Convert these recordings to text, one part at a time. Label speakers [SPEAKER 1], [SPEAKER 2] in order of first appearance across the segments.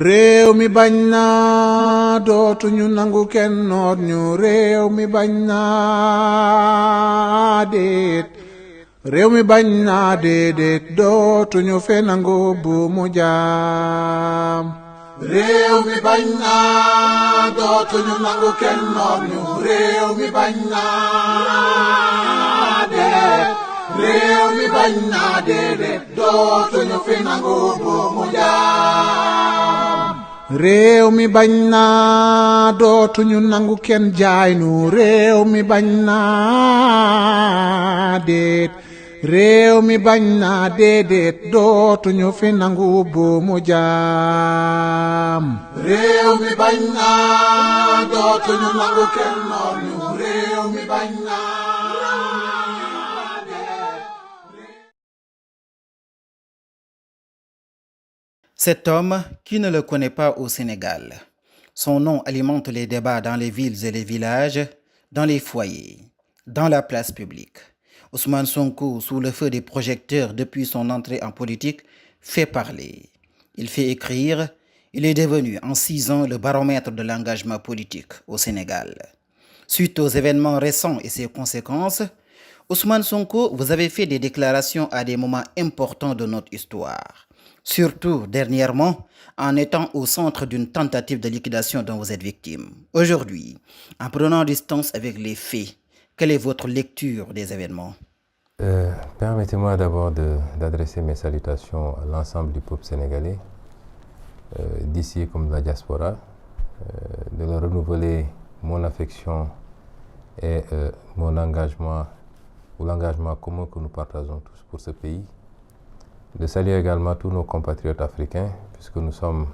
[SPEAKER 1] réew mi bañ naa dootuñu nangu kenn noot ñu réew mi bañ naa déet réew mi bañ naa déedéet dootuñu fe nangu bu mu jaam réew mi bañ naa dootuñu nangu kenn noot ñu réew mi bañ naa déet réew mi bañ naa déedéet dootuñu fi nangu bu mu jaam réew mi bañ naa dootuñu nangu kenn jaay nu réew mi bañ naa déet réew mi bañ naa déedéet dootuñu fi nangu bu mu jaam réew mi bañ naa dootuñu nangu kenn noot ñu réew mi bañ naa.
[SPEAKER 2] Cet homme, qui ne le connaît pas au Sénégal, son nom alimente les débats dans les villes et les villages, dans les foyers, dans la place publique. Ousmane Sonko, sous le feu des projecteurs depuis son entrée en politique, fait parler. Il fait écrire. Il est devenu en 6 ans le baromètre de l'engagement politique au Sénégal. Suite aux événements récents et ses conséquences, Ousmane Sonko, vous avez fait des déclarations à des moments importants de notre histoire. Surtout dernièrement, en étant au centre d'une tentative de liquidation dont vous êtes victime. Aujourd'hui, en prenant distance avec les faits, quelle est votre lecture des événements?
[SPEAKER 3] Permettez-moi d'abord d'adresser mes salutations à l'ensemble du peuple sénégalais, d'ici comme de la diaspora, de leur renouveler mon affection et mon engagement, ou l'engagement commun que nous partageons tous pour ce pays. De saluer également tous nos compatriotes africains, puisque nous sommes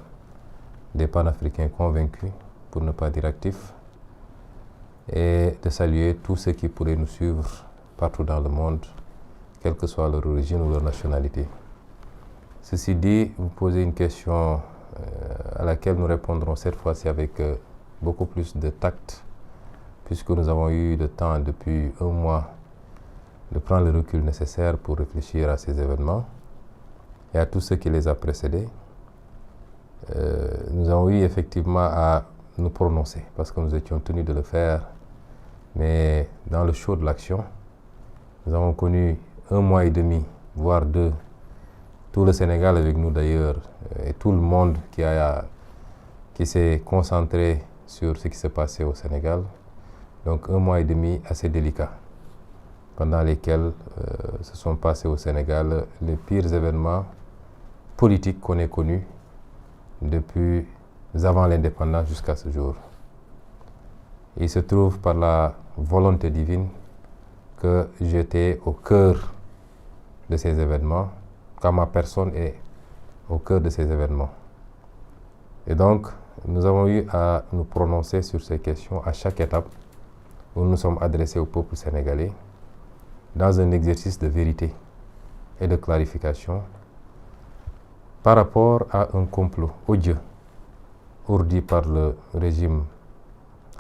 [SPEAKER 3] des panafricains convaincus, pour ne pas dire actifs, et de saluer tous ceux qui pourraient nous suivre partout dans le monde, quelle que soit leur origine ou leur nationalité. Ceci dit, vous posez une question à laquelle nous répondrons cette fois-ci avec beaucoup plus de tact, puisque nous avons eu le temps depuis 1 mois de prendre le recul nécessaire pour réfléchir à ces événements et à tout ce qui les a précédés. Nous avons eu effectivement à nous prononcer parce que nous étions tenus de le faire, mais dans le chaud de l'action, nous avons connu 1 mois et demi, voire 2, tout le Sénégal avec nous d'ailleurs, et tout le monde qui s'est concentré sur ce qui s'est passé au Sénégal. Donc 1 mois et demi assez délicat, pendant lesquels se sont passés au Sénégal les pires événements politiques qu'on ait connus depuis avant l'indépendance jusqu'à ce jour. Il se trouve par la volonté divine que j'étais au cœur de ces événements, quand ma personne est au cœur de ces événements. Et donc, nous avons eu à nous prononcer sur ces questions à chaque étape où nous sommes adressés au peuple sénégalais dans un exercice de vérité et de clarification par rapport à un complot odieux ourdi par le régime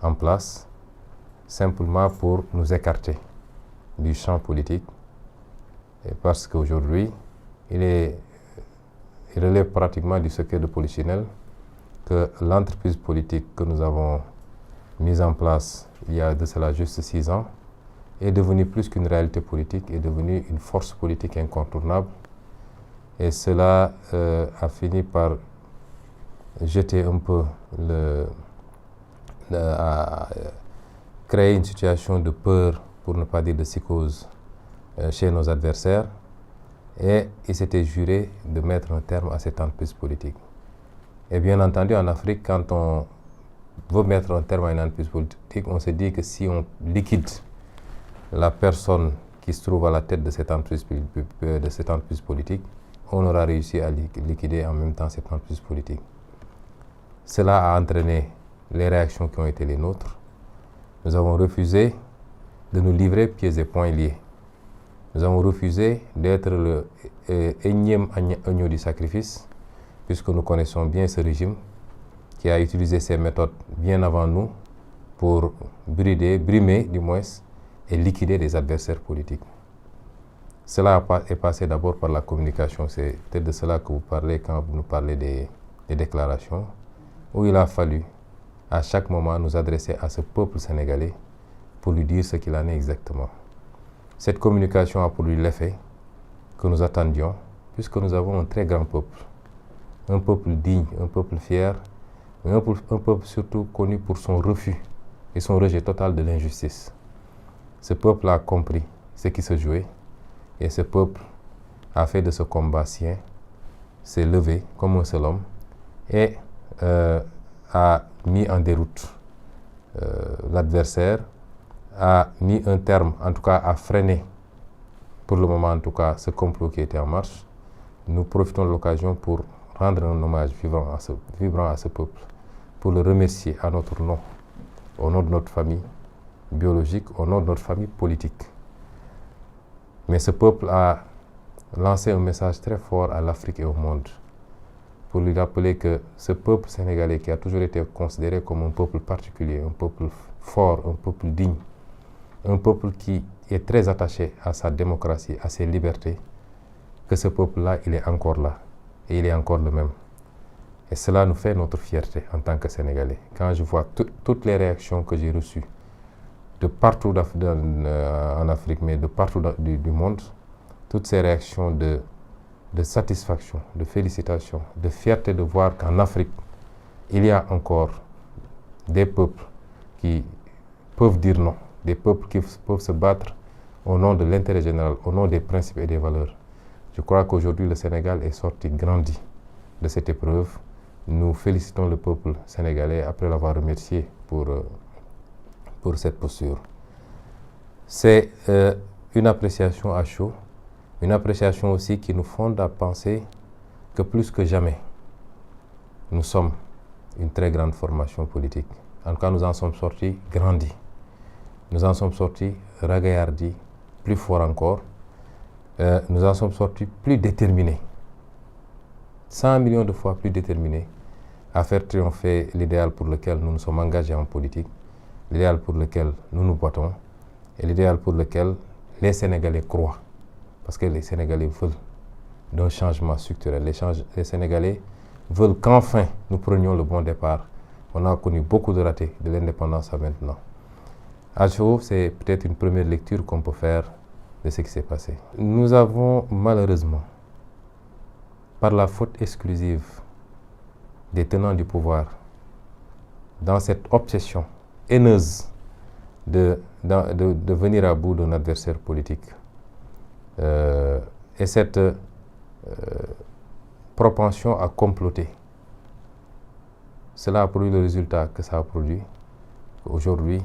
[SPEAKER 3] en place, simplement pour nous écarter du champ politique, et parce qu'aujourd'hui, il relève pratiquement du secret de polichinelle que l'entreprise politique que nous avons mise en place il y a de cela juste 6 ans est devenue plus qu'une réalité politique, est devenue une force politique incontournable. Et cela a fini par jeter un peu à créer une situation de peur, pour ne pas dire de psychose, chez nos adversaires. Et ils s'étaient jurés de mettre un terme à cette entreprise politique. Et bien entendu, en Afrique, quand on veut mettre un terme à une entreprise politique, on se dit que si on liquide la personne qui se trouve à la tête de cette entreprise politique, on aura réussi à liquider en même temps cette entreprise politique. Cela a entraîné les réactions qui ont été les nôtres. Nous avons refusé de nous livrer pieds et poings liés. Nous avons refusé d'être le énième agneau du sacrifice, puisque nous connaissons bien ce régime qui a utilisé ces méthodes bien avant nous pour brimer du moins, et liquider des adversaires politiques. Cela est passé d'abord par la communication. C'est peut-être de cela que vous parlez quand vous nous parlez des des déclarations, où il a fallu à chaque moment nous adresser à ce peuple sénégalais pour lui dire ce qu'il en est exactement. Cette communication a produit l'effet que nous attendions, puisque nous avons un très grand peuple digne, un peuple fier, mais un peuple surtout connu pour son refus et son rejet total de l'injustice. Ce peuple a compris ce qui se jouait et ce peuple a fait de ce combat sien, s'est levé comme un seul homme et a mis en déroute l'adversaire, a mis un terme, en tout cas a freiné pour le moment en tout cas ce complot qui était en marche. Nous profitons de l'occasion pour rendre un hommage vibrant à ce peuple, pour le remercier à notre nom, au nom de notre famille biologique, au nom de notre famille politique. Mais ce peuple a lancé un message très fort à l'Afrique et au monde, pour lui rappeler que ce peuple sénégalais qui a toujours été considéré comme un peuple particulier, un peuple fort, un peuple digne, un peuple qui est très attaché à sa démocratie, à ses libertés, que ce peuple-là, il est encore là et il est encore le même. Et cela nous fait notre fierté en tant que Sénégalais. Quand je vois toutes les réactions que j'ai reçues de partout en Afrique, mais de partout du monde, toutes ces réactions de satisfaction, de félicitations, de fierté de voir qu'en Afrique, il y a encore des peuples qui peuvent dire non, des peuples qui peuvent se battre au nom de l'intérêt général, au nom des principes et des valeurs. Je crois qu'aujourd'hui, le Sénégal est sorti grandi de cette épreuve. Nous félicitons le peuple sénégalais après l'avoir remercié pour cette posture. C'est une appréciation à chaud, une appréciation aussi qui nous fonde à penser que plus que jamais, nous sommes une très grande formation politique. En tout cas, nous en sommes sortis grandis. Nous en sommes sortis ragaillardis, plus forts encore. Nous en sommes sortis plus déterminés, 100 millions de fois plus déterminés à faire triompher l'idéal pour lequel nous nous sommes engagés en politique, l'idéal pour lequel nous nous battons et l'idéal pour lequel les Sénégalais croient. Parce que les Sénégalais veulent d'un changement structurel. Les Sénégalais veulent qu'enfin nous prenions le bon départ. On a connu beaucoup de ratés de l'indépendance à maintenant. À chaud, c'est peut-être une première lecture qu'on peut faire de ce qui s'est passé. Nous avons malheureusement, par la faute exclusive des tenants du pouvoir, dans cette obsession haineuse de venir à bout d'un adversaire politique, et cette propension à comploter, cela a produit le résultat que ça a produit. Aujourd'hui,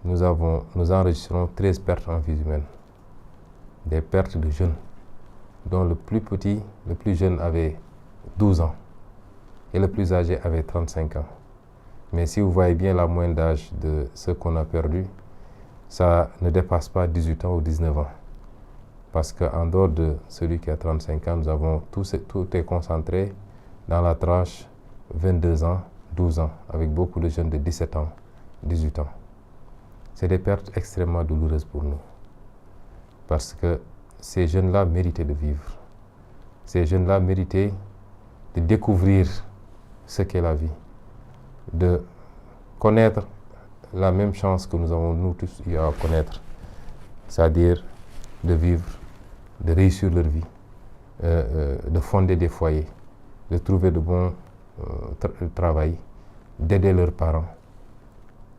[SPEAKER 3] nous enregistrons 13 pertes en vie humaine, des pertes de jeunes, dont le plus jeune avait 12 ans et le plus âgé avait 35 ans. Mais si vous voyez bien la moyenne d'âge de ceux qu'on a perdus, ça ne dépasse pas 18 ans ou 19 ans. Parce qu'en dehors de celui qui a 35 ans, tout est concentré dans la tranche 22 ans, 12 ans, avec beaucoup de jeunes de 17 ans, 18 ans. C'est des pertes extrêmement douloureuses pour nous. Parce que ces jeunes-là méritaient de vivre. Ces jeunes-là méritaient de découvrir ce qu'est la vie, de connaître la même chance que nous avons nous tous eu à connaître, c'est-à-dire de vivre, de réussir leur vie, de fonder des foyers, de trouver de bons travail, d'aider leurs parents.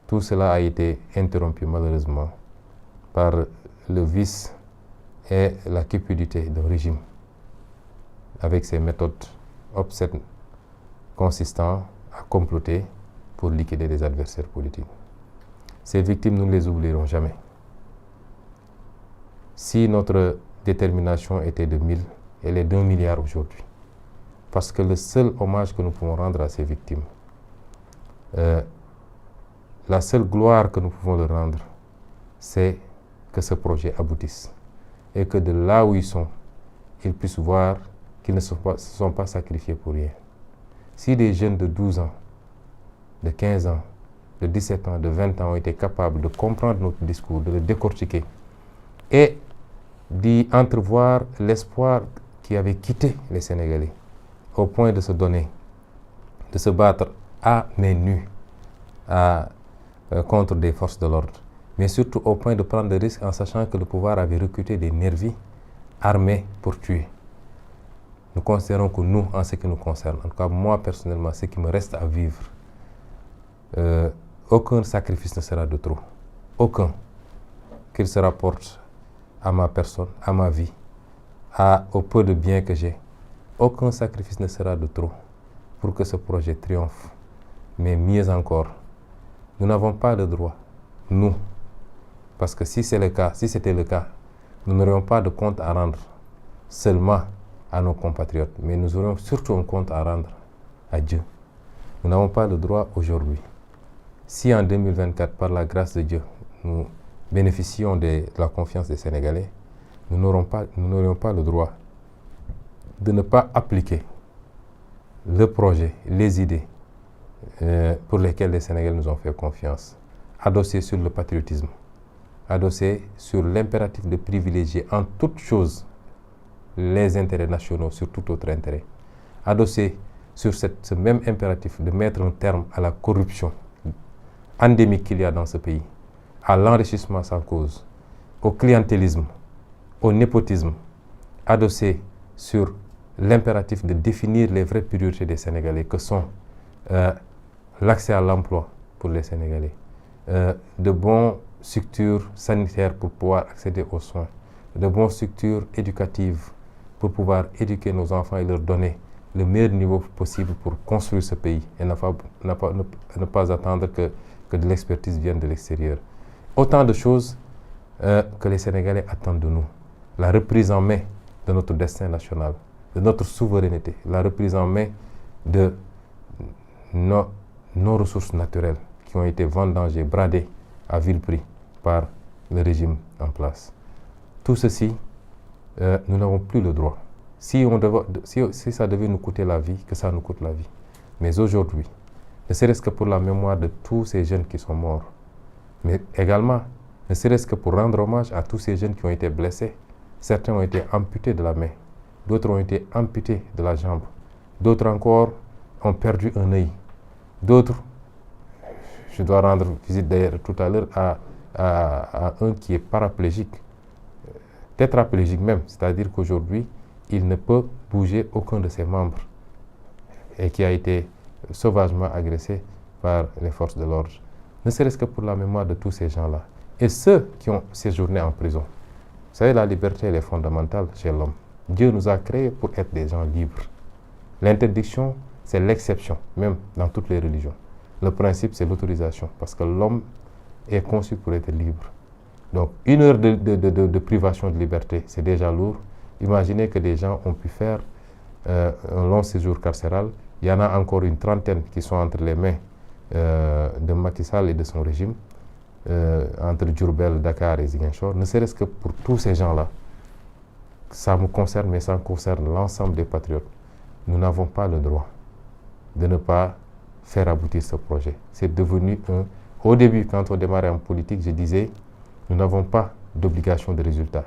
[SPEAKER 3] Tout cela a été interrompu malheureusement par le vice et la cupidité d'un régime avec ses méthodes obscènes consistant à comploter pour liquider des adversaires politiques. Ces victimes, nous ne les oublierons jamais. Si notre détermination était de 1000, elle est d'1 milliard aujourd'hui. Parce que le seul hommage que nous pouvons rendre à ces victimes, la seule gloire que nous pouvons leur rendre, c'est que ce projet aboutisse. Et que de là où ils sont, ils puissent voir qu'ils ne se sont pas sacrifiés pour rien. Si des jeunes de 12 ans, de 15 ans, de 17 ans, de 20 ans ont été capables de comprendre notre discours, de le décortiquer et d'y entrevoir l'espoir qui avait quitté les Sénégalais au point de se donner de se battre à main nue contre des forces de l'ordre, mais surtout au point de prendre des risques en sachant que le pouvoir avait recruté des nervis armés pour tuer. Nous considérons que nous, en ce qui nous concerne, en tout cas moi personnellement, ce qui me reste à vivre, aucun sacrifice ne sera de trop. Aucun. Qu'il se rapporte à ma personne, à ma vie, au peu de biens que j'ai. Aucun sacrifice ne sera de trop pour que ce projet triomphe. Mais mieux encore, nous n'avons pas le droit, nous, parce que si c'était le cas, nous n'aurions pas de compte à rendre seulement à nos compatriotes, mais nous aurions surtout un compte à rendre à Dieu. Nous n'avons pas le droit aujourd'hui. Si en 2024, par la grâce de Dieu, nous bénéficions de la confiance des Sénégalais, nous n'aurions pas le droit de ne pas appliquer le projet, les idées pour lesquelles les Sénégalais nous ont fait confiance, adossés sur le patriotisme, adossés sur l'impératif de privilégier en toute chose les intérêts nationaux sur tout autre intérêt, adossés sur ce même impératif de mettre un terme à la corruption endémique qu'il y a dans ce pays, à l'enrichissement sans cause, au clientélisme, au népotisme, adossé sur l'impératif de définir les vraies priorités des Sénégalais, que sont l'accès à l'emploi pour les Sénégalais, de bonnes structures sanitaires pour pouvoir accéder aux soins, de bonnes structures éducatives pour pouvoir éduquer nos enfants et leur donner le meilleur niveau possible pour construire ce pays et ne pas attendre que de l'expertise vienne de l'extérieur. Autant de choses que les Sénégalais attendent de nous. La reprise en main de notre destin national, de notre souveraineté, la reprise en main de nos ressources naturelles qui ont été vendangées, bradées à vil prix par le régime en place. Tout ceci, nous n'avons plus le droit. Si ça devait nous coûter la vie, que ça nous coûte la vie. Mais aujourd'hui, ne serait-ce que pour la mémoire de tous ces jeunes qui sont morts, mais également, ne serait-ce que pour rendre hommage à tous ces jeunes qui ont été blessés. Certains ont été amputés de la main, d'autres ont été amputés de la jambe, d'autres encore ont perdu un œil, d'autres, je dois rendre visite d'ailleurs tout à l'heure à un qui est paraplégique, tétraplégique même, c'est-à-dire qu'aujourd'hui, il ne peut bouger aucun de ses membres et qui a été sauvagement agressé par les forces de l'ordre. Ne serait-ce que pour la mémoire de tous ces gens-là. Et ceux qui ont séjourné en prison. Vous savez, la liberté, elle est fondamentale chez l'homme. Dieu nous a créés pour être des gens libres. L'interdiction, c'est l'exception, même dans toutes les religions. Le principe, c'est l'autorisation, parce que l'homme est conçu pour être libre. Donc, 1 heure de privation de liberté, c'est déjà lourd. Imaginez que des gens ont pu faire un long séjour carcéral. Il y en a encore une trentaine qui sont entre les mains de Macky Sall et de son régime, entre Diourbel, Dakar et Ziguinchor. Ne serait-ce que pour tous ces gens-là, ça me concerne, mais ça concerne l'ensemble des patriotes. Nous n'avons pas le droit de ne pas faire aboutir ce projet. C'est devenu Au début, quand on démarrait en politique, je disais, nous n'avons pas d'obligation de résultat.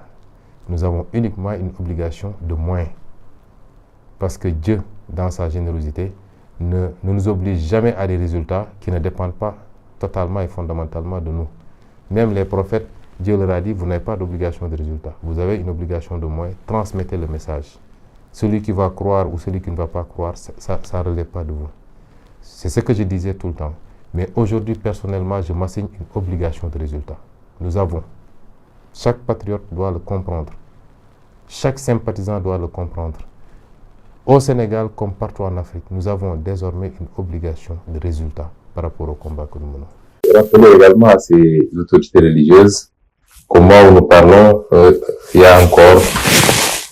[SPEAKER 3] Nous avons uniquement une obligation de moyens. Parce que Dieu, dans sa générosité, ne nous oblige jamais à des résultats qui ne dépendent pas totalement et fondamentalement de nous. Même les prophètes, Dieu leur a dit, vous n'avez pas d'obligation de résultat. Vous avez une obligation de moyens, transmettez le message. Celui qui va croire ou celui qui ne va pas croire, ça ne relève pas de vous. C'est ce que je disais tout le temps. Mais aujourd'hui, personnellement, je m'assigne une obligation de résultat. Nous avons. Chaque patriote doit le comprendre. Chaque sympathisant doit le comprendre. Au Sénégal, comme partout en Afrique, nous avons désormais une obligation de résultat par rapport au combat que nous menons.
[SPEAKER 4] Rappelez également à ces autorités religieuses qu'au moment où nous parlons, il y a encore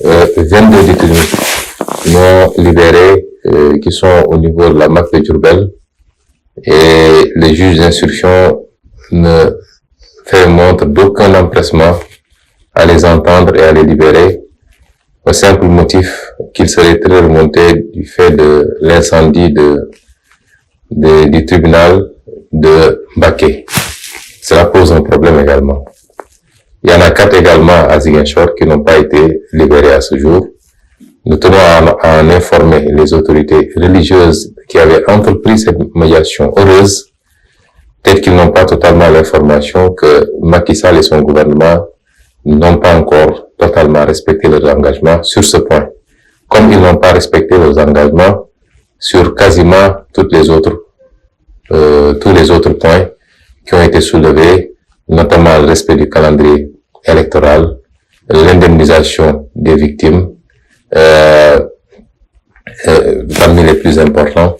[SPEAKER 4] 22 détenus non libérés qui sont au niveau de la MAC de Diourbel, et les juges d'instruction ne fait montre d'aucun empressement à les entendre et à les libérer, au simple motif qu'ils seraient très remontés du fait de l'incendie du tribunal de Baké. Cela pose un problème également. Il y en a 4 également à Ziguinchor qui n'ont pas été libérés à ce jour. Nous tenons à en informer les autorités religieuses qui avaient entrepris cette médiation heureuse, peut-être qu'ils n'ont pas totalement l'information que Macky Sall et son gouvernement n'ont pas encore totalement respecté leurs engagements sur ce point, comme ils n'ont pas respecté leurs engagements sur quasiment tous les autres points qui ont été soulevés, notamment le respect du calendrier électoral, l'indemnisation des victimes, parmi les plus importants,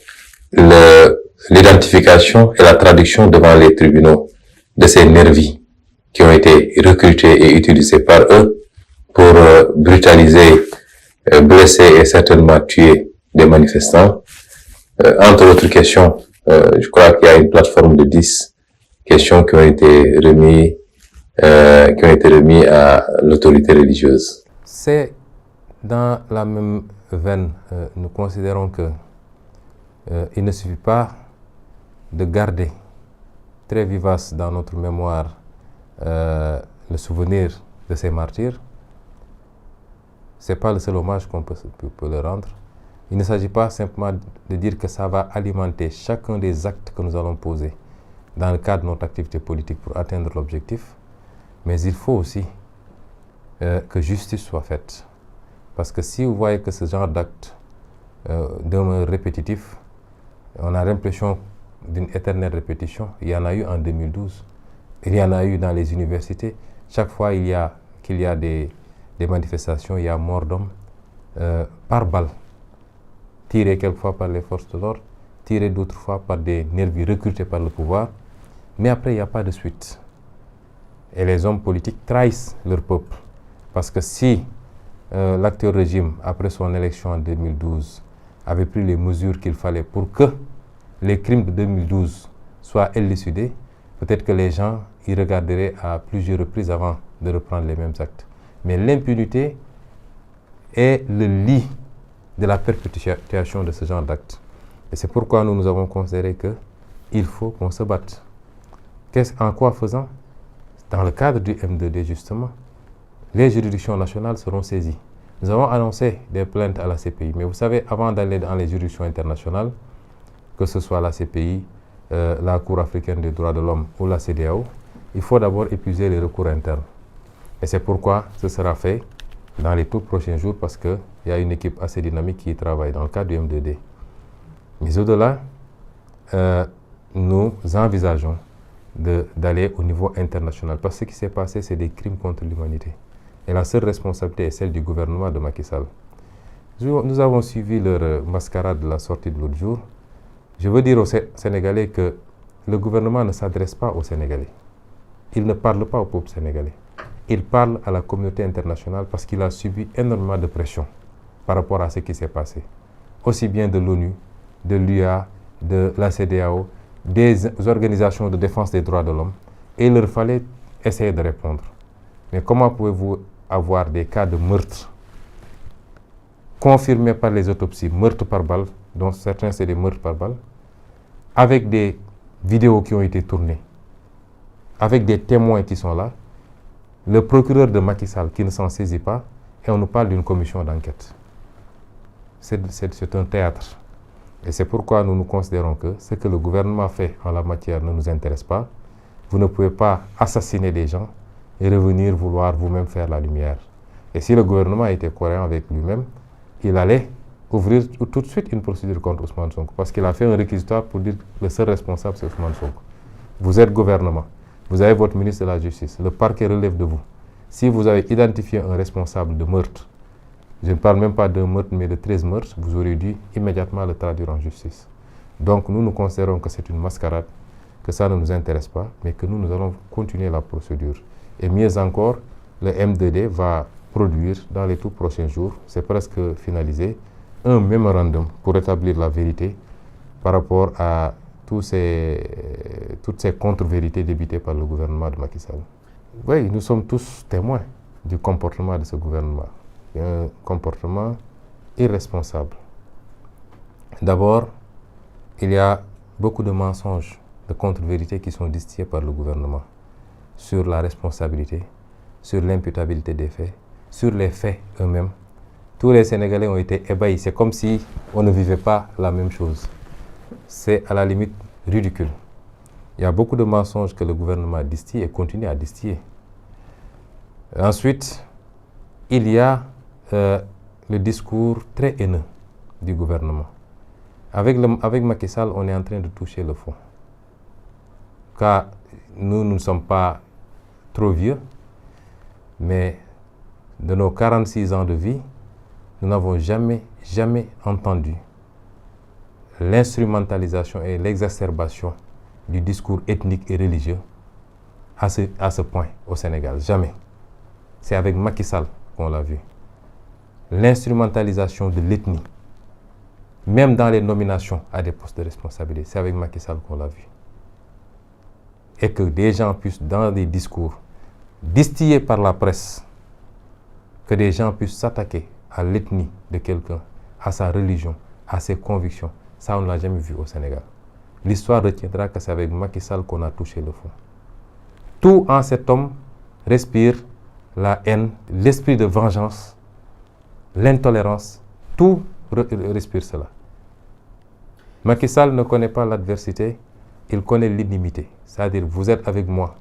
[SPEAKER 4] l'identification et la traduction devant les tribunaux de ces nervis qui ont été recrutés et utilisés par eux pour brutaliser, blesser et certainement tuer des manifestants. Entre autres questions, je crois qu'il y a une plateforme de 10 questions qui ont été remises à l'autorité religieuse.
[SPEAKER 3] C'est dans la même veine, nous considérons que il ne suffit pas de garder très vivace dans notre mémoire le souvenir de ces martyrs. C'est pas le seul hommage qu'on peut leur rendre. Il ne s'agit pas simplement de dire que ça va alimenter chacun des actes que nous allons poser dans le cadre de notre activité politique pour atteindre l'objectif, mais il faut aussi que justice soit faite. Parce que si vous voyez que ce genre d'acte demeure répétitif, on a l'impression d'une éternelle répétition. Il y en a eu en 2012, il y en a eu dans les universités. Chaque fois qu'il y a des manifestations, il y a mort d'hommes par balle, tirés quelquefois par les forces de l'ordre, tirés d'autres fois par des nervis recrutés par le pouvoir, mais après il n'y a pas de suite. Et les hommes politiques trahissent leur peuple. Parce que si l'actuel régime, après son élection en 2012, avait pris les mesures qu'il fallait pour que les crimes de 2012 soient élucidés, peut-être que les gens y regarderaient à plusieurs reprises avant de reprendre les mêmes actes. Mais l'impunité est le lit de la perpétuation de ce genre d'actes. Et c'est pourquoi nous avons considéré qu'il faut qu'on se batte. En quoi faisant? Dans le cadre du M2D, justement, les juridictions nationales seront saisies. Nous avons annoncé des plaintes à la CPI, mais vous savez, avant d'aller dans les juridictions internationales, que ce soit la CPI, la Cour africaine des droits de l'homme ou la CEDEAO, il faut d'abord épuiser les recours internes. Et c'est pourquoi ce sera fait dans les tout prochains jours, parce qu'il y a une équipe assez dynamique qui y travaille dans le cadre du M2D. Mais au-delà, nous envisageons d'aller au niveau international, parce que ce qui s'est passé, c'est des crimes contre l'humanité. Et la seule responsabilité est celle du gouvernement de Macky Sall. Nous avons suivi leur mascarade de la sortie de l'autre jour. Je veux dire aux Sénégalais que le gouvernement ne s'adresse pas aux Sénégalais. Il ne parle pas au peuple sénégalais. Il parle à la communauté internationale parce qu'il a subi énormément de pression par rapport à ce qui s'est passé. Aussi bien de l'ONU, de l'UA, de la CEDEAO, des organisations de défense des droits de l'homme. Et il leur fallait essayer de répondre. Mais comment pouvez-vous avoir des cas de meurtre confirmés par les autopsies, meurtres par balle, dont certains c'est des meurtres par balle, avec des vidéos qui ont été tournées, avec des témoins qui sont là, le procureur de Macky Sall qui ne s'en saisit pas, et on nous parle d'une commission d'enquête. C'est un théâtre. Et c'est pourquoi nous considérons que ce que le gouvernement fait en la matière ne nous intéresse pas. Vous ne pouvez pas assassiner des gens et revenir vouloir vous-même faire la lumière. Et si le gouvernement était cohérent avec lui-même, il allait ouvrir tout de suite une procédure contre Ousmane Sonko, parce qu'il a fait un réquisitoire pour dire que le seul responsable c'est Ousmane Sonko. Vous êtes gouvernement, vous avez votre ministre de la Justice, le parquet relève de vous. Si vous avez identifié un responsable de meurtre, je ne parle même pas d'un meurtre, mais de 13 meurtres, vous aurez dû immédiatement le traduire en justice. Donc nous considérons que c'est une mascarade, que ça ne nous intéresse pas, mais que nous allons continuer la procédure. Et mieux encore, le M2D va produire dans les tout prochains jours, c'est presque finalisé, un mémorandum pour établir la vérité par rapport à toutes ces contre-vérités débitées par le gouvernement de Macky Sall. Oui, nous sommes tous témoins du comportement de ce gouvernement. Un comportement irresponsable. D'abord, il y a beaucoup de mensonges, de contre-vérités qui sont distillés par le gouvernement sur la responsabilité, sur l'imputabilité des faits, sur les faits eux-mêmes, Tous les Sénégalais ont été ébahis. C'est comme si on ne vivait pas la même chose. C'est à la limite ridicule. Il y a beaucoup de mensonges que le gouvernement distille et continue à distiller. Ensuite, il y a le discours très haineux du gouvernement. Avec Macky Sall, on est en train de toucher le fond. Car nous ne sommes pas trop vieux, mais de nos 46 ans de vie, nous n'avons jamais entendu l'instrumentalisation et l'exacerbation du discours ethnique et religieux à ce point au Sénégal. Jamais. C'est avec Macky Sall qu'on l'a vu. L'instrumentalisation de l'ethnie, même dans les nominations à des postes de responsabilité, c'est avec Macky Sall qu'on l'a vu. Et que des gens puissent, dans des discours distillés par la presse, que des gens puissent s'attaquer à l'ethnie de quelqu'un, à sa religion, à ses convictions, ça on ne l'a jamais vu au Sénégal. L'histoire retiendra que c'est avec Macky Sall qu'on a touché le fond. Tout en cet homme respire la haine, l'esprit de vengeance, l'intolérance, tout respire cela. Macky Sall ne connaît pas l'adversité, il connaît l'inimité. C'est-à-dire, vous êtes avec moi,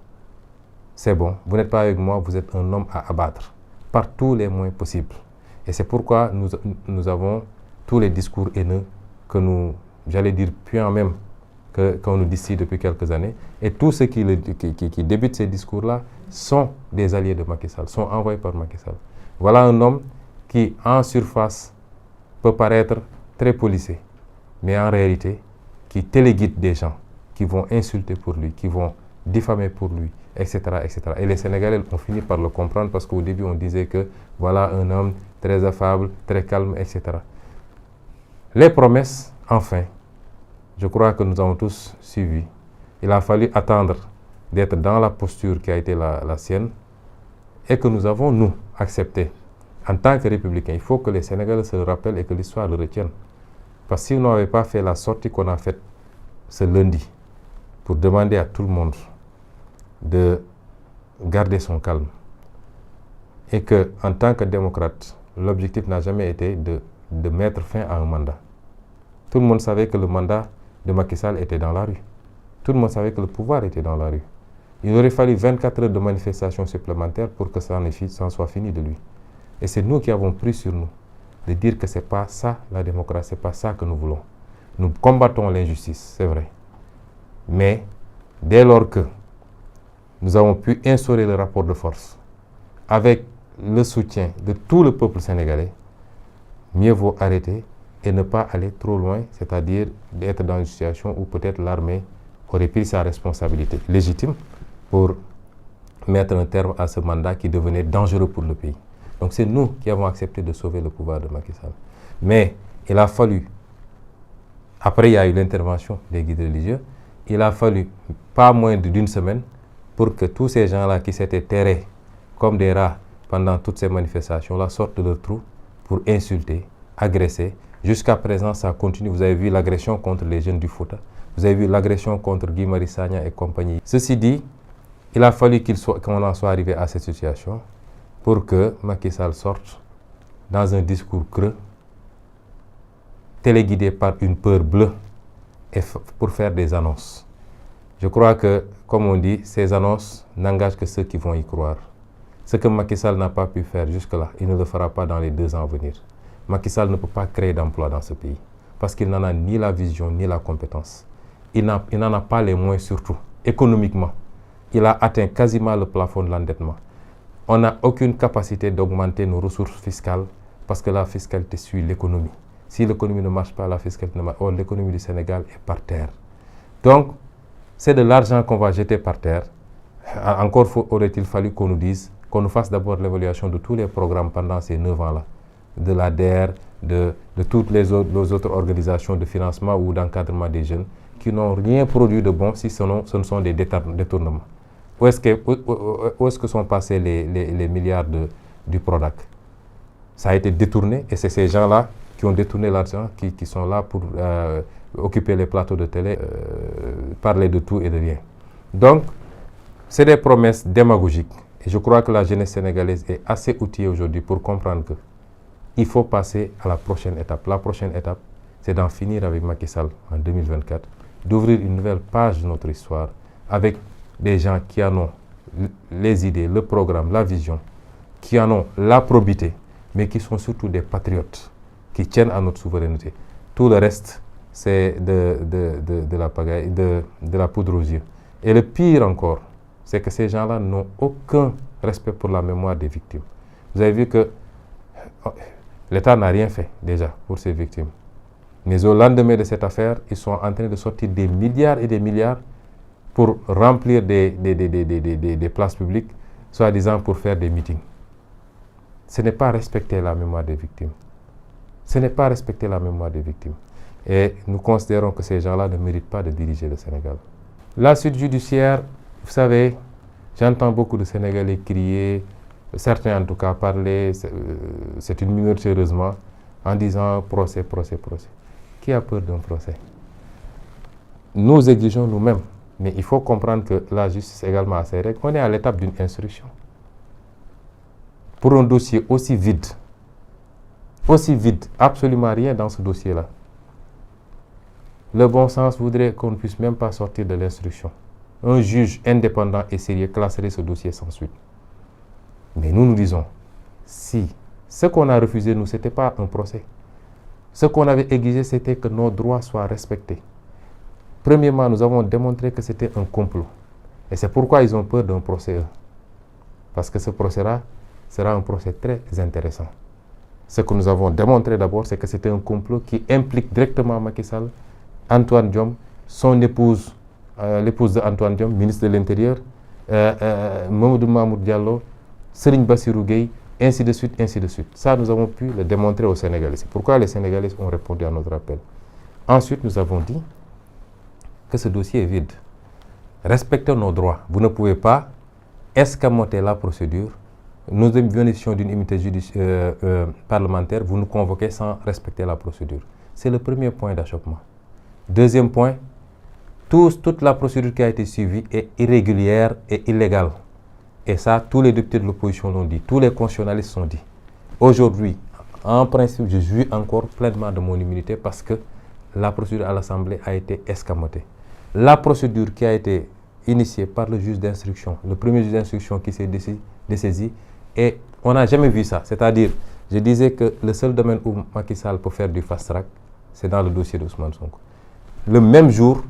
[SPEAKER 3] c'est bon. Vous n'êtes pas avec moi, vous êtes un homme à abattre par tous les moyens possibles. Et c'est pourquoi nous avons tous les discours haineux que nous, j'allais dire puants même, qu'on nous distille depuis quelques années. Et tous ceux qui débutent ces discours-là sont des alliés de Macky Sall, sont envoyés par Macky Sall. Voilà un homme qui, en surface, peut paraître très policé, mais en réalité, qui téléguide des gens, qui vont insulter pour lui, qui vont diffamer pour lui, etc., etc. Et les Sénégalais ont fini par le comprendre parce qu'au début, on disait que voilà un homme très affable, très calme, etc. Les promesses, enfin, je crois que nous avons tous suivi. Il a fallu attendre d'être dans la posture qui a été la sienne et que nous avons, nous, accepté. En tant que républicains, il faut que les Sénégalais se le rappellent et que l'histoire le retienne. Parce que si nous n'avions pas fait la sortie qu'on a faite ce lundi pour demander à tout le monde de garder son calme et que, en tant que démocrate, l'objectif n'a jamais été de mettre fin à un mandat. Tout le monde savait que le mandat de Macky Sall était dans la rue. Tout le monde savait que le pouvoir était dans la rue. Il aurait fallu 24 heures de manifestations supplémentaires pour que ça en soit fini de lui. Et c'est nous qui avons pris sur nous de dire que ce n'est pas ça la démocratie, ce n'est pas ça que nous voulons. Nous combattons l'injustice, c'est vrai. Mais dès lors que nous avons pu instaurer le rapport de force avec le soutien de tout le peuple sénégalais, mieux vaut arrêter et ne pas aller trop loin, c'est-à-dire d'être dans une situation où peut-être l'armée aurait pris sa responsabilité légitime pour mettre un terme à ce mandat qui devenait dangereux pour le pays. Donc c'est nous qui avons accepté de sauver le pouvoir de Macky Sall. Mais il a fallu, après il y a eu l'intervention des guides religieux, il a fallu pas moins d'une semaine pour que tous ces gens-là qui s'étaient terrés comme des rats pendant toutes ces manifestations-là sortent de leur trou pour insulter, agresser. Jusqu'à présent, ça continue. Vous avez vu l'agression contre les jeunes du Fouta. Vous avez vu l'agression contre Guy Marius Sagna et compagnie. Ceci dit, il a fallu qu'on en soit arrivé à cette situation pour que Macky Sall sorte dans un discours creux, téléguidé par une peur bleue, et pour faire des annonces. Je crois que, comme on dit, ces annonces n'engagent que ceux qui vont y croire. Ce que Macky Sall n'a pas pu faire jusque-là, il ne le fera pas dans les 2 ans à venir. Macky Sall ne peut pas créer d'emploi dans ce pays parce qu'il n'en a ni la vision ni la compétence. Il n'en a pas les moyens surtout, économiquement. Il a atteint quasiment le plafond de l'endettement. On n'a aucune capacité d'augmenter nos ressources fiscales parce que la fiscalité suit l'économie. Si l'économie ne marche pas, la fiscalité ne marche pas. Or, l'économie du Sénégal est par terre. Donc, c'est de l'argent qu'on va jeter par terre. Encore aurait-il fallu qu'on nous dise, qu'on nous fasse d'abord l'évaluation de tous les programmes pendant ces 9 ans-là. De la DER, de toutes les autres organisations de financement ou d'encadrement des jeunes qui n'ont rien produit de bon si ce ne sont des détournements. Où est-ce que sont passés les milliards du PRODAC? Ça a été détourné et c'est ces gens-là qui ont détourné l'argent qui sont là pour occuper les plateaux de télé, parler de tout et de rien. Donc, c'est des promesses démagogiques. Et je crois que la jeunesse sénégalaise est assez outillée aujourd'hui pour comprendre que il faut passer à la prochaine étape. La prochaine étape, c'est d'en finir avec Macky Sall en 2024, d'ouvrir une nouvelle page de notre histoire avec des gens qui en ont les idées, le programme, la vision, qui en ont la probité, mais qui sont surtout des patriotes, qui tiennent à notre souveraineté. Tout le reste, c'est de la pagaille, de la poudre aux yeux. Et le pire encore, c'est que ces gens-là n'ont aucun respect pour la mémoire des victimes. Vous avez vu que l'État n'a rien fait déjà pour ces victimes. Mais au lendemain de cette affaire, ils sont en train de sortir des milliards et des milliards pour remplir des places publiques, soi-disant pour faire des meetings. Ce n'est pas respecter la mémoire des victimes. Ce n'est pas respecter la mémoire des victimes. Et nous considérons que ces gens-là ne méritent pas de diriger le Sénégal. La suite judiciaire, vous savez, j'entends beaucoup de Sénégalais crier, certains en tout cas parler, c'est une minorité heureusement, en disant procès, procès, procès. Qui a peur d'un procès? Nous exigeons nous-mêmes, mais il faut comprendre que la justice également a ses règles. On est à l'étape d'une instruction. Pour un dossier aussi vide, absolument rien dans ce dossier-là. Le bon sens voudrait qu'on ne puisse même pas sortir de l'instruction. Un juge indépendant et sérieux classerait ce dossier sans suite. Mais nous disons, si ce qu'on a refusé, nous, ce n'était pas un procès. Ce qu'on avait exigé, c'était que nos droits soient respectés. Premièrement, nous avons démontré que c'était un complot. Et c'est pourquoi ils ont peur d'un procès. Parce que ce procès-là sera un procès très intéressant. Ce que nous avons démontré d'abord, c'est que c'était un complot qui implique directement Macky Sall, Antoine Diome, son épouse, l'épouse d'Antoine Diome, ministre de l'Intérieur, Mamadou Mamour Diallo, Serigne Bassirou Gueye, ainsi de suite, ainsi de suite. Ça, nous avons pu le démontrer aux Sénégalais. C'est pourquoi les Sénégalais ont répondu à notre appel. Ensuite, nous avons dit que ce dossier est vide. Respectez nos droits. Vous ne pouvez pas escamoter la procédure. Nous bénéficions d'une immunité parlementaire. Vous nous convoquez sans respecter la procédure. C'est le premier point d'achoppement. Deuxième point, toute la procédure qui a été suivie est irrégulière et illégale. Et ça, tous les députés de l'opposition l'ont dit, tous les constitutionnalistes l'ont dit. Aujourd'hui, en principe, je jouis encore pleinement de mon immunité parce que la procédure à l'Assemblée a été escamotée. La procédure qui a été initiée par le juge d'instruction, le premier juge d'instruction qui s'est dessaisi, et on n'a jamais vu ça. C'est-à-dire, je disais que le seul domaine où Macky Sall peut faire du fast-track, c'est dans le dossier d'Ousmane Sonko. Le même jour,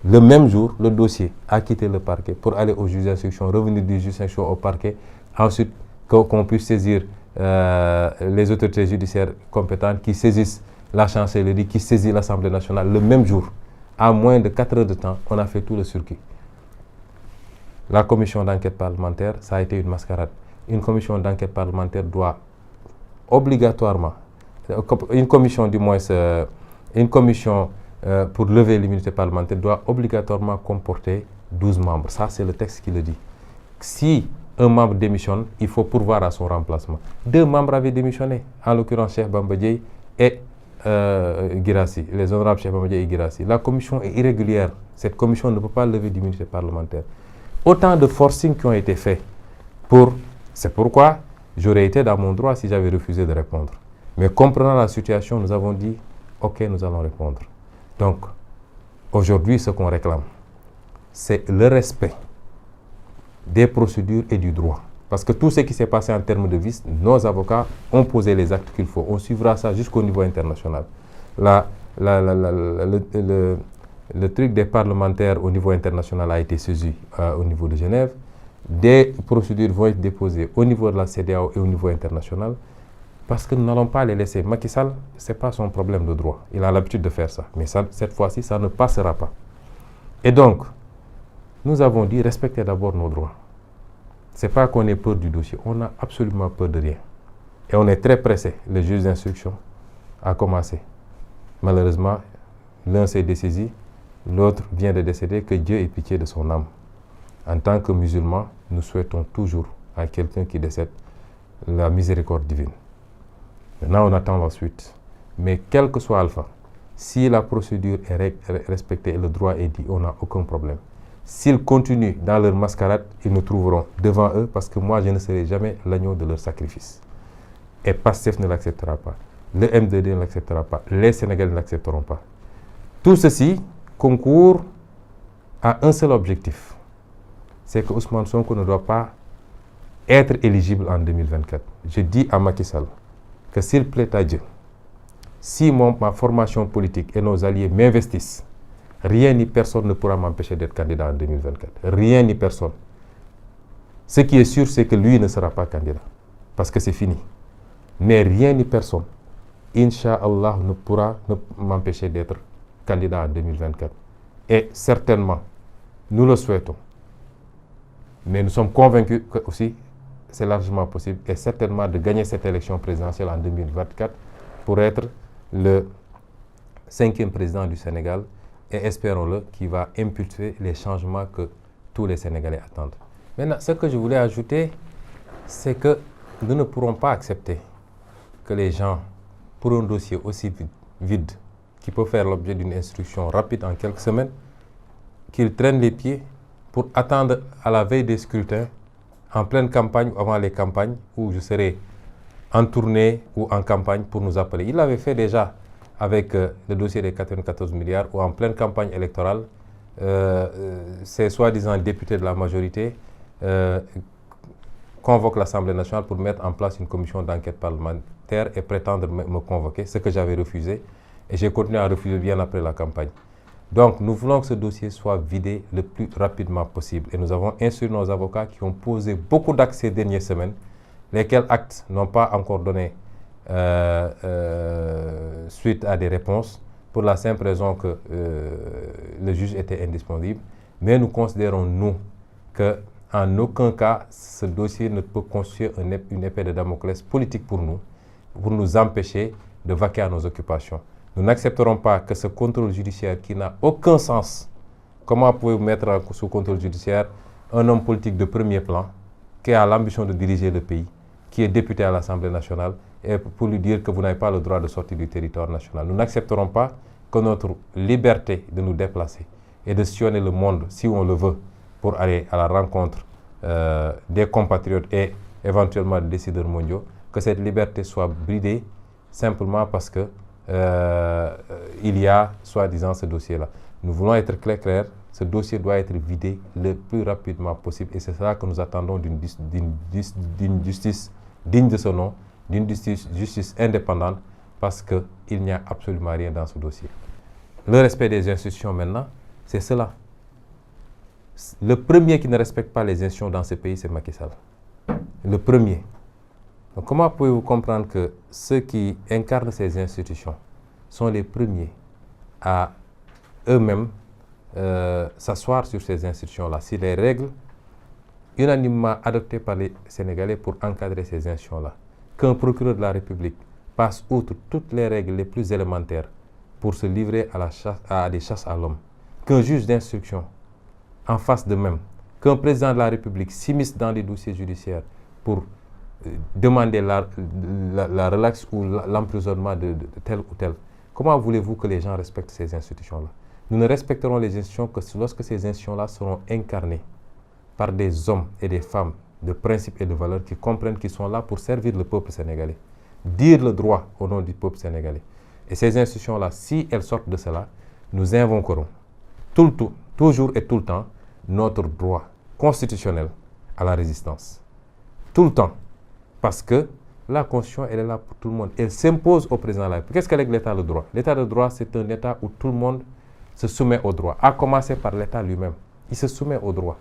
[SPEAKER 3] le dossier a quitté le parquet pour aller au juge d'instruction, revenir du juge d'instruction au parquet, ensuite qu'on puisse saisir les autorités judiciaires compétentes qui saisissent la chancellerie, qui saisissent l'Assemblée nationale. Le même jour, à moins de 4 heures de temps, on a fait tout le circuit. La commission d'enquête parlementaire, ça a été une mascarade. Une commission d'enquête parlementaire doit obligatoirement, une commission pour lever l'immunité parlementaire doit obligatoirement comporter 12 membres. Ça, c'est le texte qui le dit. Si un membre démissionne, il faut pourvoir à son remplacement. 2 membres avaient démissionné, en l'occurrence Cheikh Bamba Dièye et Guirassy, les honorables Cheikh Bamba Dièye et Guirassy. La commission est irrégulière. Cette commission ne peut pas lever l'immunité parlementaire. Autant de forcing qui ont été faits. C'est pourquoi j'aurais été dans mon droit si j'avais refusé de répondre. Mais comprenant la situation, nous avons dit, OK, nous allons répondre. Donc, aujourd'hui, ce qu'on réclame, c'est le respect des procédures et du droit. Parce que tout ce qui s'est passé en termes de vice, nos avocats ont posé les actes qu'il faut. On suivra ça jusqu'au niveau international. Le truc des parlementaires au niveau international a été saisi au niveau de Genève. Des procédures vont être déposées au niveau de la CEDEAO et au niveau international. Parce que nous n'allons pas les laisser. Macky Sall, ce n'est pas son problème de droit. Il a l'habitude de faire ça. Mais ça, cette fois-ci, ça ne passera pas. Et donc, nous avons dit respectez d'abord nos droits. Ce n'est pas qu'on ait peur du dossier. On n'a absolument peur de rien. Et on est très pressé. Le juge d'instruction a commencé. Malheureusement, l'un s'est dessaisi, l'autre vient de décéder. Que Dieu ait pitié de son âme. En tant que musulmans, nous souhaitons toujours à quelqu'un qui décède la miséricorde divine. Maintenant, on attend la suite. Mais quel que soit Alpha, si la procédure est respectée et le droit est dit, on n'a aucun problème. S'ils continuent dans leur mascarade, ils nous trouveront devant eux parce que moi, je ne serai jamais l'agneau de leur sacrifice. Et PASTEF ne l'acceptera pas. Le M2D ne l'acceptera pas. Les Sénégalais ne l'accepteront pas. Tout ceci concourt à un seul objectif. C'est que Ousmane Sonko ne doit pas être éligible en 2024. Je dis à Macky Sall que s'il plaît à Dieu, si ma formation politique et nos alliés m'investissent, rien ni personne ne pourra m'empêcher d'être candidat en 2024. Rien ni personne. Ce qui est sûr, c'est que lui ne sera pas candidat. Parce que c'est fini. Mais rien ni personne, Inch'Allah, ne pourra m'empêcher d'être candidat en 2024. Et certainement, nous le souhaitons. Mais nous sommes convaincus que aussi, c'est largement possible et certainement de gagner cette élection présidentielle en 2024 pour être le 5e président du Sénégal et espérons-le qui va impulser les changements que tous les Sénégalais attendent. Maintenant, ce que je voulais ajouter, c'est que nous ne pourrons pas accepter que les gens, pour un dossier aussi vide, qui peut faire l'objet d'une instruction rapide en quelques semaines, qu'ils traînent les pieds pour attendre à la veille des scrutins, en pleine campagne ou avant les campagnes, où je serai en tournée ou en campagne pour nous appeler. Il l'avait fait déjà avec le dossier des 94 milliards, où en pleine campagne électorale, ces soi-disant députés de la majorité convoquent l'Assemblée nationale pour mettre en place une commission d'enquête parlementaire et prétendre me convoquer, ce que j'avais refusé. Et j'ai continué à refuser bien après la campagne. Donc, nous voulons que ce dossier soit vidé le plus rapidement possible. Et nous avons instruit nos avocats qui ont posé beaucoup d'actes ces dernières semaines, lesquels actes n'ont pas encore donné suite à des réponses, pour la simple raison que le juge était indisponible. Mais nous considérons, nous, qu'en aucun cas, ce dossier ne peut constituer une épée de Damoclès politique pour nous empêcher de vaquer à nos occupations. Nous n'accepterons pas que ce contrôle judiciaire qui n'a aucun sens, comment pouvez-vous mettre sous contrôle judiciaire un homme politique de premier plan qui a l'ambition de diriger le pays, qui est député à l'Assemblée nationale, et pour lui dire que vous n'avez pas le droit de sortir du territoire national. Nous n'accepterons pas que notre liberté de nous déplacer et de sillonner le monde, si on le veut, pour aller à la rencontre des compatriotes et éventuellement des décideurs mondiaux, que cette liberté soit bridée simplement parce que il y a, soi-disant, ce dossier-là. Nous voulons être clairs, ce dossier doit être vidé le plus rapidement possible et c'est ça que nous attendons d'une justice digne de ce nom, d'une justice indépendante, parce qu'il n'y a absolument rien dans ce dossier. Le respect des institutions maintenant, c'est cela. Le premier qui ne respecte pas les institutions dans ce pays, c'est Macky Sall. Le premier. Donc, comment pouvez-vous comprendre que ceux qui incarnent ces institutions sont les premiers à eux-mêmes s'asseoir sur ces institutions-là, si les règles unanimement adoptées par les Sénégalais pour encadrer ces institutions-là, qu'un procureur de la République passe outre toutes les règles les plus élémentaires pour se livrer à des chasses à l'homme, qu'un juge d'instruction en fasse de même, qu'un président de la République s'immisce dans les dossiers judiciaires pour demander la relaxe ou l'emprisonnement de tel ou tel. Comment voulez-vous que les gens respectent ces institutions-là? Nous ne respecterons les institutions que lorsque ces institutions-là seront incarnées par des hommes et des femmes de principes et de valeurs qui comprennent qu'ils sont là pour servir le peuple sénégalais, dire le droit au nom du peuple sénégalais. Et ces institutions-là, si elles sortent de cela, nous invoquerons toujours et tout le temps notre droit constitutionnel à la résistance. Tout le temps. Parce que la Constitution, elle est là pour tout le monde. Elle s'impose au président de la République. Qu'est-ce qu'est l'État de droit? L'État de droit, c'est un État où tout le monde se soumet au droit, à commencer par l'État lui-même. Il se soumet au droit.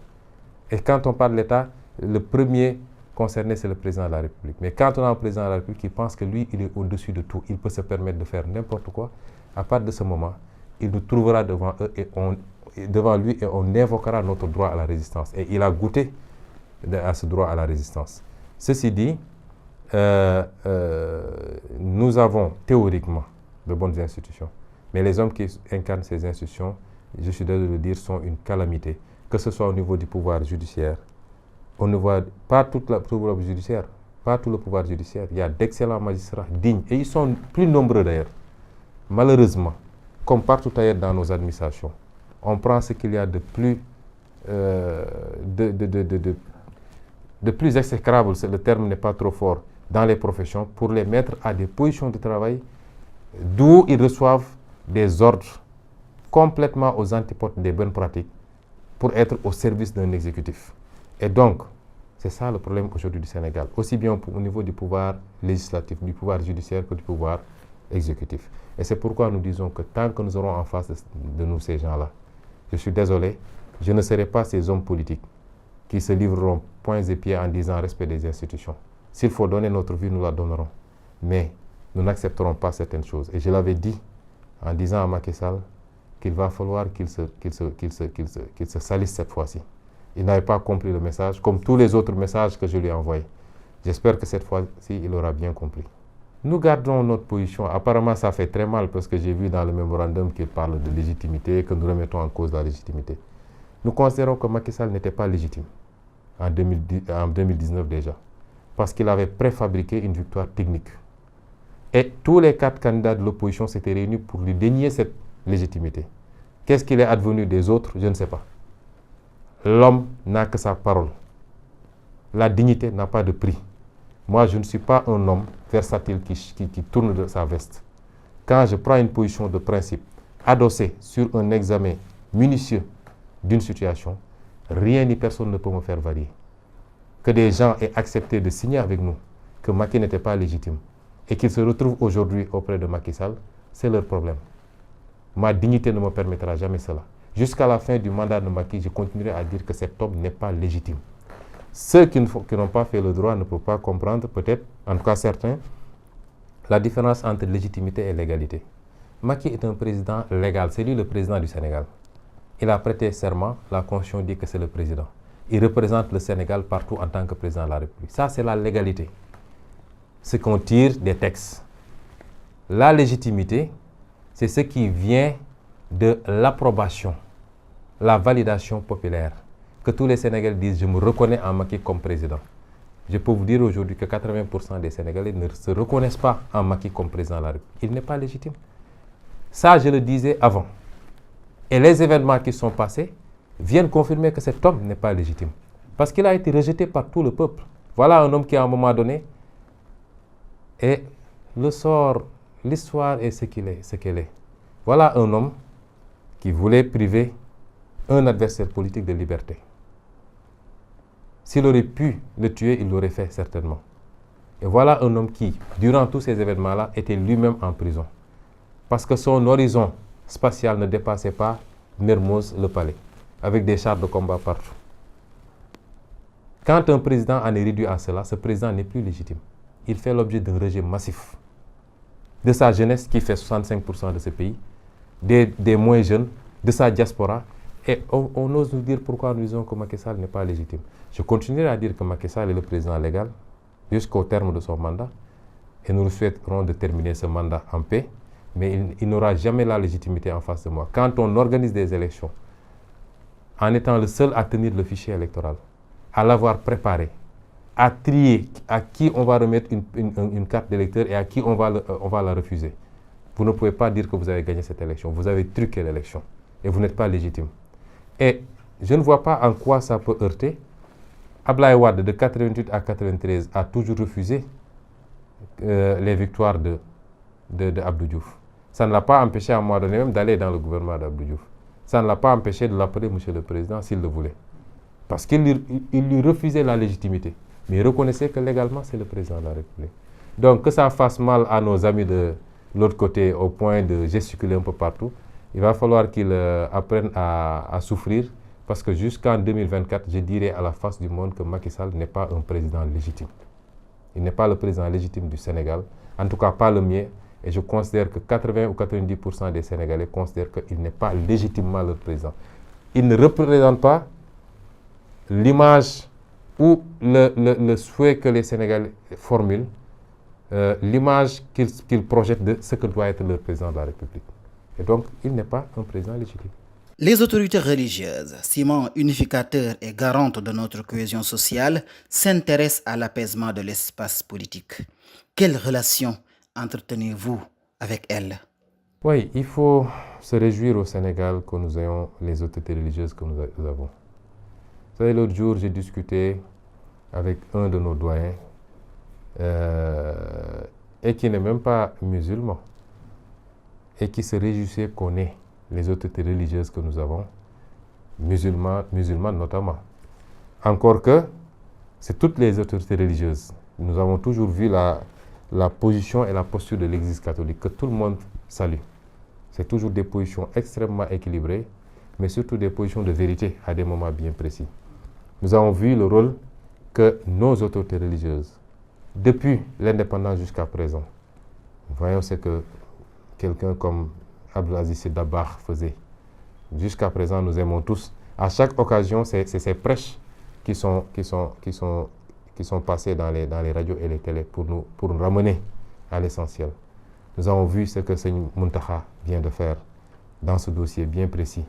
[SPEAKER 3] Et quand on parle de l'État, le premier concerné, c'est le président de la République. Mais quand on a un président de la République qui pense que lui, il est au-dessus de tout, il peut se permettre de faire n'importe quoi, à partir de ce moment, il nous trouvera devant lui et on invoquera notre droit à la résistance. Et il a goûté à ce droit à la résistance. Ceci dit, nous avons théoriquement de bonnes institutions, mais les hommes qui incarnent ces institutions, je suis désolé de le dire, sont une calamité, que ce soit au niveau du pouvoir judiciaire, pas tout le pouvoir judiciaire, il y a d'excellents magistrats dignes, et ils sont plus nombreux d'ailleurs. Malheureusement, comme partout ailleurs dans nos administrations, on prend ce qu'il y a de plus de plus exécrable, le terme n'est pas trop fort, dans les professions pour les mettre à des positions de travail d'où ils reçoivent des ordres complètement aux antipodes des bonnes pratiques pour être au service d'un exécutif. Et donc, c'est ça le problème aujourd'hui du Sénégal, aussi bien au niveau du pouvoir législatif, du pouvoir judiciaire que du pouvoir exécutif. Et c'est pourquoi nous disons que tant que nous aurons en face de nous ces gens-là, je suis désolé, je ne serai pas ces hommes politiques qui se livreront poings et pieds en disant respect des institutions. S'il faut donner notre vie, nous la donnerons. Mais nous n'accepterons pas certaines choses. Et je l'avais dit en disant à Macky Sall qu'il va falloir qu'il se salisse cette fois-ci. Il n'avait pas compris le message, comme tous les autres messages que je lui ai envoyés. J'espère que cette fois-ci, il aura bien compris. Nous gardons notre position. Apparemment, ça fait très mal parce que j'ai vu dans le mémorandum qu'il parle de légitimité, que nous remettons en cause la légitimité. Nous considérons que Macky Sall n'était pas légitime en 2019 déjà, parce qu'il avait préfabriqué une victoire technique. Et tous les 4 candidats de l'opposition s'étaient réunis pour lui dénier cette légitimité. Qu'est-ce qu'il est advenu des autres? Je ne sais pas. L'homme n'a que sa parole. La dignité n'a pas de prix. Moi, je ne suis pas un homme versatile qui tourne de sa veste. Quand je prends une position de principe adossée sur un examen minutieux d'une situation, rien ni personne ne peut me faire varier. Que des gens aient accepté de signer avec nous que Macky n'était pas légitime et qu'ils se retrouvent aujourd'hui auprès de Macky Sall, c'est leur problème. Ma dignité ne me permettra jamais cela. Jusqu'à la fin du mandat de Macky, je continuerai à dire que cet homme n'est pas légitime. Ceux qui n'ont pas fait le droit ne peuvent pas comprendre, peut-être, en tout cas certains, la différence entre légitimité et légalité. Macky est un président légal, c'est lui le président du Sénégal. Il a prêté serment, la Constitution dit que c'est le président. Il représente le Sénégal partout en tant que président de la République. Ça, c'est la légalité. Ce qu'on tire des textes. La légitimité, c'est ce qui vient de l'approbation, la validation populaire. Que tous les Sénégalais disent, je me reconnais en Macky comme président. Je peux vous dire aujourd'hui que 80% des Sénégalais ne se reconnaissent pas en Macky comme président de la République. Il n'est pas légitime. Ça, je le disais avant. Et les événements qui sont passés viennent confirmer que cet homme n'est pas légitime. Parce qu'il a été rejeté par tout le peuple. Voilà un homme qui, à un moment donné, est le sort, l'histoire est ce qu'elle est. Voilà un homme qui voulait priver un adversaire politique de liberté. S'il aurait pu le tuer, il l'aurait fait certainement. Et voilà un homme qui, durant tous ces événements-là, était lui-même en prison. Parce que son horizon spatial ne dépassait pas Mermoz, le palais, avec des chars de combat partout. Quand un président en est réduit à cela, ce président n'est plus légitime. Il fait l'objet d'un rejet massif de sa jeunesse qui fait 65% de ce pays, des moins jeunes, de sa diaspora. Et on ose nous dire pourquoi nous disons que Macky Sall n'est pas légitime. Je continuerai à dire que Macky Sall est le président légal jusqu'au terme de son mandat. Et nous lui souhaiterons de terminer ce mandat en paix. Mais il n'aura jamais la légitimité en face de moi. Quand on organise des élections, en étant le seul à tenir le fichier électoral, à l'avoir préparé, à trier à qui on va remettre une carte d'électeur et à qui on va la refuser, vous ne pouvez pas dire que vous avez gagné cette élection. Vous avez truqué l'élection et vous n'êtes pas légitime. Et je ne vois pas en quoi ça peut heurter. Ablaye Wade, de 88 à 93, a toujours refusé les victoires de Abdou Diouf. Ça ne l'a pas empêché à un moment donné même d'aller dans le gouvernement d'Abdou Diouf. Ça ne l'a pas empêché de l'appeler Monsieur le Président s'il le voulait. Parce qu'il lui refusait la légitimité. Mais il reconnaissait que légalement, c'est le Président de la République. Donc que ça fasse mal à nos amis de l'autre côté au point de gesticuler un peu partout, il va falloir qu'ils apprennent à souffrir. Parce que jusqu'en 2024, je dirais à la face du monde que Macky Sall n'est pas un président légitime. Il n'est pas le président légitime du Sénégal, en tout cas pas le mien. Et je considère que 80 ou 90% des Sénégalais considèrent qu'il n'est pas légitimement le président. Il ne représente pas l'image ou le souhait que les Sénégalais formulent, l'image qu'ils projettent de ce que doit être le président de la République. Et donc, il n'est pas un président légitime.
[SPEAKER 2] Les autorités religieuses, ciment unificateur et garante de notre cohésion sociale, s'intéressent à l'apaisement de l'espace politique. Quelle relation entretenez-vous avec elles?
[SPEAKER 3] Oui, il faut se réjouir au Sénégal que nous ayons les autorités religieuses que nous avons. Vous savez, l'autre jour, j'ai discuté avec un de nos doyens, et qui n'est même pas musulman, et qui se réjouissait qu'on ait les autorités religieuses que nous avons, musulmanes notamment. Encore que, c'est toutes les autorités religieuses. Nous avons toujours vu la position et la posture de l'Église catholique, que tout le monde salue. C'est toujours des positions extrêmement équilibrées, mais surtout des positions de vérité à des moments bien précis. Nous avons vu le rôle que nos autorités religieuses, depuis l'indépendance jusqu'à présent, voyons ce que quelqu'un comme Abdelaziz Sy Dabakh faisait. Jusqu'à présent, nous aimons tous. À chaque occasion, c'est ces prêches qui sont passés dans les radios et les télés pour nous ramener à l'essentiel. Nous avons vu ce que Seigneur Muntaha vient de faire dans ce dossier bien précis,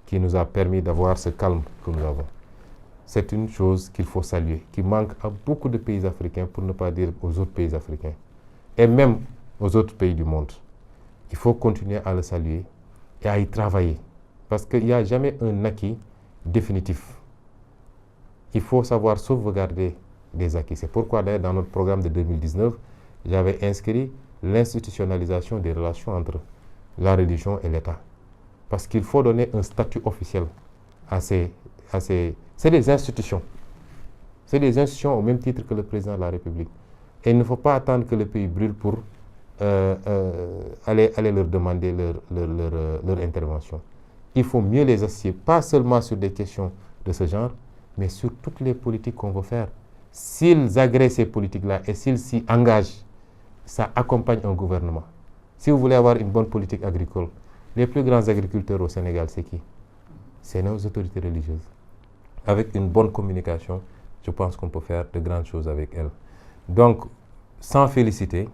[SPEAKER 3] qui nous a permis d'avoir ce calme que nous avons. C'est une chose qu'il faut saluer, qui manque à beaucoup de pays africains, pour ne pas dire aux autres pays africains, et même aux autres pays du monde. Il faut continuer à le saluer et à y travailler, parce qu'il n'y a jamais un acquis définitif. Il faut savoir sauvegarder des acquis. C'est pourquoi d'ailleurs dans notre programme de 2019, j'avais inscrit l'institutionnalisation des relations entre la religion et l'État. Parce qu'il faut donner un statut officiel à ces... C'est des institutions. C'est des institutions au même titre que le président de la République. Et il ne faut pas attendre que le pays brûle pour aller leur demander leur intervention. Il faut mieux les associer, pas seulement sur des questions de ce genre, mais sur toutes les politiques qu'on veut faire. S'ils agréent ces politiques-là et s'ils s'y engagent, ça accompagne un gouvernement. Si vous voulez avoir une bonne politique agricole, les plus grands agriculteurs au Sénégal, c'est qui? C'est nos autorités religieuses. Avec une bonne communication, je pense qu'on peut faire de grandes choses avec elles. Donc, sans féliciter,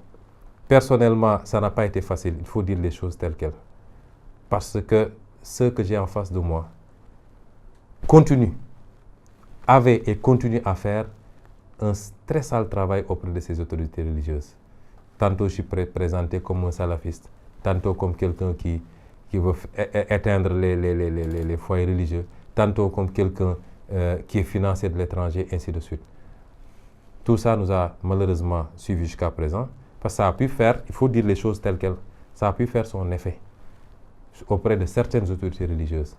[SPEAKER 3] personnellement, ça n'a pas été facile. Il faut dire les choses telles quelles. Parce que ceux que j'ai en face de moi avaient et continuent à faire un très sale travail auprès de ces autorités religieuses. Tantôt, je suis présenté comme un salafiste, tantôt comme quelqu'un qui veut éteindre les foyers religieux, tantôt comme quelqu'un qui est financé de l'étranger, ainsi de suite. Tout ça nous a malheureusement suivi jusqu'à présent, parce que ça a pu faire, il faut dire les choses telles quelles, ça a pu faire son effet auprès de certaines autorités religieuses,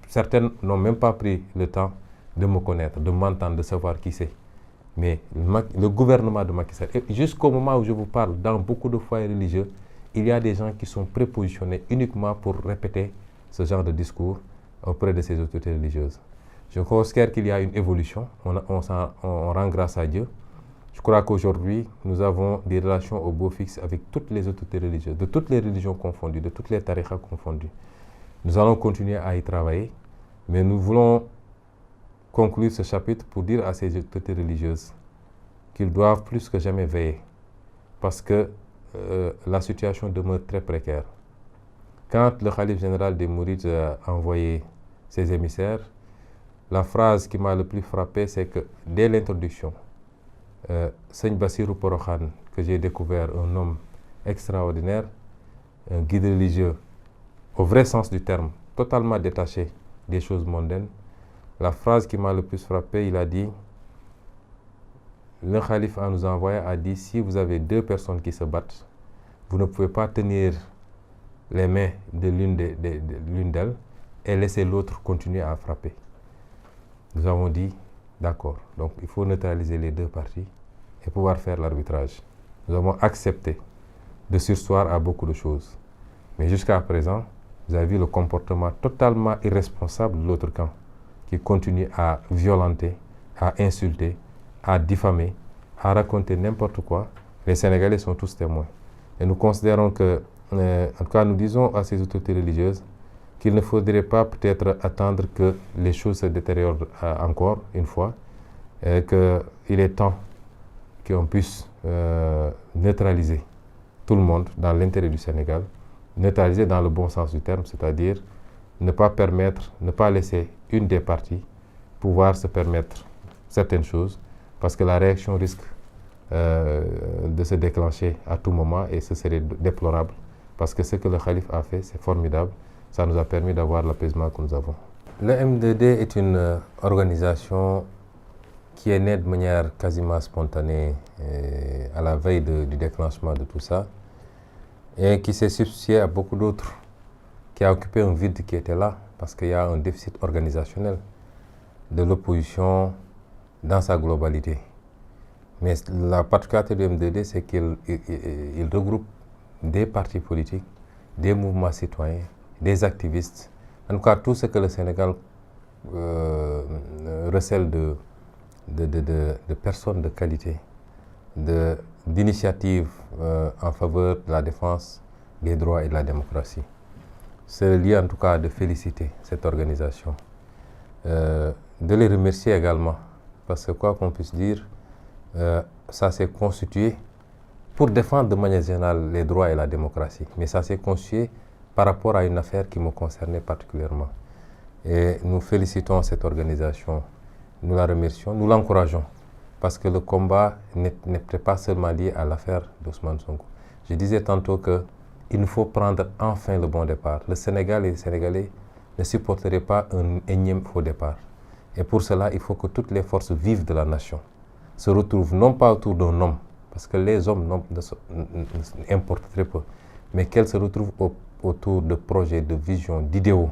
[SPEAKER 3] certaines n'ont même pas pris le temps de me connaître, de m'entendre, de savoir qui c'est. Mais le gouvernement de Macky Sall, jusqu'au moment où je vous parle, dans beaucoup de foyers religieux, il y a des gens qui sont prépositionnés uniquement pour répéter ce genre de discours auprès de ces autorités religieuses. Je considère qu'il y a une évolution, on rend grâce à Dieu. Je crois qu'aujourd'hui, nous avons des relations au beau fixe avec toutes les autorités religieuses, de toutes les religions confondues, de toutes les tariqas confondues. Nous allons continuer à y travailler, mais nous voulons conclure ce chapitre pour dire à ces autorités religieuses qu'ils doivent plus que jamais veiller, parce que la situation demeure très précaire. Quand le Khalife général des Mourides a envoyé ses émissaires, la phrase qui m'a le plus frappé, c'est que dès l'introduction, Seigne Bassirou Porokhane, que j'ai découvert, un homme extraordinaire, un guide religieux, au vrai sens du terme, totalement détaché des choses mondaines, la phrase qui m'a le plus frappé, il a dit, le Khalife en nous envoyant a dit, si vous avez deux personnes qui se battent, vous ne pouvez pas tenir les mains de l'une d'elles et laisser l'autre continuer à frapper. Nous avons dit, d'accord, donc il faut neutraliser les deux parties et pouvoir faire l'arbitrage. Nous avons accepté de surseoir à beaucoup de choses. Mais jusqu'à présent, vous avez vu le comportement totalement irresponsable de l'autre camp, qui continue à violenter, à insulter, à diffamer, à raconter n'importe quoi. Les Sénégalais sont tous témoins. Et nous considérons que, en tout cas, nous disons à ces autorités religieuses qu'il ne faudrait pas peut-être attendre que les choses se détériorent encore une fois, et qu'il est temps qu'on puisse neutraliser tout le monde dans l'intérêt du Sénégal, neutraliser dans le bon sens du terme, c'est-à-dire ne pas permettre, ne pas laisser une des parties pouvoir se permettre certaines choses, parce que la réaction risque de se déclencher à tout moment et ce serait déplorable, parce que ce que le Khalife a fait, c'est formidable, ça nous a permis d'avoir l'apaisement que nous avons. Le M2D est une organisation qui est né de manière quasiment spontanée à la veille du déclenchement de tout ça, et qui s'est substitué à beaucoup d'autres, qui a occupé un vide qui était là, parce qu'il y a un déficit organisationnel de l'opposition dans sa globalité. Mais la particularité du M2D, c'est qu'il regroupe des partis politiques, des mouvements citoyens, des activistes, en tout cas tout ce que le Sénégal recèle de personnes de qualité, d'initiatives en faveur de la défense des droits et de la démocratie. C'est lié en tout cas de féliciter cette organisation, de les remercier également, parce que quoi qu'on puisse dire, ça s'est constitué pour défendre de manière générale les droits et la démocratie, mais ça s'est constitué par rapport à une affaire qui me concernait particulièrement. Et nous félicitons cette organisation, nous la remercions, nous l'encourageons, parce que le combat n'était pas seulement lié à l'affaire d'Ousmane Sonko. Je disais tantôt qu'il nous faut prendre enfin le bon départ. Le Sénégal et les Sénégalais ne supporteraient pas un énième faux départ. Et pour cela, il faut que toutes les forces vives de la nation se retrouvent non pas autour d'un homme, parce que les hommes importent très peu, mais qu'elles se retrouvent autour de projets, de visions, d'idéaux,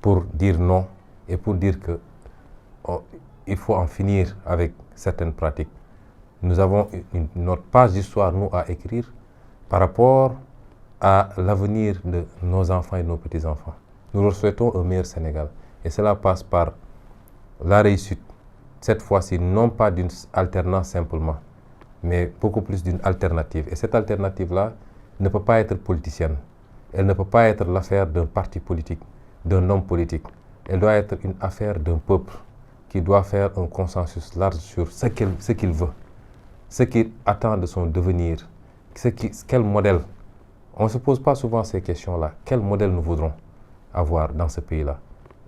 [SPEAKER 3] pour dire non et pour dire qu'il faut en finir avec certaines pratiques. Nous avons notre page d'histoire, nous, à écrire par rapport à l'avenir de nos enfants et de nos petits-enfants. Nous leur souhaitons un meilleur Sénégal. Et cela passe par la réussite, cette fois-ci, non pas d'une alternance simplement, mais beaucoup plus d'une alternative. Et cette alternative-là ne peut pas être politicienne. Elle ne peut pas être l'affaire d'un parti politique, d'un homme politique. Elle doit être une affaire d'un peuple qui doit faire un consensus large sur ce qu'il veut, ce qu'il attend de son devenir, quel modèle. On ne se pose pas souvent ces questions-là. Quel modèle nous voudrons avoir dans ce pays-là?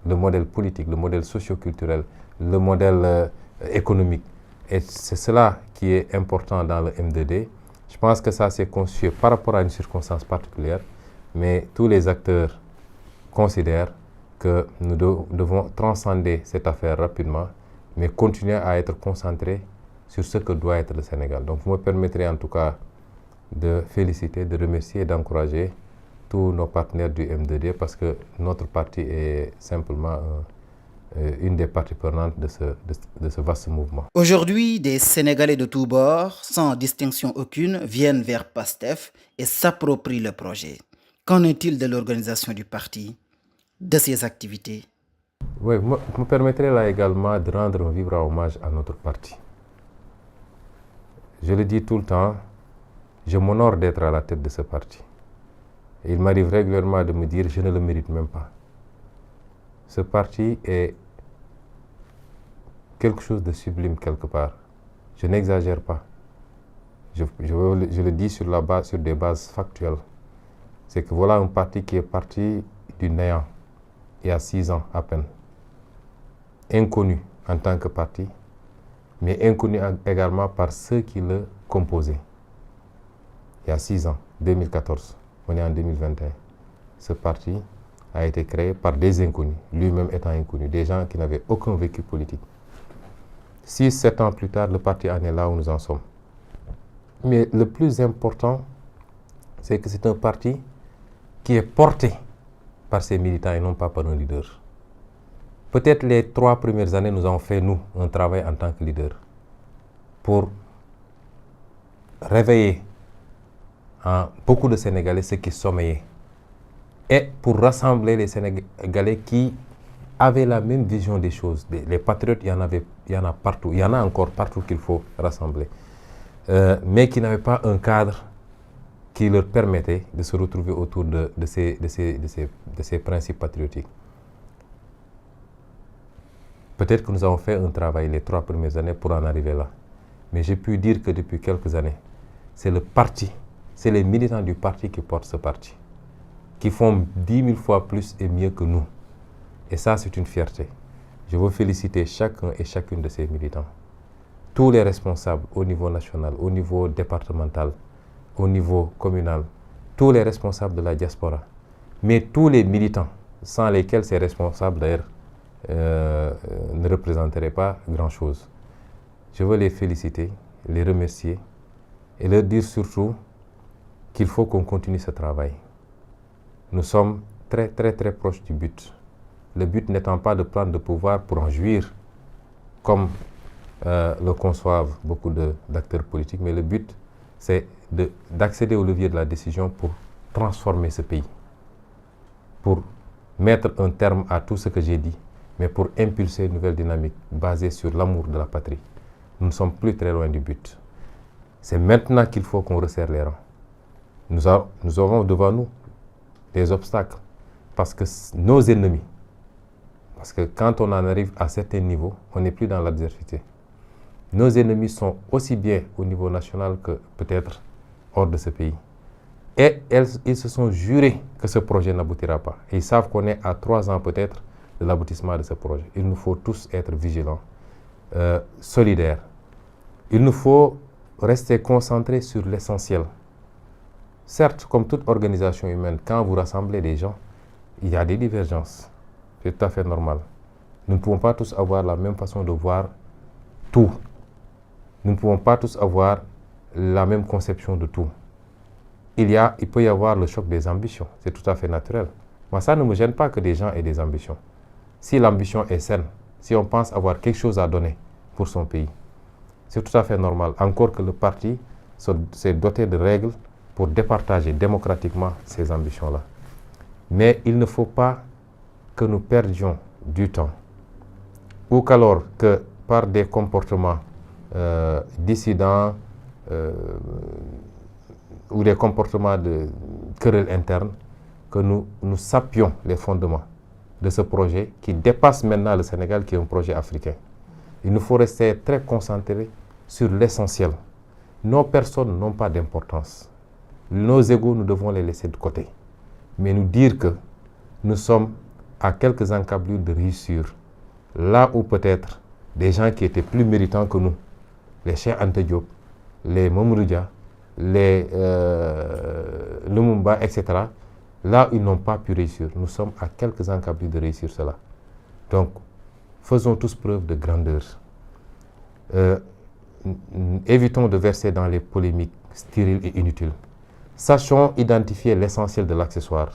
[SPEAKER 3] Le modèle politique, le modèle socio-culturel, le modèle économique. Et c'est cela qui est important dans le M2D. Je pense que ça s'est conçu par rapport à une circonstance particulière, mais tous les acteurs considèrent que nous devons transcender cette affaire rapidement, mais continuer à être concentrés sur ce que doit être le Sénégal. Donc vous me permettrez en tout cas de féliciter, de remercier et d'encourager tous nos partenaires du M2D, parce que notre parti est simplement une des parties prenantes de ce vaste mouvement.
[SPEAKER 2] Aujourd'hui, des Sénégalais de tous bords, sans distinction aucune, viennent vers PASTEF et s'approprient le projet. Qu'en est-il de l'organisation du parti, de ses activités?
[SPEAKER 3] Oui, vous me permettrez là également de rendre un vibrant hommage à notre parti. Je le dis tout le temps, je m'honore d'être à la tête de ce parti. Et il m'arrive régulièrement de me dire, je ne le mérite même pas. Ce parti est quelque chose de sublime quelque part. Je n'exagère pas. Je le dis sur des bases factuelles. C'est que voilà un parti qui est parti du néant, il y a 6 ans à peine. Inconnu en tant que parti, mais inconnu également par ceux qui le composaient. Il y a 6 ans, 2014, on est en 2021. Ce parti a été créé par des inconnus, lui-même étant inconnu, des gens qui n'avaient aucun vécu politique. 6-7 ans plus tard, le parti en est là où nous en sommes. Mais le plus important, c'est que c'est un parti qui est porté par ses militants et non pas par un leader. Peut-être les 3 premières années, nous avons fait, nous, un travail en tant que leader pour réveiller en beaucoup de Sénégalais ceux qui sommeillaient et pour rassembler les Sénégalais qui avaient la même vision des choses. Les patriotes, il y en a partout, il y en a encore partout qu'il faut rassembler, mais qui n'avaient pas un cadre qui leur permettait de se retrouver autour de ces principes patriotiques. Peut-être que nous avons fait un travail les 3 premières années pour en arriver là. Mais j'ai pu dire que depuis quelques années, c'est le parti, c'est les militants du parti qui portent ce parti, qui font 10 000 fois plus et mieux que nous. Et ça, c'est une fierté. Je veux féliciter chacun et chacune de ces militants. Tous les responsables au niveau national, au niveau départemental, au niveau communal, tous les responsables de la diaspora, mais tous les militants, sans lesquels ces responsables d'ailleurs ne représenteraient pas grand-chose. je veux les féliciter, les remercier et leur dire surtout qu'il faut qu'on continue ce travail. Nous sommes très proches du but. Le but n'étant pas de prendre le pouvoir pour en jouir, comme le conçoivent beaucoup d'acteurs politiques, mais le but, c'est d'accéder au levier de la décision pour transformer ce pays, pour mettre un terme à tout ce que j'ai dit, mais pour impulser une nouvelle dynamique basée sur l'amour de la patrie. Nous ne sommes plus très loin du but. C'est maintenant qu'il faut qu'on resserre les rangs. Nous avons devant nous des obstacles, parce que nos ennemis, parce que quand on en arrive à certains niveaux, on n'est plus dans l'adversité. Nos ennemis sont aussi bien au niveau national que peut-être hors de ce pays. Et ils se sont jurés que ce projet n'aboutira pas. Et ils savent qu'on est à 3 ans peut-être de l'aboutissement de ce projet. Il nous faut tous être vigilants, solidaires. Il nous faut rester concentrés sur l'essentiel. Certes, comme toute organisation humaine, quand vous rassemblez des gens, il y a des divergences. C'est tout à fait normal. Nous ne pouvons pas tous avoir la même façon de voir tout. Nous ne pouvons pas tous avoir la même conception de tout. Il peut y avoir le choc des ambitions. C'est tout à fait naturel. Moi, ça ne me gêne pas que des gens aient des ambitions. Si l'ambition est saine, si on pense avoir quelque chose à donner pour son pays, c'est tout à fait normal. Encore que le parti s'est doté de règles pour départager démocratiquement ces ambitions-là. Mais il ne faut pas que nous perdions du temps, ou qu'alors que par des comportements dissidents ou des comportements de querelle interne, que nous sapions les fondements de ce projet qui dépasse maintenant le Sénégal, qui est un projet africain. Il nous faut rester très concentrés sur l'essentiel. Nos personnes n'ont pas d'importance. Nos égos, nous devons les laisser de côté. Mais nous dire que nous sommes à quelques encablures de réussir, là où peut-être des gens qui étaient plus méritants que nous, les Cheikh Anta Diop, les Mamadou Dia, les Lumumba, etc., là où ils n'ont pas pu réussir. Nous sommes à quelques encablures de réussir cela. Donc, faisons tous preuve de grandeur. Évitons de verser dans les polémiques stériles et inutiles. Sachons identifier l'essentiel de l'accessoire.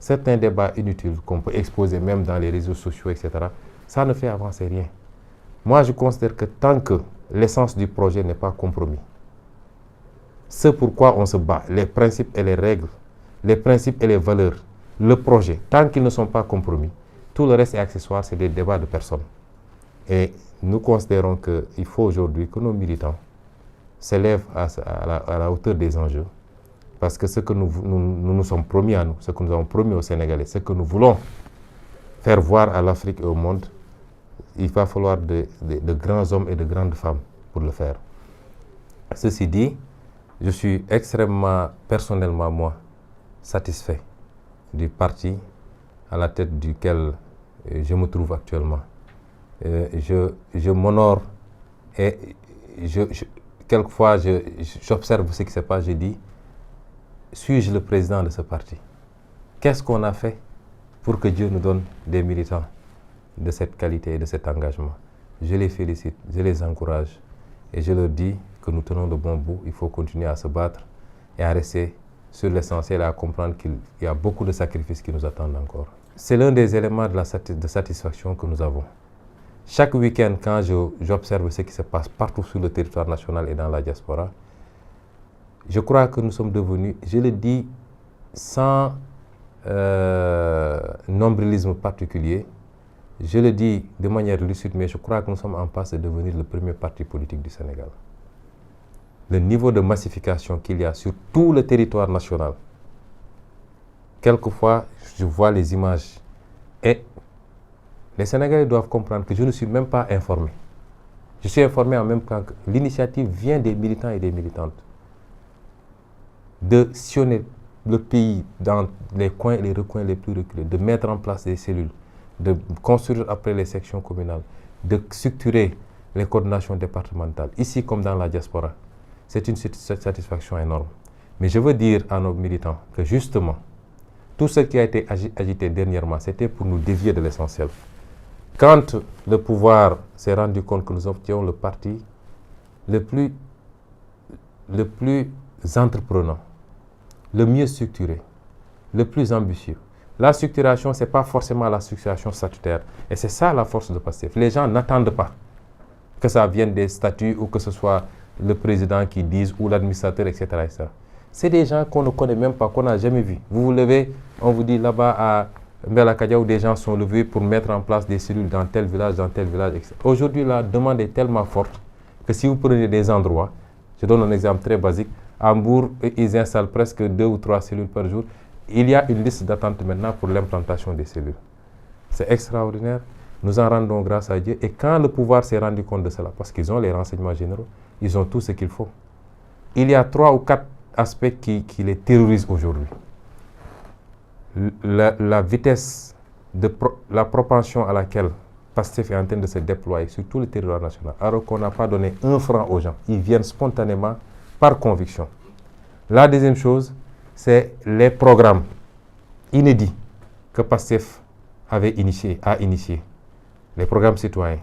[SPEAKER 3] Certains débats inutiles qu'on peut exposer même dans les réseaux sociaux, etc., ça ne fait avancer rien. Moi, je considère que tant que l'essence du projet n'est pas compromis, ce pourquoi on se bat, les principes et les règles, les principes et les valeurs, le projet, tant qu'ils ne sont pas compromis, tout le reste est accessoire, c'est des débats de personnes. Et nous considérons qu'il faut aujourd'hui que nos militants s'élèvent à la hauteur des enjeux, parce que ce que nous sommes promis à nous, ce que nous avons promis aux Sénégalais, ce que nous voulons faire voir à l'Afrique et au monde, il va falloir de grands hommes et de grandes femmes pour le faire. Ceci dit, je suis extrêmement, personnellement, moi, satisfait du parti à la tête duquel je me trouve actuellement. Je m'honore et quelquefois j'observe ce qui se passe, je dis, suis-je le président de ce parti? Qu'est-ce qu'on a fait pour que Dieu nous donne des militants de cette qualité et de cet engagement? Je les félicite, je les encourage et je leur dis que nous tenons de bon bout. Il faut continuer à se battre et à rester sur l'essentiel et à comprendre qu'il y a beaucoup de sacrifices qui nous attendent encore. C'est l'un des éléments de satisfaction que nous avons. Chaque week-end, quand j'observe ce qui se passe partout sur le territoire national et dans la diaspora, je crois que nous sommes devenus, je le dis sans nombrilisme particulier, je le dis de manière lucide, mais je crois que nous sommes en passe de devenir le premier parti politique du Sénégal. Le niveau de massification qu'il y a sur tout le territoire national, quelquefois, je vois les images et les Sénégalais doivent comprendre que je ne suis même pas informé. Je suis informé en même temps que l'initiative vient des militants et des militantes de sillonner le pays dans les coins et les recoins les plus reculés, de mettre en place des cellules, de construire après les sections communales, de structurer les coordinations départementales, ici comme dans la diaspora. C'est une satisfaction énorme. Mais je veux dire à nos militants que justement, tout ce qui a été agité dernièrement, c'était pour nous dévier de l'essentiel. Quand le pouvoir s'est rendu compte que nous obtenions le parti le plus entreprenant, le mieux structuré, le plus ambitieux. La structuration, ce n'est pas forcément la structuration statutaire. Et c'est ça la force de PASTEF. Les gens n'attendent pas que ça vienne des statuts ou que ce soit le président qui dise ou l'administrateur, etc. etc. C'est des gens qu'on ne connaît même pas, qu'on n'a jamais vus. Vous vous levez, on vous dit là-bas à Mbelakadia où des gens sont levés pour mettre en place des cellules dans tel village, etc. Aujourd'hui, la demande est tellement forte que si vous prenez des endroits, je donne un exemple très basique, à Hambourg, ils installent presque 2 ou 3 cellules par jour. Il y a une liste d'attente maintenant pour l'implantation des cellules. C'est extraordinaire. Nous en rendons grâce à Dieu. Et quand le pouvoir s'est rendu compte de cela, parce qu'ils ont les renseignements généraux, ils ont tout ce qu'il faut. Il y a 3 ou 4 aspects qui les terrorisent aujourd'hui. La vitesse, la propension à laquelle PASTEF est en train de se déployer sur tout le territoire national, alors qu'on n'a pas donné 1 franc aux gens. Ils viennent spontanément par conviction. La deuxième chose, c'est les programmes inédits que PASTEF a initié. Les programmes citoyens.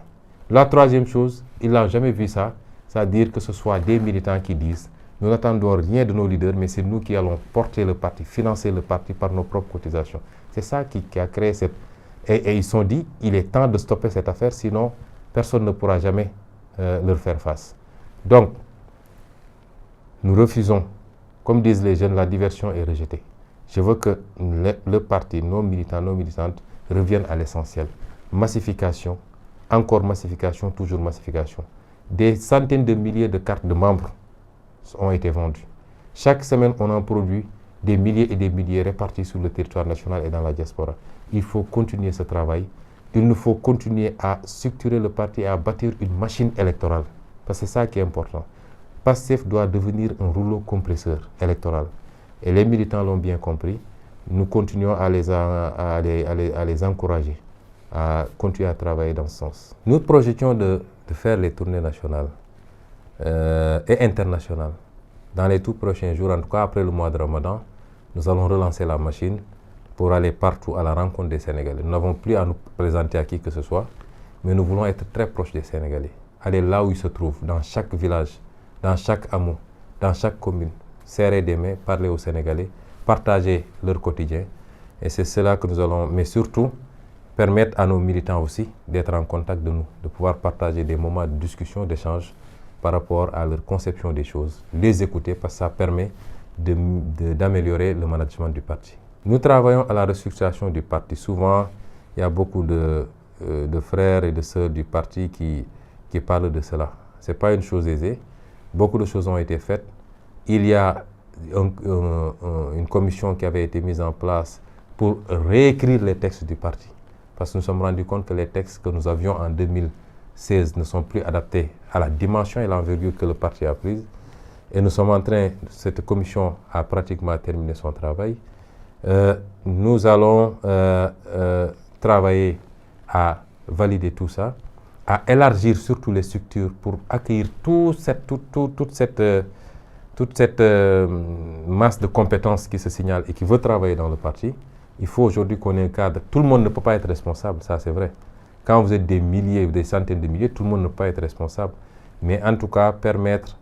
[SPEAKER 3] La troisième chose, ils n'ont jamais vu ça, c'est-à-dire que ce soit des militants qui disent nous n'attendons rien de nos leaders, mais c'est nous qui allons porter le parti, financer le parti par nos propres cotisations. C'est ça qui a créé cette... Et ils se sont dit, il est temps de stopper cette affaire, sinon personne ne pourra jamais leur faire face. Donc, nous refusons, comme disent les jeunes, la diversion est rejetée. Je veux que le parti, nos militants, nos militantes reviennent à l'essentiel. Massification, encore massification, toujours massification. Des centaines de milliers de cartes de membres ont été vendues. Chaque semaine, on en produit des milliers et des milliers répartis sur le territoire national et dans la diaspora. Il faut continuer ce travail. Il nous faut continuer à structurer le parti et à bâtir une machine électorale. Parce que c'est ça qui est important. PASTEF doit devenir un rouleau compresseur électoral. Et les militants l'ont bien compris. Nous continuons à les encourager, à continuer à travailler dans ce sens. Nous projetons de faire les tournées nationales et internationales. Dans les tout prochains jours, en tout cas après le mois de Ramadan, nous allons relancer la machine pour aller partout à la rencontre des Sénégalais. Nous n'avons plus à nous présenter à qui que ce soit, mais nous voulons être très proches des Sénégalais. Aller là où ils se trouvent, dans chaque village, dans chaque hameau, dans chaque commune, serrer des mains, parler aux Sénégalais, partager leur quotidien. Et c'est cela que nous allons, mais surtout, permettre à nos militants aussi d'être en contact de nous, de pouvoir partager des moments de discussion, d'échange par rapport à leur conception des choses. Les écouter parce que ça permet d'améliorer le management du parti. Nous travaillons à la restructuration du parti. Souvent, il y a beaucoup de frères et de sœurs du parti qui parlent de cela. Ce n'est pas une chose aisée. Beaucoup de choses ont été faites. Il y a une commission qui avait été mise en place pour réécrire les textes du parti. Parce que nous nous sommes rendus compte que les textes que nous avions en 2016 ne sont plus adaptés à la dimension et l'envergure que le parti a prise. Et nous sommes en train, cette commission a pratiquement terminé son travail. Nous allons travailler à valider tout ça, à élargir surtout les structures pour accueillir toute cette masse de compétences qui se signale et qui veut travailler dans le parti. Il faut aujourd'hui qu'on ait un cadre. Tout le monde ne peut pas être responsable, ça c'est vrai. Quand vous êtes des milliers ou des centaines de milliers, tout le monde ne peut pas être responsable. Mais en tout cas, permettre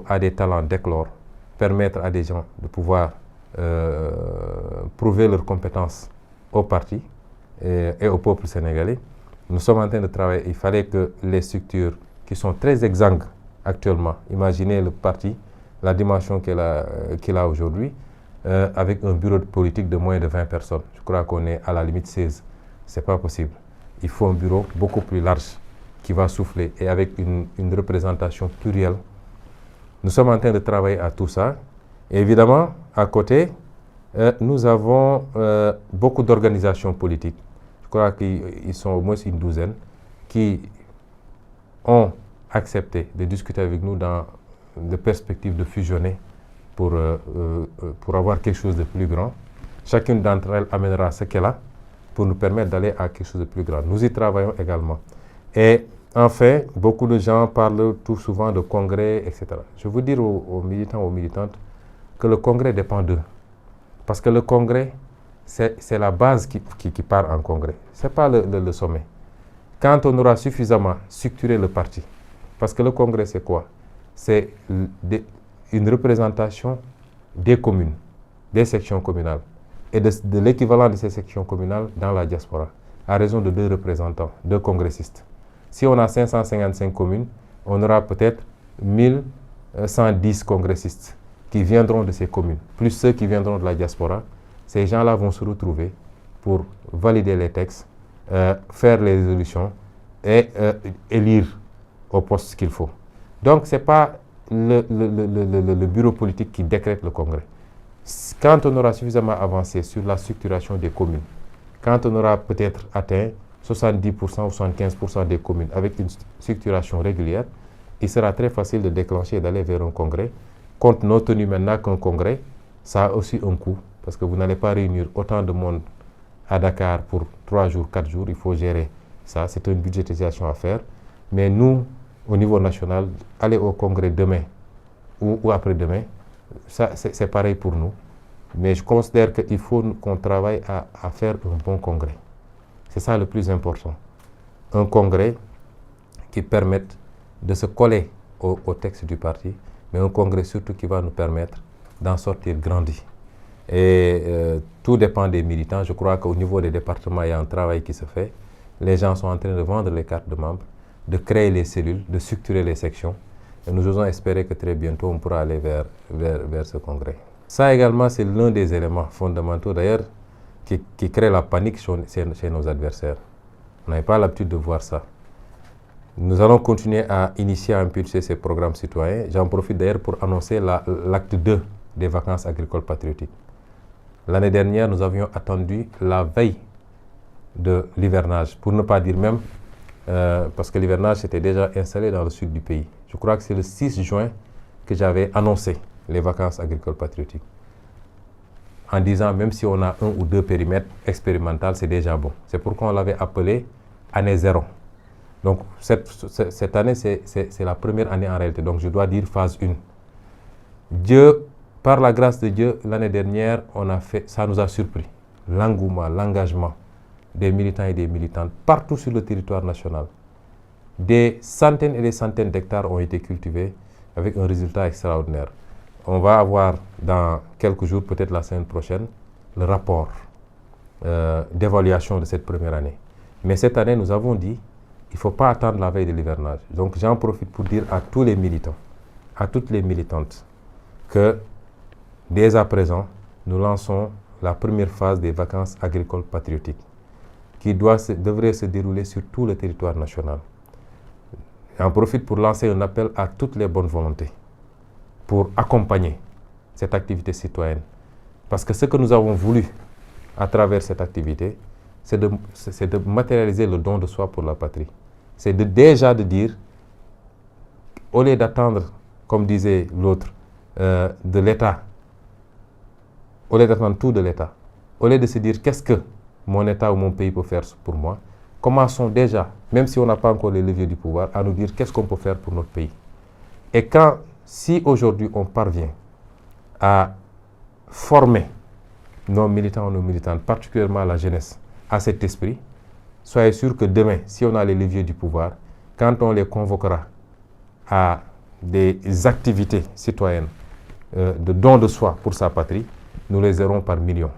[SPEAKER 3] à des talents d'éclore, permettre à des gens de pouvoir prouver leurs compétences au parti et au peuple sénégalais. Nous sommes en train de travailler. Il fallait que les structures qui sont très exsangues actuellement, imaginez le parti, la dimension qu'il a aujourd'hui, avec un bureau politique de moins de 20 personnes. Je crois qu'on est à la limite 16. Ce n'est pas possible. Il faut un bureau beaucoup plus large qui va souffler et avec une représentation plurielle. Nous sommes en train de travailler à tout ça. Et évidemment, à côté, nous avons beaucoup d'organisations politiques. Je crois qu'ils sont au moins une douzaine qui ont accepté de discuter avec nous dans des perspectives de fusionner pour avoir quelque chose de plus grand. Chacune d'entre elles amènera ce qu'elle a pour nous permettre d'aller à quelque chose de plus grand. Nous y travaillons également. Et enfin, beaucoup de gens parlent tout souvent de congrès, etc. Je veux dire aux militants, aux militantes, que le congrès dépend d'eux. Parce que le congrès, c'est la base qui part en congrès. Ce n'est pas le sommet. Quand on aura suffisamment structuré le parti, Parce que le congrès, c'est quoi? C'est une représentation des communes, des sections communales et de l'équivalent de ces sections communales dans la diaspora, à raison de 2 représentants, 2 congressistes. Si on a 555 communes, on aura peut-être 1110 congressistes qui viendront de ces communes, plus ceux qui viendront de la diaspora. Ces gens-là vont se retrouver pour valider les textes, faire les résolutions et élire au poste qu'il faut. Donc, ce n'est pas le bureau politique qui décrète le congrès. Quand on aura suffisamment avancé sur la structuration des communes, quand on aura peut-être atteint 70% ou 75% des communes avec une structuration régulière, il sera très facile de déclencher et d'aller vers un congrès. Compte tenu maintenant qu'un congrès, ça a aussi un coût, parce que vous n'allez pas réunir autant de monde à Dakar pour 3 jours, 4 jours, il faut gérer ça, c'est une budgétisation à faire. Mais nous, au niveau national, aller au congrès demain ou après-demain, ça c'est pareil pour nous. Mais je considère qu'il faut qu'on travaille à faire un bon congrès. C'est ça le plus important. Un congrès qui permette de se coller au texte du parti, mais un congrès surtout qui va nous permettre d'en sortir grandi. Et tout dépend des militants. Je crois qu'au niveau des départements, il y a un travail qui se fait. Les gens sont en train de vendre les cartes de membres, de créer les cellules, de structurer les sections. Et nous osons espérer que très bientôt, on pourra aller vers ce congrès. Ça également, c'est l'un des éléments fondamentaux d'ailleurs qui crée la panique chez nos adversaires. On n'avait pas l'habitude de voir ça. Nous allons continuer à initier, à impulser ces programmes citoyens. J'en profite d'ailleurs pour annoncer l'acte 2 des vacances agricoles patriotiques. L'année dernière, nous avions attendu la veille de l'hivernage, pour ne pas dire même, parce que l'hivernage s'était déjà installé dans le sud du pays. Je crois que c'est le 6 juin que j'avais annoncé les vacances agricoles patriotiques, en disant même si on a 1 ou 2 périmètres expérimentaux, c'est déjà bon. C'est pourquoi on l'avait appelé année 0. Donc cette année, c'est la première année en réalité, donc je dois dire phase 1. Dieu, par la grâce de Dieu, l'année dernière, ça nous a surpris. L'engouement, l'engagement des militants et des militantes partout sur le territoire national. Des centaines et des centaines d'hectares ont été cultivés avec un résultat extraordinaire. On va avoir dans quelques jours, peut-être la semaine prochaine, le rapport d'évaluation de cette première année. Mais cette année, nous avons dit, il ne faut pas attendre la veille de l'hivernage. Donc j'en profite pour dire à tous les militants, à toutes les militantes, que dès à présent, nous lançons la première phase des vacances agricoles patriotiques qui devrait se dérouler sur tout le territoire national. J'en profite pour lancer un appel à toutes les bonnes volontés pour accompagner cette activité citoyenne. Parce que ce que nous avons voulu à travers cette activité, c'est de matérialiser le don de soi pour la patrie. C'est déjà de dire, au lieu d'attendre, comme disait l'autre, de l'État, au lieu d'attendre tout de l'État, au lieu de se dire qu'est-ce que mon État ou mon pays peut faire pour moi, commençons déjà, même si on n'a pas encore les leviers du pouvoir, à nous dire qu'est-ce qu'on peut faire pour notre pays. Et si aujourd'hui on parvient à former nos militants ou nos militantes, particulièrement la jeunesse, à cet esprit, soyez sûr que demain, si on a les leviers du pouvoir, quand on les convoquera à des activités citoyennes de don de soi pour sa patrie, nous les aurons par millions.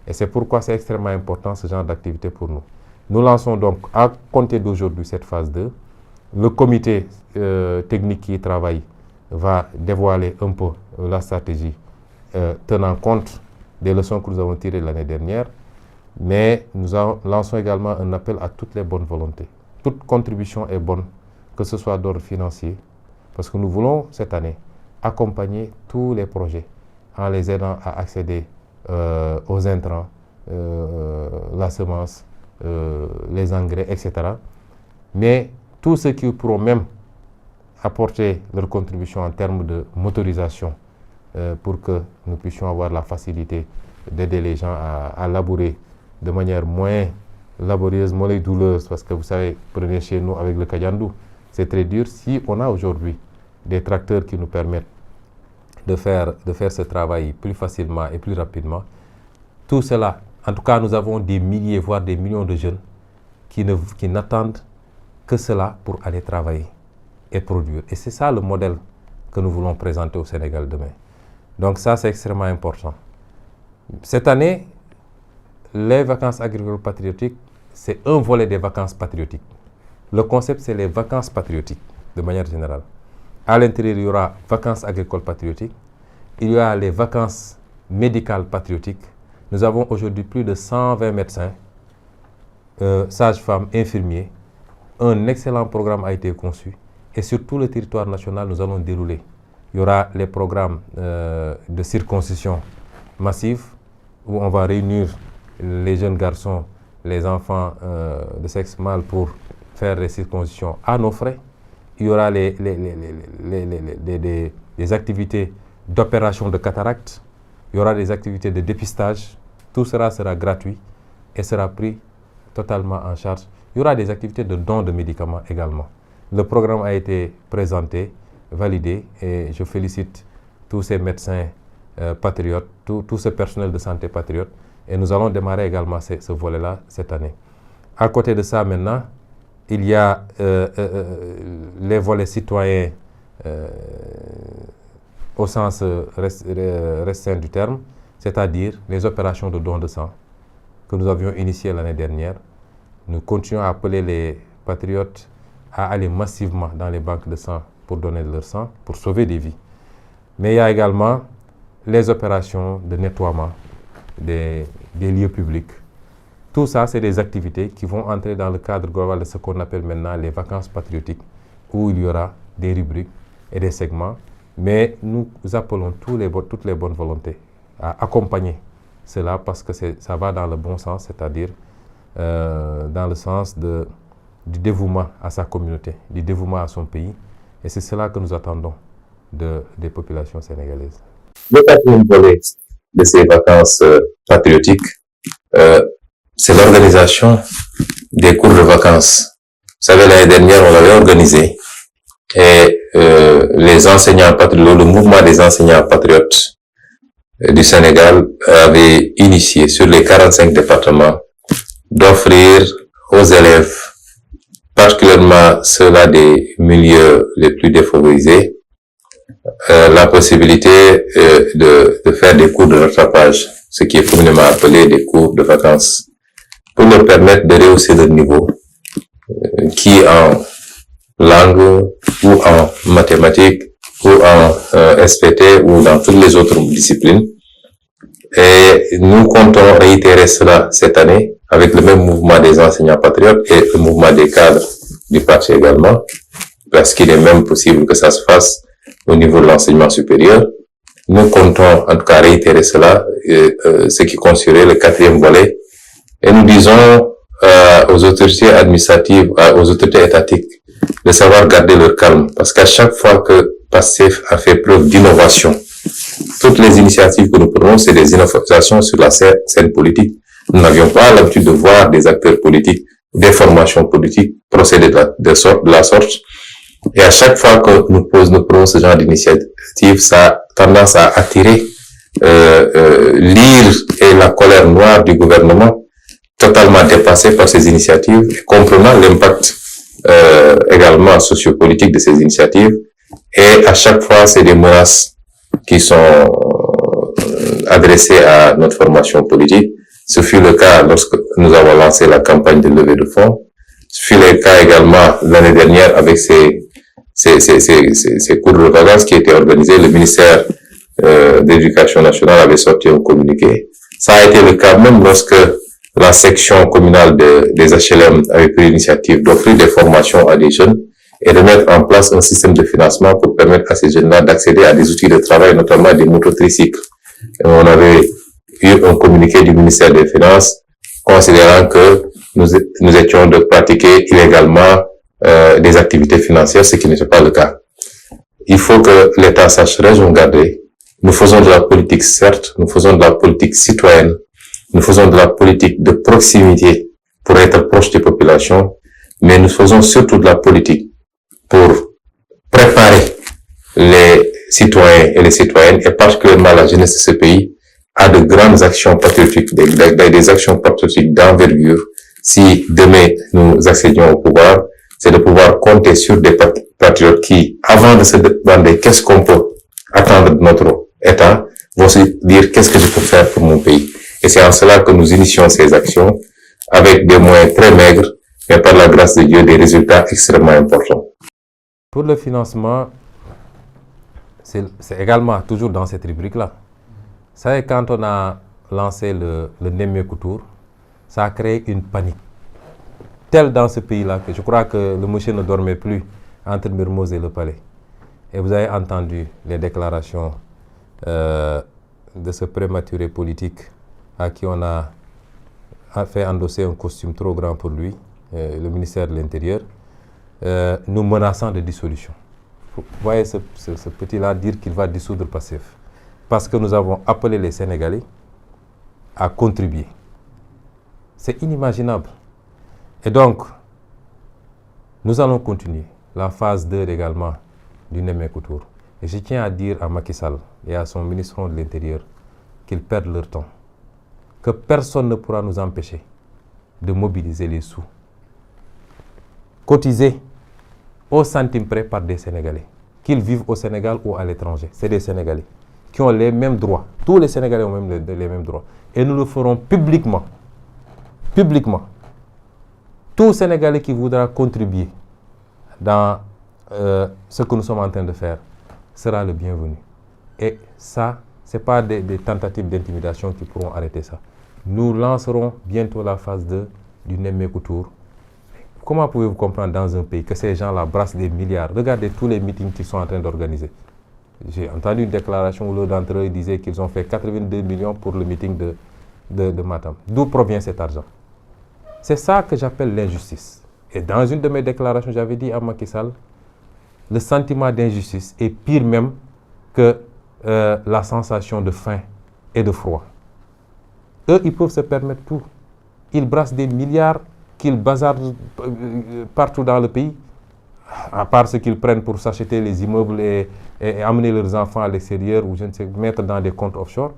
[SPEAKER 3] Et c'est pourquoi c'est extrêmement important ce genre d'activité pour nous. Nous lançons donc à compter d'aujourd'hui cette phase 2. Le comité technique qui y travaille va dévoiler un peu la stratégie tenant compte des leçons que nous avons tirées l'année dernière. Mais nous lançons également un appel à toutes les bonnes volontés. Toute contribution est bonne, que ce soit d'ordre financier, parce que nous voulons cette année accompagner tous les projets en les aidant à accéder aux intrants, la semence, les engrais, etc. Mais tous ceux qui pourront même apporter leur contribution en termes de motorisation pour que nous puissions avoir la facilité d'aider les gens à labourer de manière moins laborieuse, moins douloureuse, parce que vous savez, prenez chez nous avec le Kadiandou, c'est très dur. Si on a aujourd'hui des tracteurs qui nous permettent de faire ce travail plus facilement et plus rapidement, tout cela, en tout cas, nous avons des milliers, voire des millions de jeunes qui n'attendent que cela pour aller travailler. et produire. Et c'est ça le modèle que nous voulons présenter au Sénégal demain. Donc ça, c'est extrêmement important. Cette année, les vacances agricoles patriotiques, c'est un volet des vacances patriotiques. Le concept, c'est les vacances patriotiques, de manière générale. À l'intérieur, il y aura vacances agricoles patriotiques, il y aura les vacances médicales patriotiques. Nous avons aujourd'hui plus de 120 médecins, sages-femmes, infirmiers. Un excellent programme a été conçu et sur tout le territoire national, nous allons dérouler. Il y aura les programmes de circoncision massive où on va réunir les jeunes garçons, les enfants de sexe mâle pour faire les circoncisions à nos frais. Il y aura des activités d'opération de cataracte. Il y aura des activités de dépistage. Tout cela sera gratuit et sera pris totalement en charge. Il y aura des activités de don de médicaments également. Le programme a été présenté, validé et je félicite tous ces médecins patriotes, tout ce personnel de santé patriote. Et nous allons démarrer également ce volet-là cette année. À côté de ça maintenant, il y a les volets citoyens au sens restreint du terme, c'est-à-dire les opérations de don de sang que nous avions initiées l'année dernière. Nous continuons à appeler les patriotes à aller massivement dans les banques de sang pour donner de leur sang, pour sauver des vies. Mais il y a également les opérations de nettoiement des lieux publics. Tout ça, c'est des activités qui vont entrer dans le cadre global de ce qu'on appelle maintenant les vacances patriotiques, où il y aura des rubriques et des segments. Mais nous appelons toutes les bonnes volontés à accompagner cela parce que ça va dans le bon sens, c'est-à-dire dans le sens du dévouement à sa communauté, du dévouement à son pays. Et c'est cela que nous attendons des populations sénégalaises.
[SPEAKER 4] Le quatrième volet de ces vacances patriotiques, c'est l'organisation des cours de vacances. Vous savez, l'année dernière, on l'avait organisé et les enseignants patriotes, le mouvement des enseignants patriotes du Sénégal avait initié sur les 45 départements d'offrir aux élèves, particulièrement ceux-là des milieux les plus défavorisés, la possibilité de faire des cours de rattrapage, ce qui est communément appelé des cours de vacances, pour leur permettre de rehausser leur niveau, qui en langue ou en mathématiques ou en SPT ou dans toutes les autres disciplines. Et nous comptons réitérer cela cette année avec le même mouvement des enseignants patriotes et le mouvement des cadres du parti également, parce qu'il est même possible que ça se fasse au niveau de l'enseignement supérieur. Nous comptons en tout cas réitérer cela, ce qui constituerait le quatrième volet. Et nous disons aux autorités administratives, aux autorités étatiques, de savoir garder leur calme, parce qu'à chaque fois que PASTEF a fait preuve d'innovation, toutes les initiatives que nous prenons, c'est des innovations sur la scène politique. Nous n'avions pas l'habitude de voir des acteurs politiques, des formations politiques procéder de la sorte. Et à chaque fois que nous prenons ce genre d'initiative, ça a tendance à attirer l'ire et la colère noire du gouvernement, totalement dépassé par ces initiatives, comprenant l'impact également sociopolitique de ces initiatives. Et à chaque fois, c'est des menaces qui sont adressées à notre formation politique. Ce fut le cas lorsque nous avons lancé la campagne de levée de fonds. Ce fut le cas également l'année dernière avec ces cours de vacances qui étaient organisés. Le ministère de l'Éducation nationale avait sorti un communiqué. Ça a été le cas même lorsque la section communale des HLM avait pris l'initiative d'offrir des formations à des jeunes et de mettre en place un système de financement pour permettre à ces jeunes-là d'accéder à des outils de travail, notamment des mototricycles. Et on avait eu un communiqué du ministère des Finances considérant que nous étions de pratiquer illégalement des activités financières, ce qui n'était pas le cas. Il faut que l'État sache raison garder. Nous faisons de la politique, certes, nous faisons de la politique citoyenne, nous faisons de la politique de proximité pour être proche des populations, mais nous faisons surtout de la politique pour préparer les citoyens et les citoyennes, et particulièrement la jeunesse de ce pays, à de grandes actions patriotiques, des actions patriotiques d'envergure. Si demain nous accédions au pouvoir, c'est de pouvoir compter sur des patriotes qui, avant de se demander qu'est-ce qu'on peut attendre de notre État, vont se dire qu'est-ce que je peux faire pour mon pays. Et c'est en cela que nous initions ces actions avec des moyens très maigres, mais par la grâce de Dieu, des résultats extrêmement importants.
[SPEAKER 3] Pour le financement, c'est également toujours dans cette rubrique-là. Vous savez, quand on a lancé le Nemmeeku Tour, ça a créé une panique telle dans ce pays-là que je crois que le monsieur ne dormait plus entre Mermoz et le palais. Et vous avez entendu les déclarations de ce prématuré politique à qui on a fait endosser un costume trop grand pour lui, le ministère de l'Intérieur, nous menaçant de dissolution. Vous voyez ce petit-là dire qu'il va dissoudre Pastef. Parce que nous avons appelé les Sénégalais à contribuer. C'est inimaginable. Et donc, nous allons continuer la phase 2 également du Nemmeeku Tour. Et je tiens à dire à Macky Sall et à son ministre de l'Intérieur qu'ils perdent leur temps. Que personne ne pourra nous empêcher de mobiliser les sous cotisés au centime près par des Sénégalais, qu'ils vivent au Sénégal ou à l'étranger. C'est des Sénégalais qui ont les mêmes droits. Tous les Sénégalais ont les mêmes droits. Et nous le ferons publiquement. Publiquement. Tout Sénégalais qui voudra contribuer dans ce que nous sommes en train de faire sera le bienvenu. Et ça, ce n'est pas des tentatives d'intimidation qui pourront arrêter ça. Nous lancerons bientôt la phase 2 du Nemmeeku Tour. Comment pouvez-vous comprendre dans un pays que ces gens-là brassent des milliards? Regardez tous les meetings qu'ils sont en train d'organiser. J'ai entendu une déclaration où l'un d'entre eux disait qu'ils ont fait 82 millions pour le meeting de Matam. D'où provient cet argent? C'est ça que j'appelle l'injustice. Et dans une de mes déclarations, j'avais dit à Macky Sall, le sentiment d'injustice est pire même que la sensation de faim et de froid. Eux, ils peuvent se permettre tout. Ils brassent des milliards qu'ils bazardent partout dans le pays, à part ce qu'ils prennent pour s'acheter les immeubles et amener leurs enfants à l'extérieur ou je ne sais, mettre dans des comptes offshore.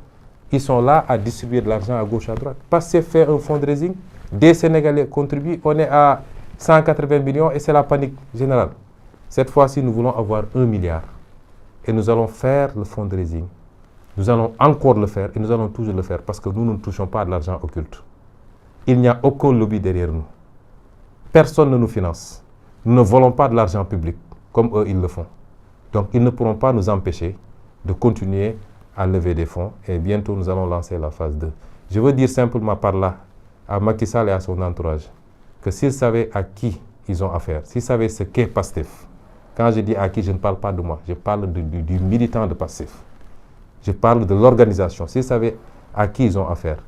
[SPEAKER 3] Ils sont là à distribuer de l'argent à gauche, à droite. Parce que c'est fait un fundraising, des Sénégalais contribuent, on est à 180 millions et c'est la panique générale. Cette fois-ci, nous voulons avoir 1 milliard. Et nous allons faire le fundraising. Nous allons encore le faire et nous allons toujours le faire parce que nous ne touchons pas de l'argent occulte. Il n'y a aucun lobby derrière nous. Personne ne nous finance. Nous ne volons pas de l'argent public comme eux, ils le font. Donc, ils ne pourront pas nous empêcher de continuer à lever des fonds et bientôt, nous allons lancer la phase 2. Je veux dire simplement par là à Macky Sall et à son entourage que s'ils savaient à qui ils ont affaire, s'ils savaient ce qu'est Pastef, quand je dis à qui, je ne parle pas de moi, je parle du militant de Pastef. Je parle de l'organisation. S'ils savaient à qui ils ont affaire,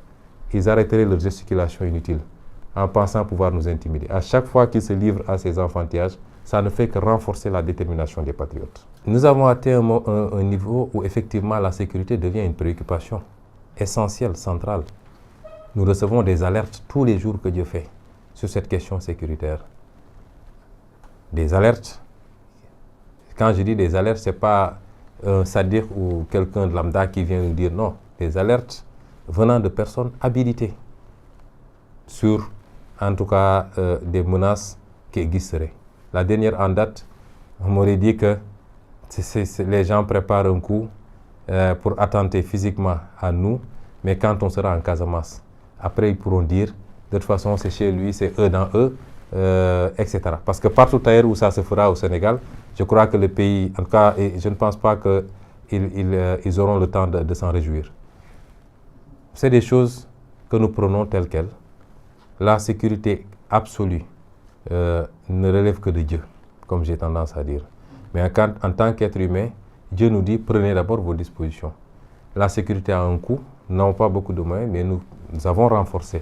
[SPEAKER 3] ils arrêteraient leur gesticulation inutile en pensant pouvoir nous intimider. À chaque fois qu'ils se livrent à ces enfantillages, ça ne fait que renforcer la détermination des patriotes. Nous avons atteint un niveau où effectivement la sécurité devient une préoccupation essentielle, centrale. Nous recevons des alertes tous les jours que Dieu fait sur cette question sécuritaire. Des alertes. Quand je dis des alertes, ce n'est pas un sadique ou quelqu'un de lambda qui vient nous dire non. Des alertes venant de personnes habilitées sur, en tout cas, des menaces qui existeraient. La dernière en date, on m'aurait dit que les gens préparent un coup pour attenter physiquement à nous, mais quand on sera en Casamance, après ils pourront dire, de toute façon c'est chez lui, c'est eux dans eux, etc. Parce que partout ailleurs où ça se fera au Sénégal, je crois que le pays, en tout cas, et je ne pense pas qu'ils auront le temps de s'en réjouir. C'est des choses que nous prenons telles quelles. La sécurité absolue ne relève que de Dieu, comme j'ai tendance à dire. Mais en tant qu'être humain, Dieu nous dit, prenez d'abord vos dispositions. La sécurité a un coût, nous n'avons pas beaucoup de moyens, mais nous avons renforcé.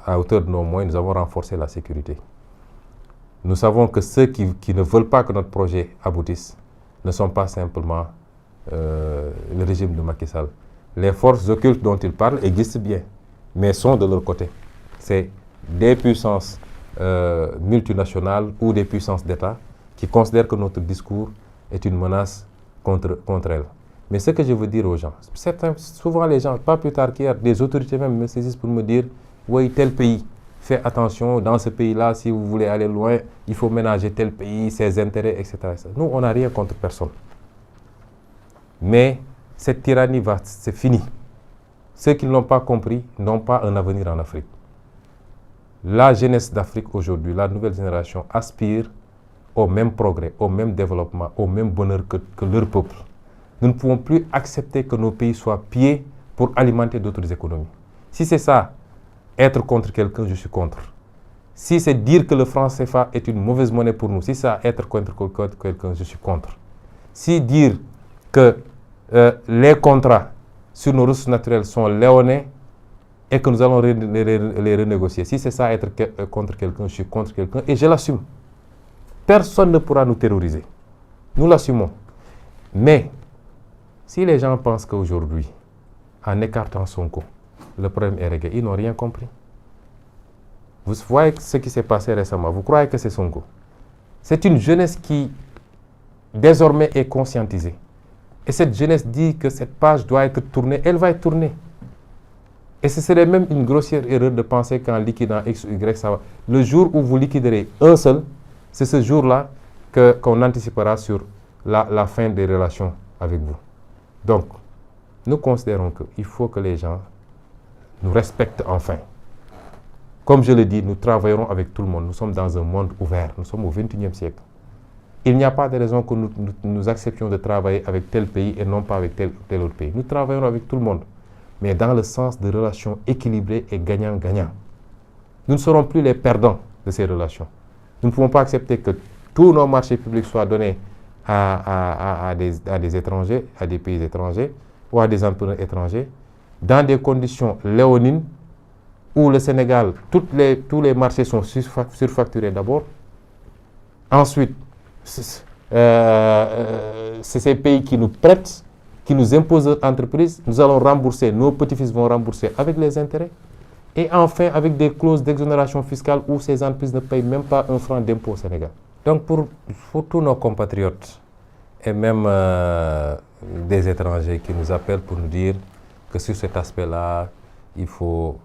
[SPEAKER 3] À hauteur de nos moyens, nous avons renforcé la sécurité. Nous savons que ceux qui ne veulent pas que notre projet aboutisse ne sont pas simplement le régime de Macky Sall. Les forces occultes dont ils parlent existent bien, mais sont de leur côté. C'est des puissances multinationales ou des puissances d'État qui considèrent que notre discours est une menace contre elles. Mais ce que je veux dire aux gens, souvent les gens, pas plus tard qu'hier, des autorités même me saisissent pour me dire « Oui, tel pays fais attention, dans ce pays-là, si vous voulez aller loin, il faut ménager tel pays, ses intérêts, etc. Nous, on n'a rien contre personne. Mais cette tyrannie c'est fini. Ceux qui ne l'ont pas compris n'ont pas un avenir en Afrique. La jeunesse d'Afrique aujourd'hui, la nouvelle génération, aspire au même progrès, au même développement, au même bonheur que leur peuple. Nous ne pouvons plus accepter que nos pays soient pillés pour alimenter d'autres économies. Si c'est ça, être contre quelqu'un, je suis contre. Si c'est dire que le franc CFA est une mauvaise monnaie pour nous, si c'est être contre quelqu'un, je suis contre. Si dire que les contrats sur nos ressources naturelles sont léonins et que nous allons les renégocier, si c'est ça être contre quelqu'un, je suis contre quelqu'un et je l'assume. Personne ne pourra nous terroriser. Nous l'assumons. Mais si les gens pensent qu'aujourd'hui, en écartant Sonko, le problème est réglé, ils n'ont rien compris. Vous voyez ce qui s'est passé récemment. Vous croyez que c'est Sonko. C'est une jeunesse qui, désormais, est conscientisée. Et cette jeunesse dit que cette page doit être tournée. Elle va être tournée. Et ce serait même une grossière erreur de penser qu'en liquidant X ou Y, ça va. Le jour où vous liquiderez un seul, c'est ce jour-là qu'on anticipera sur la fin des relations avec vous. Donc, nous considérons qu'il faut que les gens nous respectent enfin. Comme je le dis, nous travaillerons avec tout le monde. Nous sommes dans un monde ouvert. Nous sommes au XXIe siècle. Il n'y a pas de raison que nous acceptions de travailler avec tel pays et non pas avec tel autre pays. Nous travaillerons avec tout le monde, mais dans le sens de relations équilibrées et gagnant-gagnant. Nous ne serons plus les perdants de ces relations. Nous ne pouvons pas accepter que tous nos marchés publics soient donnés à des étrangers, à des pays étrangers ou à des entrepreneurs étrangers, dans des conditions léonines où le Sénégal, tous les marchés sont surfacturés d'abord. Ensuite, c'est ces pays qui nous prêtent, qui nous imposent leurs entreprises. Nous allons rembourser, nos petits-fils vont rembourser avec les intérêts. Et enfin, avec des clauses d'exonération fiscale où ces entreprises ne payent même pas un franc d'impôt au Sénégal. Donc pour tous nos compatriotes et même des étrangers qui nous appellent pour nous dire que sur cet aspect-là, il faut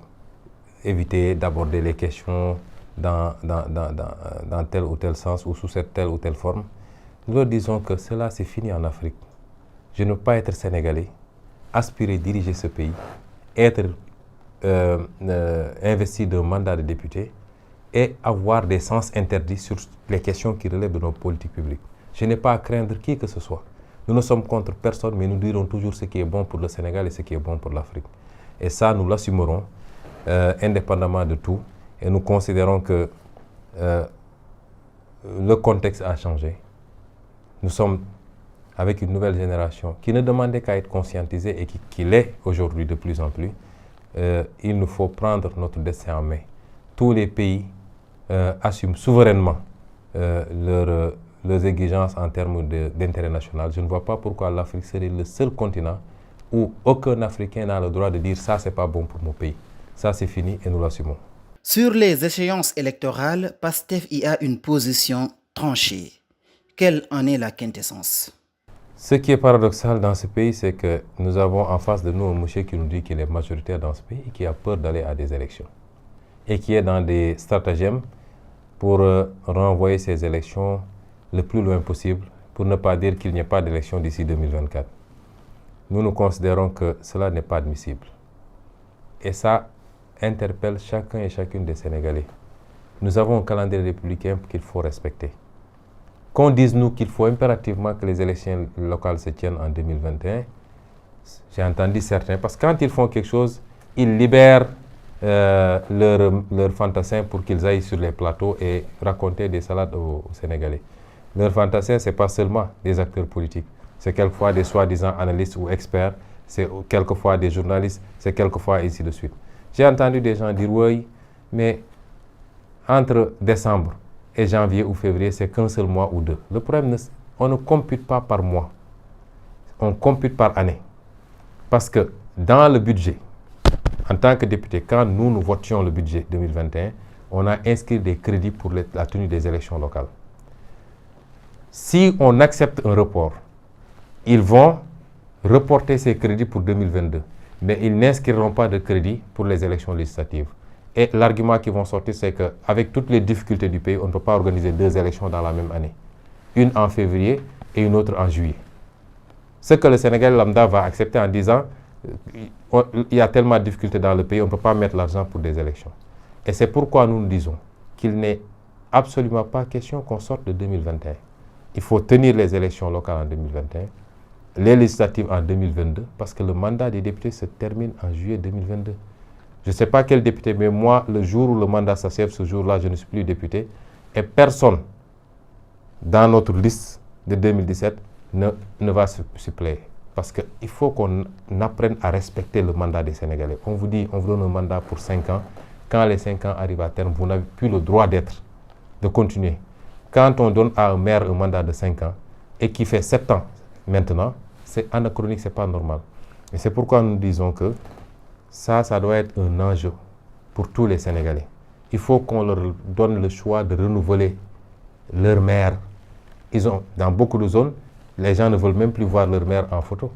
[SPEAKER 3] éviter d'aborder les questions dans tel ou tel sens ou sous cette telle ou telle forme, nous leur disons que cela c'est fini en Afrique. Je ne veux pas être sénégalais, aspirer diriger ce pays, être investi d'un mandat de député et avoir des sens interdits sur les questions qui relèvent de nos politiques publiques. Je n'ai pas à craindre qui que ce soit. Nous ne sommes contre personne, mais nous dirons toujours ce qui est bon pour le Sénégal et ce qui est bon pour l'Afrique. Et ça, nous l'assumerons indépendamment de tout. Et nous considérons que le contexte a changé. Nous sommes avec une nouvelle génération qui ne demandait qu'à être conscientisée et qui l'est aujourd'hui de plus en plus. Il nous faut prendre notre destin en main. Tous les pays assument souverainement leurs exigences en termes d'intérêt national. Je ne vois pas pourquoi l'Afrique serait le seul continent où aucun Africain n'a le droit de dire « ça, c'est pas bon pour mon pays ». Ça, c'est fini et nous l'assumons.
[SPEAKER 2] Sur les échéances électorales, PASTEF y a une position tranchée. Quelle en est la quintessence?
[SPEAKER 3] Ce qui est paradoxal dans ce pays, c'est que nous avons en face de nous un monsieur qui nous dit qu'il est majoritaire dans ce pays et qui a peur d'aller à des élections. Et qui est dans des stratagèmes pour renvoyer ces élections le plus loin possible, pour ne pas dire qu'il n'y ait pas d'élection d'ici 2024. Nous considérons que cela n'est pas admissible. Et ça interpelle chacun et chacune des Sénégalais. Nous avons un calendrier républicain qu'il faut respecter. Qu'on dise nous qu'il faut impérativement que les élections locales se tiennent en 2021, j'ai entendu certains, parce que quand ils font quelque chose, ils libèrent leurs fantassins pour qu'ils aillent sur les plateaux et raconter des salades aux Sénégalais. Leurs fantassins, ce n'est pas seulement des acteurs politiques, c'est quelquefois des soi-disant analystes ou experts, c'est quelquefois des journalistes, c'est quelquefois ainsi de suite. J'ai entendu des gens dire, oui, mais entre décembre et janvier ou février, c'est qu'un seul mois ou deux. Le problème, on ne compute pas par mois, on compute par année. Parce que dans le budget, en tant que député, quand nous votions le budget 2021, on a inscrit des crédits pour la tenue des élections locales. Si on accepte un report, ils vont reporter ces crédits pour 2022, mais ils n'inscriront pas de crédit pour les élections législatives. Et l'argument qui vont sortir, c'est qu'avec toutes les difficultés du pays, on ne peut pas organiser 2 élections dans la même année. Une en février et une autre en juillet. Ce que le Sénégal lambda va accepter en disant il y a tellement de difficultés dans le pays, on ne peut pas mettre l'argent pour des élections. Et c'est pourquoi nous disons qu'il n'est absolument pas question qu'on sorte de 2021. Il faut tenir les élections locales en 2021, les législatives en 2022, parce que le mandat des députés se termine en juillet 2022. Je ne sais pas quel député, mais moi, le jour où le mandat s'achève, ce jour-là, je ne suis plus député. Et personne dans notre liste de 2017 ne va se suppléer. Parce qu'il faut qu'on apprenne à respecter le mandat des Sénégalais. On vous dit, on vous donne un mandat pour 5 ans. Quand les 5 ans arrivent à terme, vous n'avez plus le droit de continuer. Quand on donne à un maire un mandat de 5 ans et qui fait 7 ans maintenant, c'est anachronique, ce n'est pas normal. Et c'est pourquoi nous disons que ça doit être un enjeu pour tous les Sénégalais. Il faut qu'on leur donne le choix de renouveler leur maire. Dans beaucoup de zones, les gens ne veulent même plus voir leur maire en photo,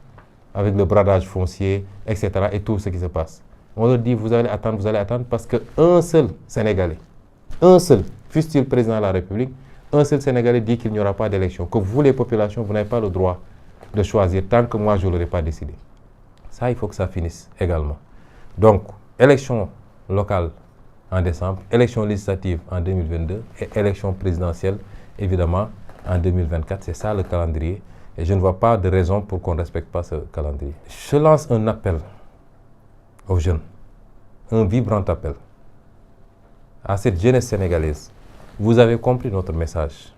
[SPEAKER 3] avec le bradage foncier, etc. et tout ce qui se passe. On leur dit, vous allez attendre, parce qu'un seul Sénégalais, un seul, fût-il président de la République, un seul Sénégalais dit qu'il n'y aura pas d'élection, que vous, les populations, vous n'avez pas le droit de choisir tant que moi, je ne l'aurai pas décidé. Ça, il faut que ça finisse également. Donc, élection locale en décembre, élection législative en 2022 et élection présidentielle, évidemment, en 2024. C'est ça le calendrier. Et je ne vois pas de raison pour qu'on ne respecte pas ce calendrier. Je lance un appel aux jeunes, un vibrant appel à cette jeunesse sénégalaise. Vous avez compris notre message.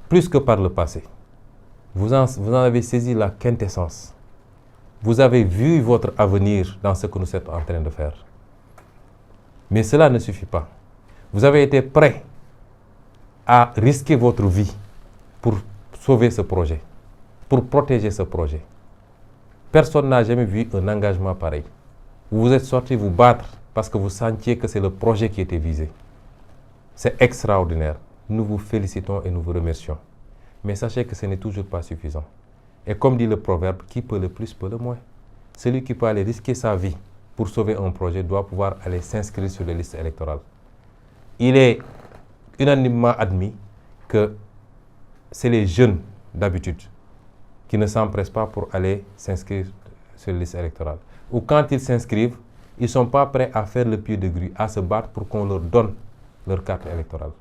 [SPEAKER 3] Plus que par le passé, vous en avez saisi la quintessence. Vous avez vu votre avenir dans ce que nous sommes en train de faire. Mais cela ne suffit pas. Vous avez été prêts à risquer votre vie pour sauver ce projet, pour protéger ce projet. Personne n'a jamais vu un engagement pareil. Vous vous êtes sortis vous battre parce que vous sentiez que c'est le projet qui était visé. C'est extraordinaire. Nous vous félicitons et nous vous remercions. Mais sachez que ce n'est toujours pas suffisant. Et comme dit le proverbe, qui peut le plus peut le moins. Celui qui peut aller risquer sa vie pour sauver un projet doit pouvoir aller s'inscrire sur les listes électorales. Il est unanimement admis que c'est les jeunes d'habitude qui ne s'empressent pas pour aller s'inscrire sur les listes électorales. Ou quand ils s'inscrivent, ils ne sont pas prêts à faire le pied de grue, à se battre pour qu'on leur donne leur carte électorale.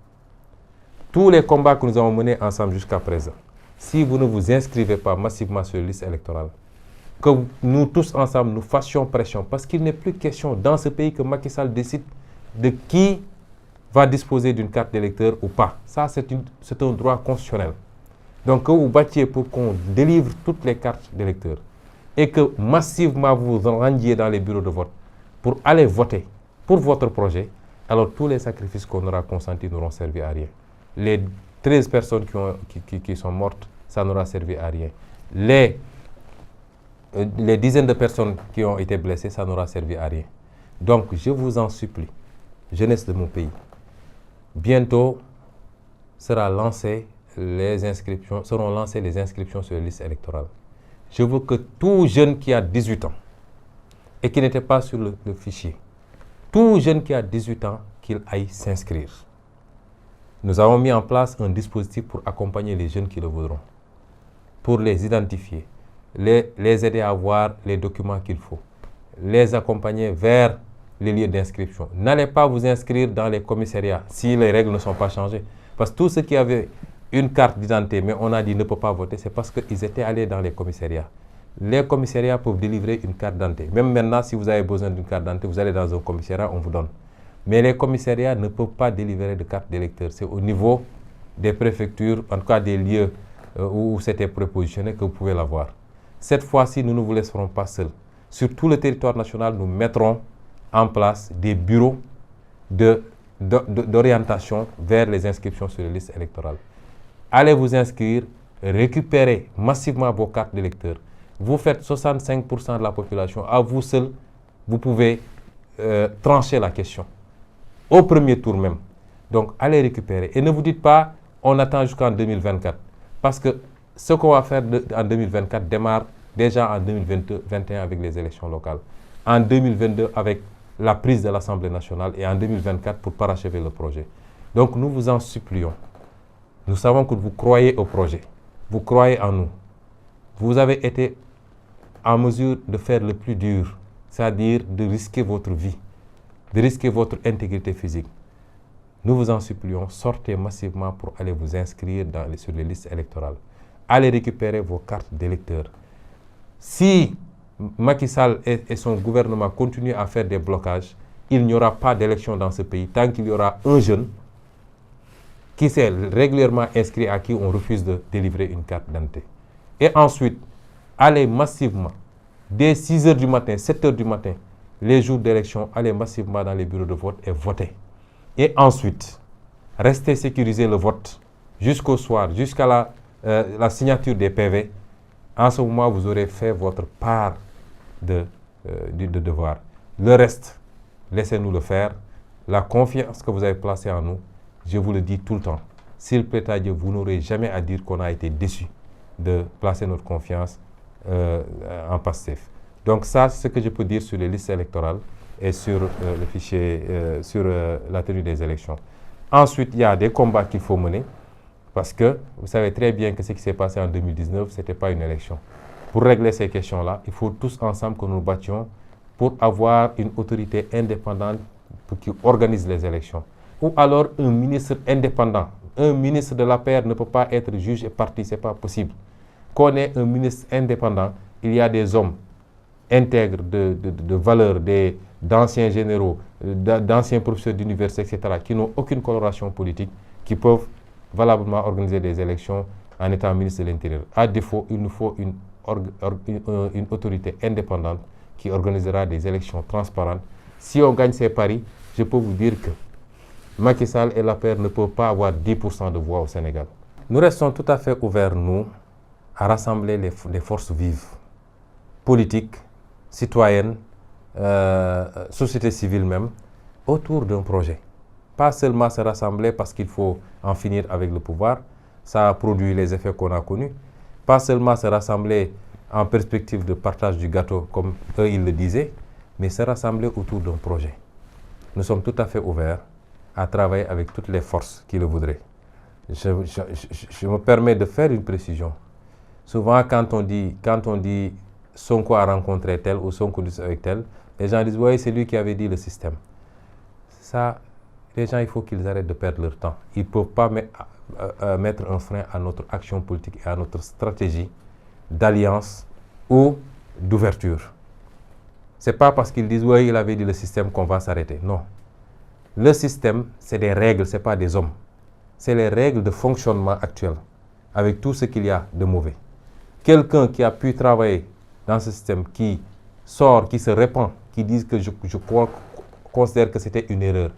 [SPEAKER 3] Tous les combats que nous avons menés ensemble jusqu'à présent, si vous ne vous inscrivez pas massivement sur les listes électorales, que nous tous ensemble nous fassions pression, parce qu'il n'est plus question dans ce pays que Macky Sall décide de qui va disposer d'une carte d'électeur ou pas. Ça, c'est un droit constitutionnel. Donc, que vous battiez pour qu'on délivre toutes les cartes d'électeurs et que massivement vous vous rendiez dans les bureaux de vote pour aller voter pour votre projet, alors tous les sacrifices qu'on aura consentis n'auront servi à rien. Les 13 personnes qui sont mortes, ça n'aura servi à rien. Les dizaines de personnes qui ont été blessées, ça n'aura servi à rien. Donc, je vous en supplie, jeunesse de mon pays, bientôt seront lancées les inscriptions sur les listes électorales. Je veux que tout jeune qui a 18 ans et qui n'était pas sur le fichier, tout jeune qui a 18 ans, qu'il aille s'inscrire. Nous avons mis en place un dispositif pour accompagner les jeunes qui le voudront, pour les identifier, les aider à avoir les documents qu'il faut, les accompagner vers les lieux d'inscription. N'allez pas vous inscrire dans les commissariats si les règles ne sont pas changées. Parce que tous ceux qui avaient une carte d'identité, mais on a dit ne peut pas voter, c'est parce qu'ils étaient allés dans les commissariats. Les commissariats peuvent délivrer une carte d'identité. Même maintenant, si vous avez besoin d'une carte d'identité, vous allez dans un commissariat, on vous donne. Mais les commissariats ne peuvent pas délivrer de carte d'électeur. C'est au niveau des préfectures, en tout cas des lieux où c'était prépositionné, que vous pouvez l'avoir. Cette fois-ci, nous ne vous laisserons pas seuls. Sur tout le territoire national, nous mettrons en place des bureaux d'orientation vers les inscriptions sur les listes électorales. Allez vous inscrire, récupérez massivement vos cartes d'électeurs. Vous faites 65% de la population. À vous seul, vous pouvez trancher la question. Au premier tour même. Donc, allez récupérer. Et ne vous dites pas, on attend jusqu'en 2024. Parce que ce qu'on va faire en 2024 démarre déjà en 2021 avec les élections locales. En 2022 avec la prise de l'Assemblée nationale et en 2024 pour parachever le projet. Donc nous vous en supplions. Nous savons que vous croyez au projet. Vous croyez en nous. Vous avez été en mesure de faire le plus dur, c'est-à-dire de risquer votre vie, de risquer votre intégrité physique. Nous vous en supplions, sortez massivement pour aller vous inscrire sur les listes électorales. Allez récupérer vos cartes d'électeurs. Si Macky Sall et son gouvernement continuent à faire des blocages, il n'y aura pas d'élection dans ce pays tant qu'il y aura un jeune qui s'est régulièrement inscrit à qui on refuse de délivrer une carte d'identité. Et ensuite, allez massivement, dès 6 h du matin, 7 h du matin, les jours d'élection, allez massivement dans les bureaux de vote et votez. Et ensuite, restez sécuriser le vote jusqu'au soir, jusqu'à la signature des PV. En ce moment, vous aurez fait votre part de devoir. Le reste, laissez-nous le faire. La confiance que vous avez placée en nous, je vous le dis tout le temps. S'il plaît à Dieu, vous n'aurez jamais à dire qu'on a été déçus de placer notre confiance en Pastef. Donc ça, c'est ce que je peux dire sur les listes électorales et sur le fichier, sur la tenue des élections. Ensuite, il y a des combats qu'il faut mener parce que vous savez très bien que ce qui s'est passé en 2019, ce n'était pas une élection. Pour régler ces questions-là, il faut tous ensemble que nous nous battions pour avoir une autorité indépendante qui organise les élections. Ou alors un ministre indépendant. Un ministre de l'APR ne peut pas être juge et parti, ce n'est pas possible. Qu'on ait un ministre indépendant, il y a des hommes intègres, de valeur, d'anciens généraux, d'anciens professeurs d'université, etc., qui n'ont aucune coloration politique, qui peuvent valablement organiser des élections en étant ministre de l'Intérieur. À défaut, il nous faut une autorité indépendante qui organisera des élections transparentes. Si on gagne ces paris, je peux vous dire que Macky Sall et l'APR ne peuvent pas avoir 10% de voix au Sénégal. Nous restons tout à fait ouverts, nous, à rassembler les forces vives, politiques, citoyennes, société civile même, autour d'un projet. Pas seulement se rassembler parce qu'il faut en finir avec le pouvoir, ça a produit les effets qu'on a connus. Pas seulement se rassembler en perspective de partage du gâteau, comme eux ils le disaient, mais se rassembler autour d'un projet. Nous sommes tout à fait ouverts à travailler avec toutes les forces qui le voudraient. Je me permets de faire une précision. Souvent, quand on dit Sonko a rencontré tel ou Sonko dit avec tel, les gens disent oui, c'est lui qui avait dit le système. Ça, les gens, il faut qu'ils arrêtent de perdre leur temps. Ils ne peuvent pas mettre un frein à notre action politique et à notre stratégie d'alliance ou d'ouverture. Ce n'est pas parce qu'ils disent oui, il avait dit le système qu'on va s'arrêter. Non. Le système, c'est des règles, ce n'est pas des hommes. C'est les règles de fonctionnement actuelles, avec tout ce qu'il y a de mauvais. Quelqu'un qui a pu travailler dans ce système, qui sort, qui se répand, qui dit que je considère que c'était une erreur.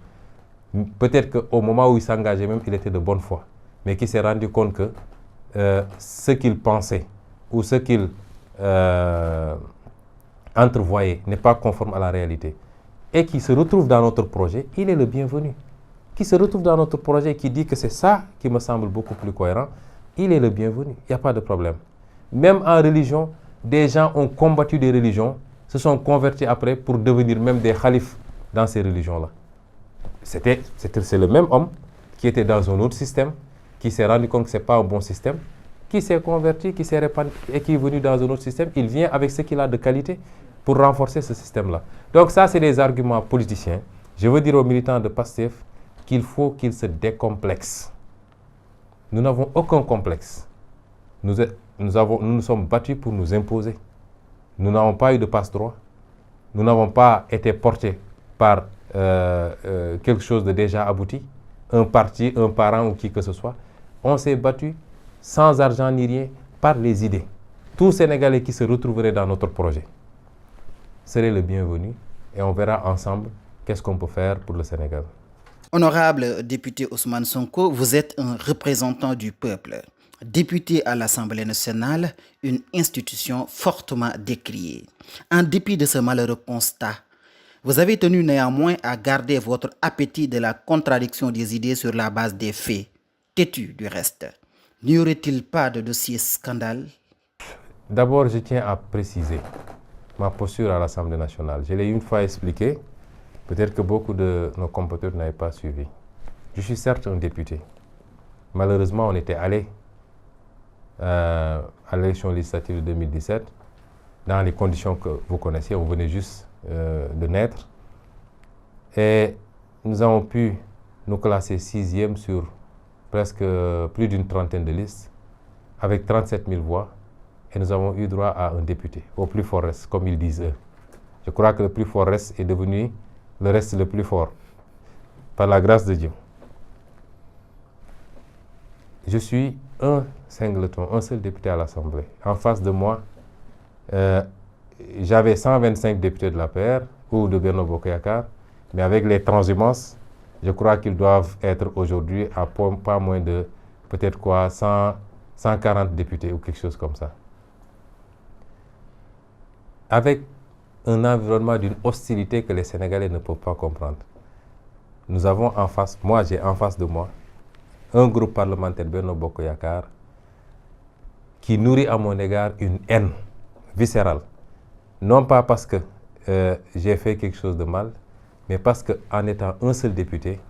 [SPEAKER 3] Peut-être qu'au moment où il s'engageait même, il était de bonne foi, mais qui s'est rendu compte que ce qu'il pensait ou ce qu'il entrevoyait n'est pas conforme à la réalité et qui se retrouve dans notre projet, il est le bienvenu. Qui se retrouve dans notre projet et qui dit que c'est ça qui me semble beaucoup plus cohérent, il est le bienvenu, il n'y a pas de problème. Même en religion, des gens ont combattu des religions, se sont convertis après pour devenir même des khalifs dans ces religions-là. C'est le même homme qui était dans un autre système, qui s'est rendu compte que ce n'est pas un bon système, qui s'est converti, qui s'est répandu et qui est venu dans un autre système. Il vient avec ce qu'il a de qualité pour renforcer ce système-là. Donc ça, c'est des arguments politiciens. Je veux dire aux militants de Pastef qu'il faut qu'ils se décomplexent. Nous n'avons aucun complexe. Nous nous sommes battus pour nous imposer. Nous n'avons pas eu de passe-droit. Nous n'avons pas été portés par quelque chose de déjà abouti, un parti, un parent ou qui que ce soit. On s'est battu sans argent ni rien, par les idées. Tout Sénégalais qui se retrouverait dans notre projet serait le bienvenu et on verra ensemble qu'est-ce qu'on peut faire pour le Sénégal.
[SPEAKER 2] Honorable député Ousmane Sonko, vous êtes un représentant du peuple. Député à l'Assemblée nationale, une institution fortement décriée. En dépit de ce malheureux constat, vous avez tenu néanmoins à garder votre appétit de la contradiction des idées sur la base des faits, têtus du reste. N'y aurait-il pas de dossier scandale?
[SPEAKER 3] D'abord, je tiens à préciser ma posture à l'Assemblée nationale. Je l'ai une fois expliqué Peut-être que beaucoup de nos compatriotes n'avaient pas suivi. Je suis certes un député. Malheureusement, on était allé à l'élection législative de 2017 dans les conditions que vous connaissez. On venait juste de naître. Et nous avons pu nous classer 6e sur presque plus d'une trentaine de listes, avec 37 000 voix. Et nous avons eu droit à un député, au plus fort reste, comme ils disent eux. Je crois que le plus fort reste est devenu le reste le plus fort, par la grâce de Dieu. Je suis un singleton, un seul député à l'Assemblée. En face de moi, j'avais 125 députés de l'APR ou de Benno Bokk Yakaar, mais avec les transhumances, je crois qu'ils doivent être aujourd'hui à pas moins de peut-être 140 députés ou quelque chose comme ça. Avec un environnement d'une hostilité que les Sénégalais ne peuvent pas comprendre. Nous avons en face, moi j'ai en face de moi, un groupe parlementaire Benno Bokk Yakaar qui nourrit à mon égard une haine viscérale. Non pas parce que j'ai fait quelque chose de mal, mais parce qu'en étant un seul député,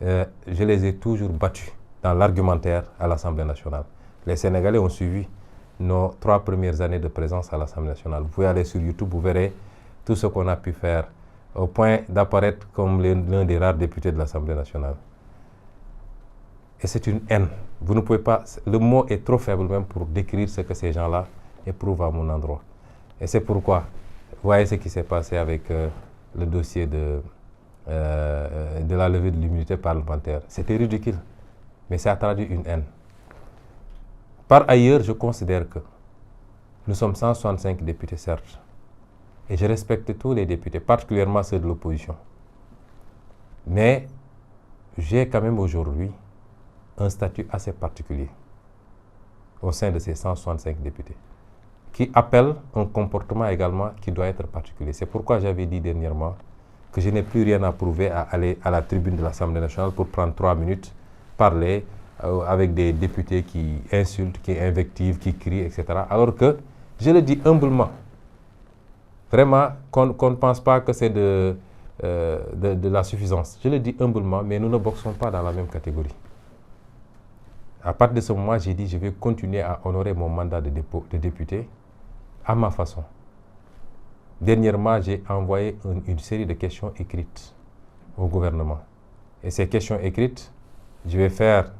[SPEAKER 3] je les ai toujours battus dans l'argumentaire à l'Assemblée nationale. Les Sénégalais ont suivi nos 3 premières années de présence à l'Assemblée nationale. Vous pouvez aller sur YouTube, vous verrez tout ce qu'on a pu faire au point d'apparaître comme l'un des rares députés de l'Assemblée nationale. Et c'est une haine. Vous ne pouvez pas, le mot est trop faible même pour décrire ce que ces gens-là éprouvent à mon endroit. Et c'est pourquoi, vous voyez ce qui s'est passé avec le dossier de la levée de l'immunité parlementaire. C'était ridicule, mais ça a traduit une haine. Par ailleurs, je considère que nous sommes 165 députés, certes, et je respecte tous les députés, particulièrement ceux de l'opposition. Mais j'ai quand même aujourd'hui un statut assez particulier au sein de ces 165 députés, qui appelle un comportement également qui doit être particulier. C'est pourquoi j'avais dit dernièrement que je n'ai plus rien à prouver à aller à la tribune de l'Assemblée nationale pour prendre 3 minutes, parler avec des députés qui insultent, qui invectivent, qui crient, etc. Alors que, je le dis humblement, vraiment qu'on ne pense pas que c'est de la suffisance. Je le dis humblement, mais nous ne boxons pas dans la même catégorie. À partir de ce moment, j'ai dit je vais continuer à honorer mon mandat de député à ma façon. Dernièrement, j'ai envoyé une série de questions écrites au gouvernement. Et ces questions écrites, je vais faire,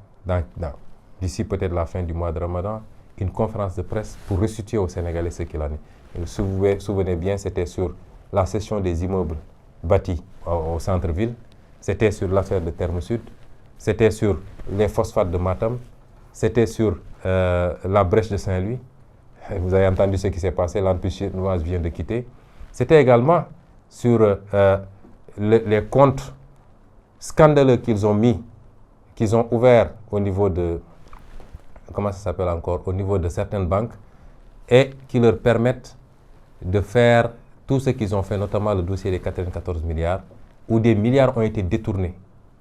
[SPEAKER 3] d'ici peut-être la fin du mois de Ramadan, une conférence de presse pour restituer aux Sénégalais ce qu'il en est. Et si vous vous souvenez bien, c'était sur la cession des immeubles bâtis au centre-ville, c'était sur l'affaire de Terme Sud, c'était sur les phosphates de Matam, c'était sur la brèche de Saint-Louis. Vous avez entendu ce qui s'est passé, l'entreprise chinoise vient de quitter. C'était également sur les comptes scandaleux qu'ils ont mis, qu'ils ont ouverts au niveau de, comment ça s'appelle encore, au niveau de certaines banques, et qui leur permettent de faire tout ce qu'ils ont fait, notamment le dossier des 94 milliards, où des milliards ont été détournés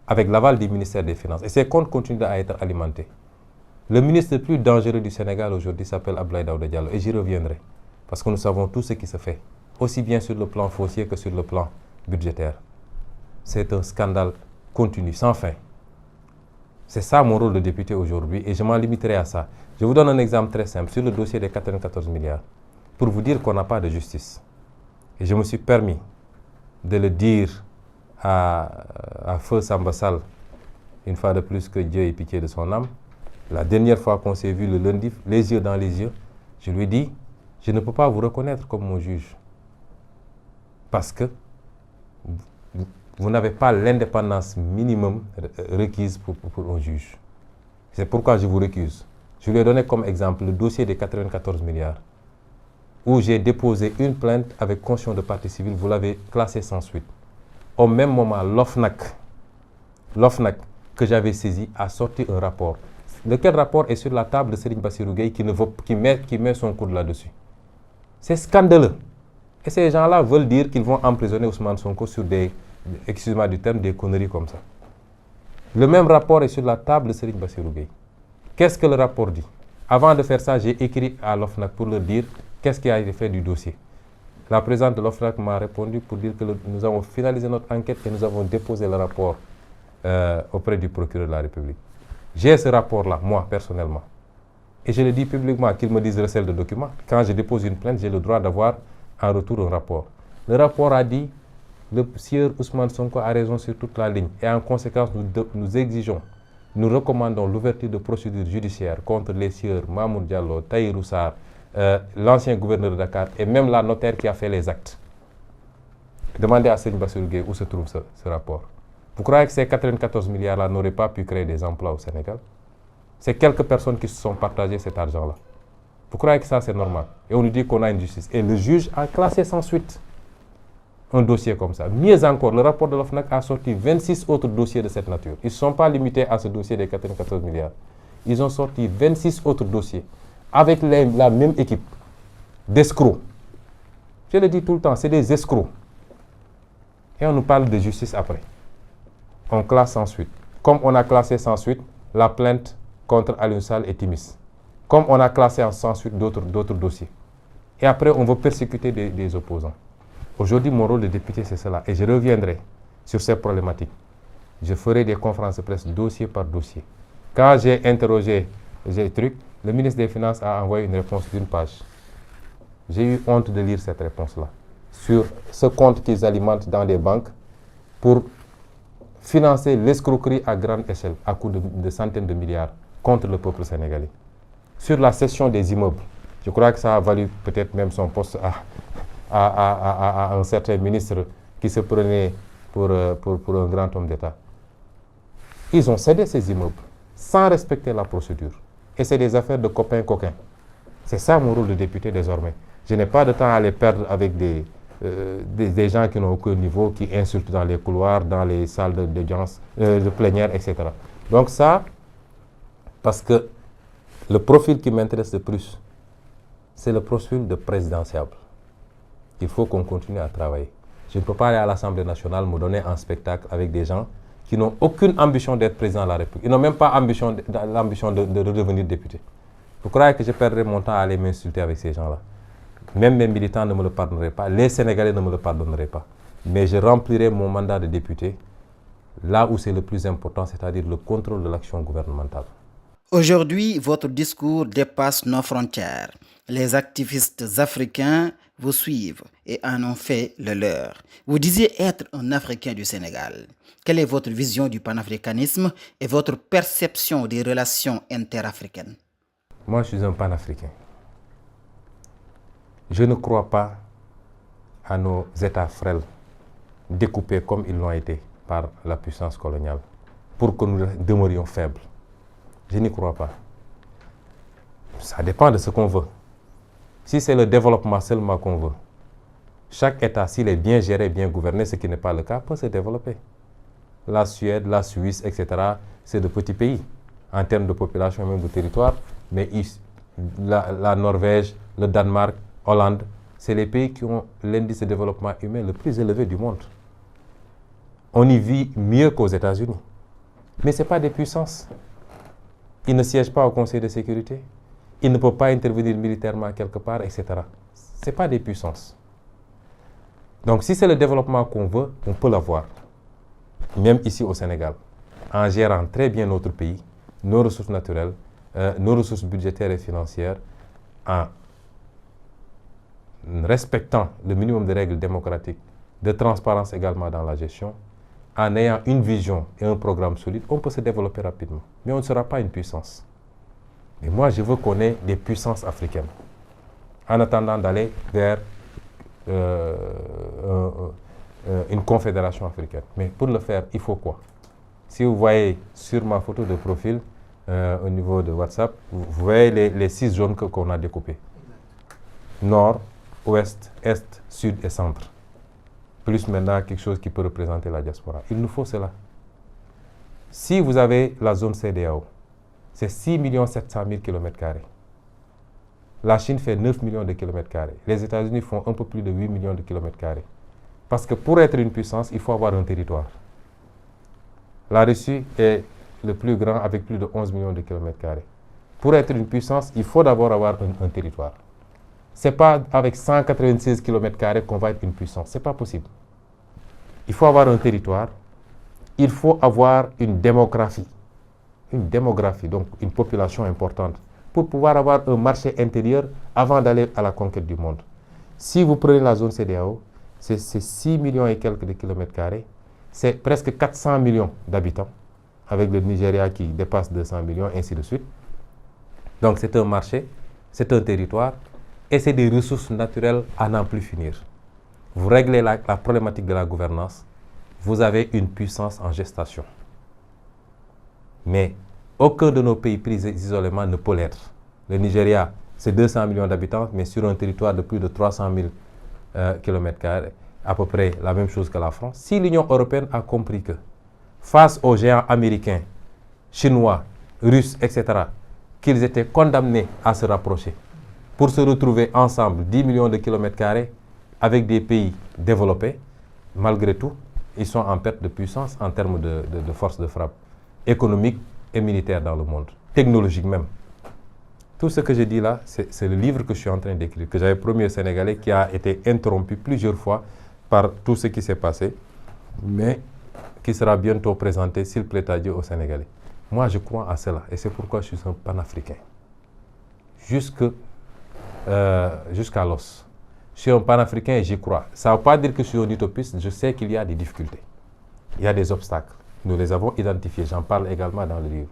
[SPEAKER 3] avec l'aval du ministère des Finances. Et ces comptes continuent à être alimentés. Le ministre le plus dangereux du Sénégal aujourd'hui s'appelle Abdoulaye Daouda Diallo, et j'y reviendrai, parce que nous savons tout ce qui se fait, aussi bien sur le plan foncier que sur le plan budgétaire. C'est un scandale continu, sans fin. C'est ça mon rôle de député aujourd'hui, et je m'en limiterai à ça. Je vous donne un exemple très simple sur le dossier des 94 milliards, pour vous dire qu'on n'a pas de justice. Et je me suis permis de le dire à feu Samba Sall, une fois de plus que Dieu ait pitié de son âme. La dernière fois qu'on s'est vu le lundi, les yeux dans les yeux, je lui ai dit, je ne peux pas vous reconnaître comme mon juge. Parce que vous n'avez pas l'indépendance minimum requise pour un juge. C'est pourquoi je vous récuse. Je lui ai donné comme exemple le dossier des 94 milliards, où j'ai déposé une plainte avec caution de partie civile, vous l'avez classé sans suite. Au même moment, l'OFNAC que j'avais saisi a sorti un rapport. Lequel rapport est sur la table de Serigne Bassirou Gueye qui met son coude là-dessus. C'est scandaleux. Et ces gens-là veulent dire qu'ils vont emprisonner Ousmane Sonko sur des, excusez-moi du terme, des conneries comme ça. Le même rapport est sur la table de Serigne Bassirou Gueye. Qu'est-ce que le rapport dit? Avant de faire ça, j'ai écrit à l'OFNAC pour leur dire qu'est-ce qui a été fait du dossier. La présidente de l'OFNAC m'a répondu pour dire que nous avons finalisé notre enquête et nous avons déposé le rapport auprès du procureur de la République. J'ai ce rapport-là, moi, personnellement. Et je le dis publiquement, qu'ils me disent recel de documents. Quand je dépose une plainte, j'ai le droit d'avoir en retour un rapport. Le rapport a dit le sieur Ousmane Sonko a raison sur toute la ligne. Et en conséquence, nous exigeons, nous recommandons l'ouverture de procédures judiciaires contre les sieurs Mamoud Diallo, Tahirou Sarr, l'ancien gouverneur de Dakar et même la notaire qui a fait les actes. Demandez à Seigne Bassirou Gueye où se trouve ce rapport. Vous croyez que ces 94 milliards-là n'auraient pas pu créer des emplois au Sénégal? C'est quelques personnes qui se sont partagées cet argent-là. Vous croyez que ça c'est normal? Et on nous dit qu'on a une justice. Et le juge a classé sans suite un dossier comme ça. Mieux encore, le rapport de l'OFNAC a sorti 26 autres dossiers de cette nature. Ils ne sont pas limités à ce dossier des 94 milliards. Ils ont sorti 26 autres dossiers avec la même équipe d'escrocs. Je le dis tout le temps, c'est des escrocs. Et on nous parle de justice après. On classe sans suite. Comme on a classé sans suite la plainte contre Aliou Sall et Timis. Comme on a classé sans suite d'autres dossiers. Et après, on veut persécuter des opposants. Aujourd'hui, mon rôle de député, c'est cela. Et je reviendrai sur ces problématiques. Je ferai des conférences de presse dossier par dossier. Quand j'ai interrogé les trucs, le ministre des Finances a envoyé une réponse d'une page. J'ai eu honte de lire cette réponse-là. Sur ce compte qu'ils alimentent dans des banques pour financer l'escroquerie à grande échelle, à coût de centaines de milliards, contre le peuple sénégalais. Sur la cession des immeubles, je crois que ça a valu peut-être même son poste à un certain ministre qui se prenait pour un grand homme d'État. Ils ont cédé ces immeubles sans respecter la procédure. Et c'est des affaires de copains-coquins. C'est ça mon rôle de député désormais. Je n'ai pas de temps à les perdre avec des gens qui n'ont aucun niveau, qui insultent dans les couloirs, dans les salles d'audience, de plénière, etc. Donc ça, parce que le profil qui m'intéresse le plus, c'est le profil de présidentiable. Il faut qu'on continue à travailler. Je ne peux pas aller à l'Assemblée nationale me donner un spectacle avec des gens qui n'ont aucune ambition d'être président de la République. Ils n'ont même pas l'ambition de redevenir député. Vous croyez que je perdrai mon temps à aller m'insulter avec ces gens-là? Même mes militants ne me le pardonneraient pas. Les Sénégalais ne me le pardonneraient pas. Mais je remplirai mon mandat de député là où c'est le plus important, c'est-à-dire le contrôle de l'action gouvernementale.
[SPEAKER 2] Aujourd'hui, votre discours dépasse nos frontières. Les activistes africains vous suivent et en ont fait le leur. Vous disiez être un Africain du Sénégal. Quelle est votre vision du panafricanisme et votre perception des relations interafricaines?
[SPEAKER 3] Moi, je suis un panafricain. Je ne crois pas à nos États frêles, découpés comme ils l'ont été par la puissance coloniale, pour que nous demeurions faibles. Je n'y crois pas. Ça dépend de ce qu'on veut. Si c'est le développement seulement qu'on veut, chaque État, s'il est bien géré, bien gouverné, ce qui n'est pas le cas, peut se développer. La Suède, la Suisse, etc., c'est de petits pays, en termes de population et même de territoire, mais la Norvège, le Danemark, Hollande, c'est les pays qui ont l'indice de développement humain le plus élevé du monde. On y vit mieux qu'aux États-Unis. Mais ce n'est pas des puissances. Ils ne siègent pas au Conseil de sécurité. Ils ne peuvent pas intervenir militairement quelque part, etc. Ce n'est pas des puissances. Donc si c'est le développement qu'on veut, on peut l'avoir. Même ici au Sénégal, en gérant très bien notre pays, nos ressources naturelles, nos ressources budgétaires et financières, en respectant le minimum de règles démocratiques, de transparence également dans la gestion, en ayant une vision et un programme solide, on peut se développer rapidement. Mais on ne sera pas une puissance. Mais moi, je veux qu'on ait des puissances africaines, en attendant d'aller vers une confédération africaine. Mais pour le faire, il faut quoi? Si vous voyez sur ma photo de profil, au niveau de WhatsApp, vous voyez les 6 zones qu'on a découpées. Nord, Ouest, Est, Sud et Centre. Plus maintenant quelque chose qui peut représenter la diaspora. Il nous faut cela. Si vous avez la zone CEDEAO, c'est 6 700 000 km². La Chine fait 9 millions de km². Les États-Unis font un peu plus de 8 millions de km². Parce que pour être une puissance, il faut avoir un territoire. La Russie est le plus grand avec plus de 11 millions de km². Pour être une puissance, il faut d'abord avoir un territoire. Ce n'est pas avec 196 km² qu'on va être une puissance. Ce n'est pas possible. Il faut avoir un territoire, il faut avoir une démographie, donc une population importante, pour pouvoir avoir un marché intérieur avant d'aller à la conquête du monde. Si vous prenez la zone CEDEAO, c'est 6 millions et quelques de km², c'est presque 400 millions d'habitants, avec le Nigeria qui dépasse 200 millions, ainsi de suite. Donc c'est un marché, c'est un territoire, et c'est des ressources naturelles à n'en plus finir. Vous réglez la problématique de la gouvernance, vous avez une puissance en gestation. Mais aucun de nos pays pris isolément ne peut l'être. Le Nigeria, c'est 200 millions d'habitants, mais sur un territoire de plus de 300 000 km², à peu près la même chose que la France. Si l'Union européenne a compris que, face aux géants américains, chinois, russes, etc., qu'ils étaient condamnés à se rapprocher pour se retrouver ensemble 10 millions de km² avec des pays développés, malgré tout, ils sont en perte de puissance en termes de force de frappe économique et militaire dans le monde, technologique même. Tout ce que je dis là, c'est le livre que je suis en train d'écrire, que j'avais promis aux Sénégalais, qui a été interrompu plusieurs fois par tout ce qui s'est passé, mais qui sera bientôt présenté, s'il plaît à Dieu, aux Sénégalais. Moi, je crois à cela, et c'est pourquoi je suis un panafricain. Jusqu'à l'os. Je suis un panafricain et j'y crois. Ça ne veut pas dire que je suis un utopiste, je sais qu'il y a des difficultés. Il y a des obstacles. Nous les avons identifiés, j'en parle également dans le livre.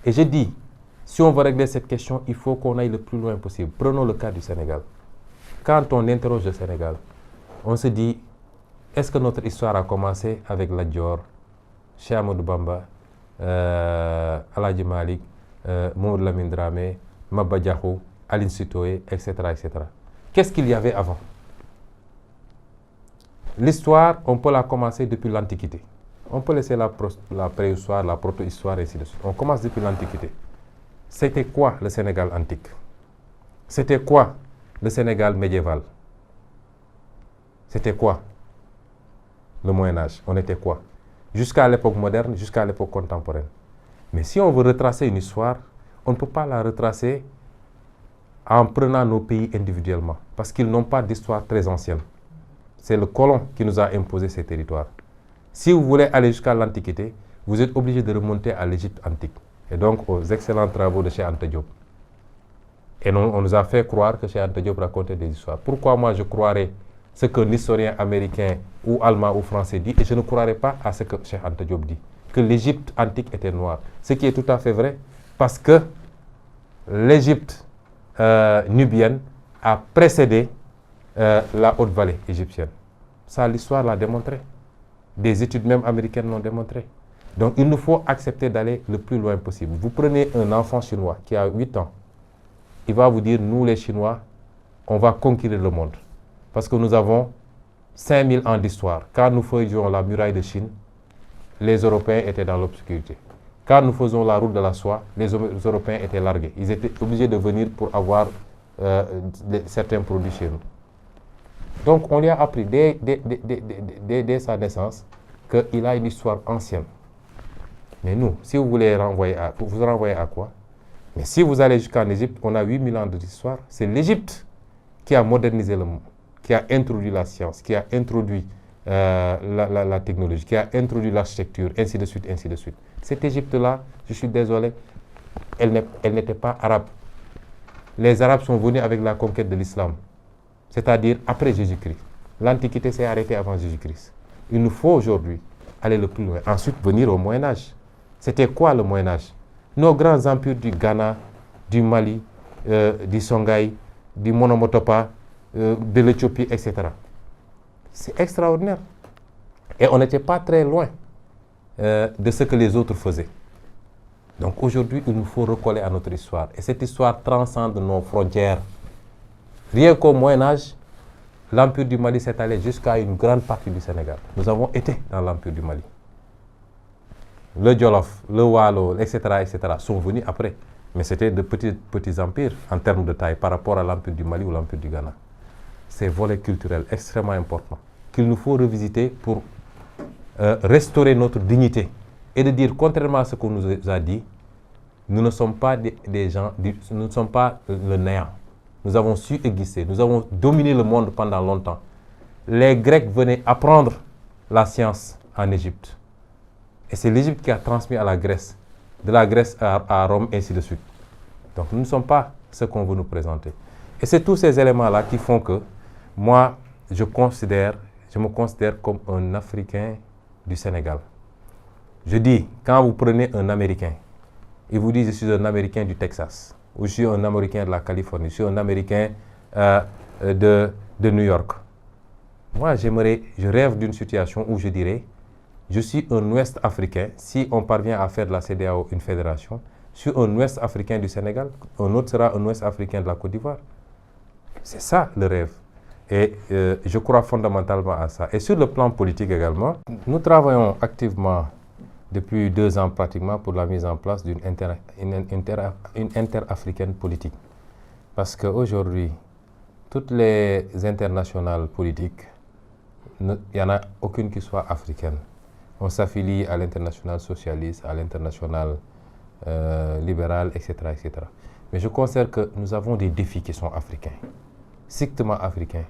[SPEAKER 3] Et je dis, si on veut régler cette question, il faut qu'on aille le plus loin possible. Prenons le cas du Sénégal. Quand on interroge le Sénégal, on se dit, est-ce que notre histoire a commencé avec Lat Dior, Cheikh Ahmadou Bamba, Aladji Malick, Mamadou Lamine Dramé, Maba Diakhou, Aline Sitoé, etc., etc. Qu'est-ce qu'il y avait avant? L'histoire, on peut la commencer depuis l'Antiquité. On peut laisser la préhistoire, la proto-histoire, et ainsi de suite. On commence depuis l'Antiquité. C'était quoi le Sénégal antique? C'était quoi le Sénégal médiéval? C'était quoi le Moyen-Âge? On était quoi? Jusqu'à l'époque moderne, jusqu'à l'époque contemporaine. Mais si on veut retracer une histoire, on ne peut pas la retracer en prenant nos pays individuellement, parce qu'ils n'ont pas d'histoire très ancienne. C'est le colon qui nous a imposé ces territoires. Si vous voulez aller jusqu'à l'Antiquité, vous êtes obligé de remonter à l'Égypte antique, et donc aux excellents travaux de Cheikh Anta Diop. Et on nous a fait croire que Cheikh Anta Diop racontait des histoires. Pourquoi moi je croirais ce qu'un historien américain ou allemand ou français dit, et je ne croirais pas à ce que Cheikh Anta Diop dit, que l'Égypte antique était noire. Ce qui est tout à fait vrai, parce que l'Égypte nubienne a précédé la haute vallée égyptienne. Ça, l'histoire l'a démontré. Des études même américaines l'ont démontré. Donc il nous faut accepter d'aller le plus loin possible. Vous prenez un enfant chinois qui a 8 ans, il va vous dire, nous les Chinois, on va conquérir le monde. Parce que nous avons 5000 ans d'histoire. Quand nous faisions la muraille de Chine, les Européens étaient dans l'obscurité. Quand nous faisons la route de la soie, les Européens étaient largués. Ils étaient obligés de venir pour avoir certains produits chez nous. Donc on lui a appris dès sa naissance qu'il a une histoire ancienne. Mais nous, si vous voulez vous renvoyer à quoi? Mais si vous allez jusqu'en Égypte, on a 8000 ans d'histoire. C'est l'Égypte qui a modernisé le monde, qui a introduit la science, qui a introduit la technologie, qui a introduit l'architecture, ainsi de suite, ainsi de suite. Cette Égypte-là, je suis désolé, elle n'était pas arabe. Les Arabes sont venus avec la conquête de l'islam, c'est-à-dire après Jésus-Christ. L'Antiquité s'est arrêtée avant Jésus-Christ. Il nous faut aujourd'hui aller le plus loin. Ensuite, venir au Moyen-Âge. C'était quoi le Moyen-Âge? Nos grands empires du Ghana, du Mali, du Songhai, du Monomotopa, de l'Éthiopie, etc. C'est extraordinaire. Et on n'était pas très loin de ce que les autres faisaient. Donc aujourd'hui, il nous faut recoller à notre histoire. Et cette histoire transcende nos frontières. Rien qu'au Moyen-Âge, l'Empire du Mali s'est allé jusqu'à une grande partie du Sénégal. Nous avons été dans l'Empire du Mali. Le Djolof, le Waalo, etc., sont venus après. Mais c'était de petits empires en termes de taille par rapport à l'Empire du Mali ou l'Empire du Ghana. C'est un volet culturel extrêmement important qu'il nous faut revisiter pour restaurer notre dignité et de dire, contrairement à ce qu'on nous a dit, nous ne sommes pas des gens, nous ne sommes pas le néant. nous avons su exister, nous avons dominé le monde pendant longtemps. Les Grecs venaient apprendre la science en Égypte. Et c'est l'Égypte qui a transmis à la Grèce, de la Grèce à Rome, ainsi de suite. Donc nous ne sommes pas ce qu'on veut nous présenter. Et c'est tous ces éléments-là qui font que moi, je me considère comme un Africain du Sénégal. Je dis, quand vous prenez un Américain, il vous dit je suis un Américain du Texas, ou je suis un Américain de la Californie, je suis un Américain de New York. Moi, je rêve d'une situation où je dirais, je suis un Ouest africain. Si on parvient à faire de la CEDEAO une fédération, je suis un Ouest africain du Sénégal, un autre sera un Ouest africain de la Côte d'Ivoire. C'est ça le rêve. Et je crois fondamentalement à ça. Et sur le plan politique également, nous travaillons activement depuis 2 ans pratiquement pour la mise en place d'une interafricaine politique. Parce qu'aujourd'hui, toutes les internationales politiques, il n'y en a aucune qui soit africaine. On s'affilie à l'international socialiste, à l'international libéral, etc., etc. Mais je considère que nous avons des défis qui sont africains, strictement africains.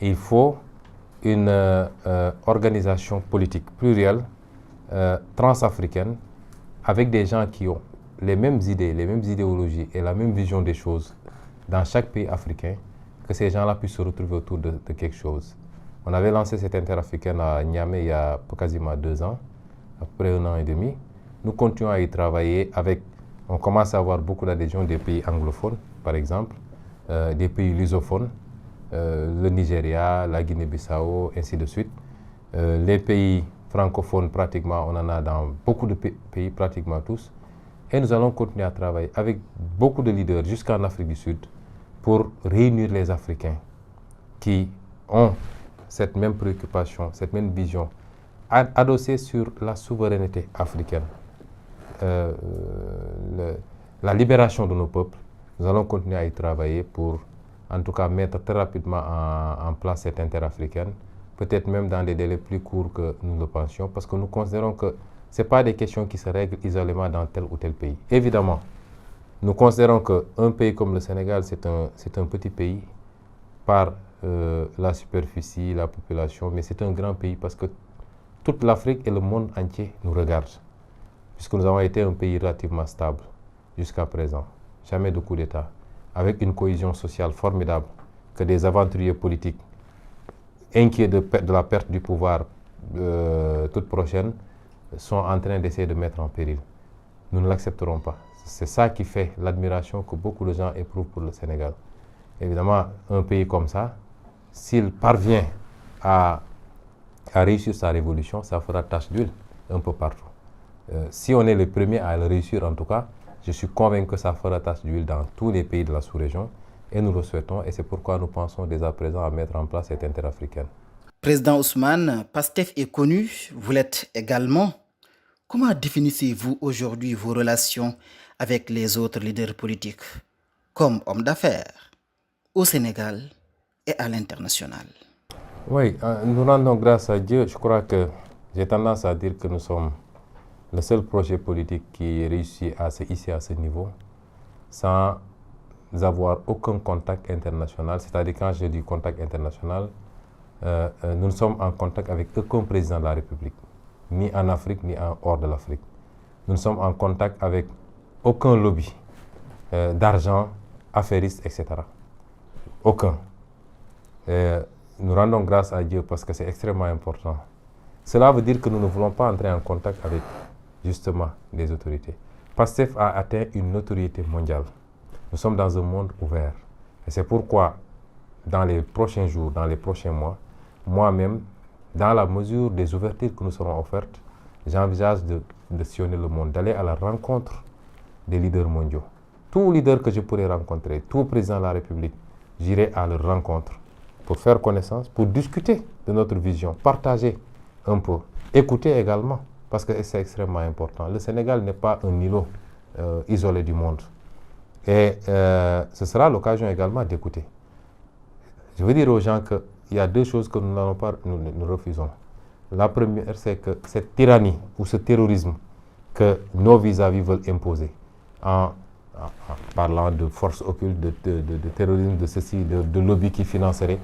[SPEAKER 3] Et il faut une organisation politique plurielle, transafricaine, avec des gens qui ont les mêmes idées, les mêmes idéologies et la même vision des choses dans chaque pays africain, que ces gens-là puissent se retrouver autour de quelque chose. On avait lancé cette interafricaine à Niamey il y a quasiment 2 ans, après 1 an et demi. Nous continuons à y travailler on commence à avoir beaucoup d'adhésions des pays anglophones, par exemple, des pays lusophones, le Nigeria, la Guinée-Bissau, ainsi de suite. Les pays francophones, pratiquement, on en a dans beaucoup de pays, pratiquement tous. Et nous allons continuer à travailler avec beaucoup de leaders jusqu'en Afrique du Sud pour réunir les Africains qui ont cette même préoccupation, cette même vision, adossée sur la souveraineté africaine, la libération de nos peuples. Nous allons continuer à y travailler pour, en tout cas, mettre très rapidement en place cette interafricaine, peut-être même dans des délais plus courts que nous le pensions, parce que nous considérons que ce n'est pas des questions qui se règlent isolément dans tel ou tel pays. Évidemment, nous considérons qu'un pays comme le Sénégal, c'est un petit pays par la superficie, la population, mais c'est un grand pays parce que toute l'Afrique et le monde entier nous regardent, puisque nous avons été un pays relativement stable jusqu'à présent, jamais de coup d'État, avec une cohésion sociale formidable que des aventuriers politiques inquiets de la perte du pouvoir toute prochaine sont en train d'essayer de mettre en péril. Nous ne l'accepterons pas. C'est ça qui fait l'admiration que beaucoup de gens éprouvent pour le Sénégal. Évidemment, un pays comme ça, s'il parvient à réussir sa révolution, ça fera tache d'huile un peu partout. Si on est les premiers à le réussir, en tout cas, je suis convaincu que ça fera tache d'huile dans tous les pays de la sous-région et nous le souhaitons et c'est pourquoi nous pensons dès à présent à mettre en place cette interafricaine.
[SPEAKER 2] Président Ousmane, PASTEF est connu, vous l'êtes également. Comment définissez-vous aujourd'hui vos relations avec les autres leaders politiques, comme hommes d'affaires, au Sénégal et à l'international?
[SPEAKER 3] Oui, nous rendons grâce à Dieu. Je crois que j'ai tendance à dire que nous sommes le seul projet politique qui réussit à se hisser à ce niveau sans avoir aucun contact international. C'est-à-dire, quand je dis contact international, nous ne sommes en contact avec aucun président de la République, ni en Afrique, ni hors de l'Afrique. Nous ne sommes en contact avec aucun lobby d'argent, affairiste, etc. Aucun. Nous rendons grâce à Dieu parce que c'est extrêmement important. Cela veut dire que nous ne voulons pas entrer en contact avec, justement, les autorités. PASTEF a atteint une notoriété mondiale. Nous sommes dans un monde ouvert. Et c'est pourquoi, dans les prochains jours, dans les prochains mois, moi-même, dans la mesure des ouvertures que nous seront offertes, j'envisage de sillonner le monde, d'aller à la rencontre des leaders mondiaux. Tout leader que je pourrai rencontrer, tout président de la République, j'irai à leur rencontre pour faire connaissance, pour discuter de notre vision, partager un peu, écouter également, parce que c'est extrêmement important. Le Sénégal n'est pas un îlot isolé du monde. Et ce sera l'occasion également d'écouter. Je veux dire aux gens qu'il y a 2 choses que nous n'allons pas, nous refusons. La première, c'est que cette tyrannie ou ce terrorisme que nos vis-à-vis veulent imposer en en parlant de forces occultes, de terrorisme, de ceci, de lobbies qui financeraient.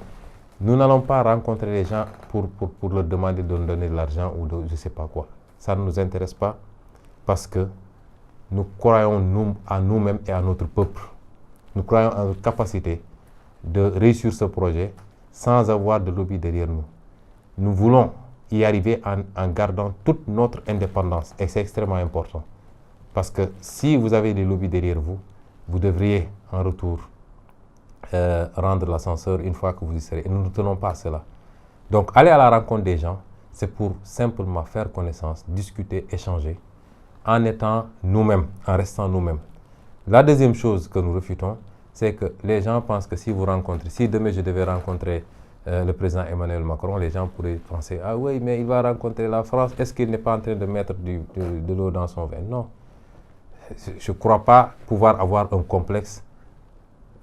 [SPEAKER 3] Nous n'allons pas rencontrer les gens pour leur demander de nous donner de l'argent ou de je ne sais pas quoi. Ça ne nous intéresse pas parce que nous croyons à nous-mêmes et à notre peuple. Nous croyons en notre capacité de réussir ce projet sans avoir de lobby derrière nous. Nous voulons y arriver en gardant toute notre indépendance et c'est extrêmement important. Parce que si vous avez des lobbies derrière vous, vous devriez en retour rendre l'ascenseur une fois que vous y serez. Et nous ne tenons pas à cela. Donc, aller à la rencontre des gens, c'est pour simplement faire connaissance, discuter, échanger, en étant nous-mêmes, en restant nous-mêmes. La deuxième chose que nous refutons, c'est que les gens pensent que si vous rencontrez, si demain je devais rencontrer le président Emmanuel Macron, les gens pourraient penser, ah oui, mais il va rencontrer la France, est-ce qu'il n'est pas en train de mettre de l'eau dans son vin? Non. Je ne crois pas pouvoir avoir un complexe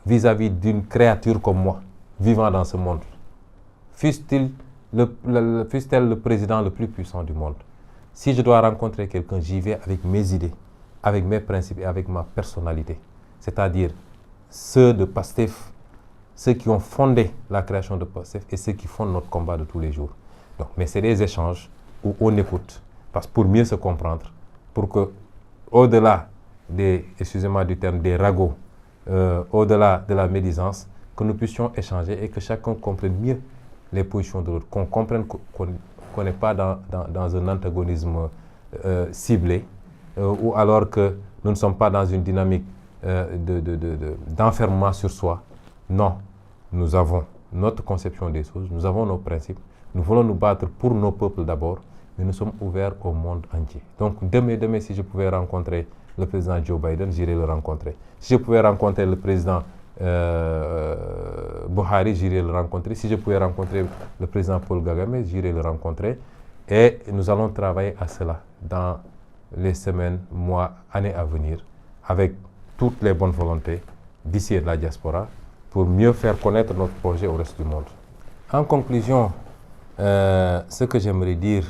[SPEAKER 3] vis-à-vis d'une créature comme moi, vivant dans ce monde. Fût-elle le président le plus puissant du monde. Si je dois rencontrer quelqu'un, j'y vais avec mes idées, avec mes principes et avec ma personnalité. C'est-à-dire ceux de PASTEF, ceux qui ont fondé la création de PASTEF et ceux qui fondent notre combat de tous les jours. Donc, mais c'est des échanges où on écoute, parce que pour mieux se comprendre, pour que, au-delà excusez-moi du terme, des ragots, au-delà de la médisance, que nous puissions échanger et que chacun comprenne mieux les positions de l'autre, qu'on comprenne qu'on n'est pas dans un antagonisme ciblé, ou alors que nous ne sommes pas dans une dynamique d'enfermement sur soi. Non, nous avons notre conception des choses, nous avons nos principes, nous voulons nous battre pour nos peuples d'abord, mais nous sommes ouverts au monde entier. Donc demain, si je pouvais rencontrer le président Joe Biden, j'irai le rencontrer. Si je pouvais rencontrer le président Buhari, j'irai le rencontrer. Si je pouvais rencontrer le président Paul Kagame, j'irai le rencontrer. Et nous allons travailler à cela dans les semaines, mois, années à venir, avec toutes les bonnes volontés d'ici et de la diaspora, pour mieux faire connaître notre projet au reste du monde. En conclusion, ce que j'aimerais dire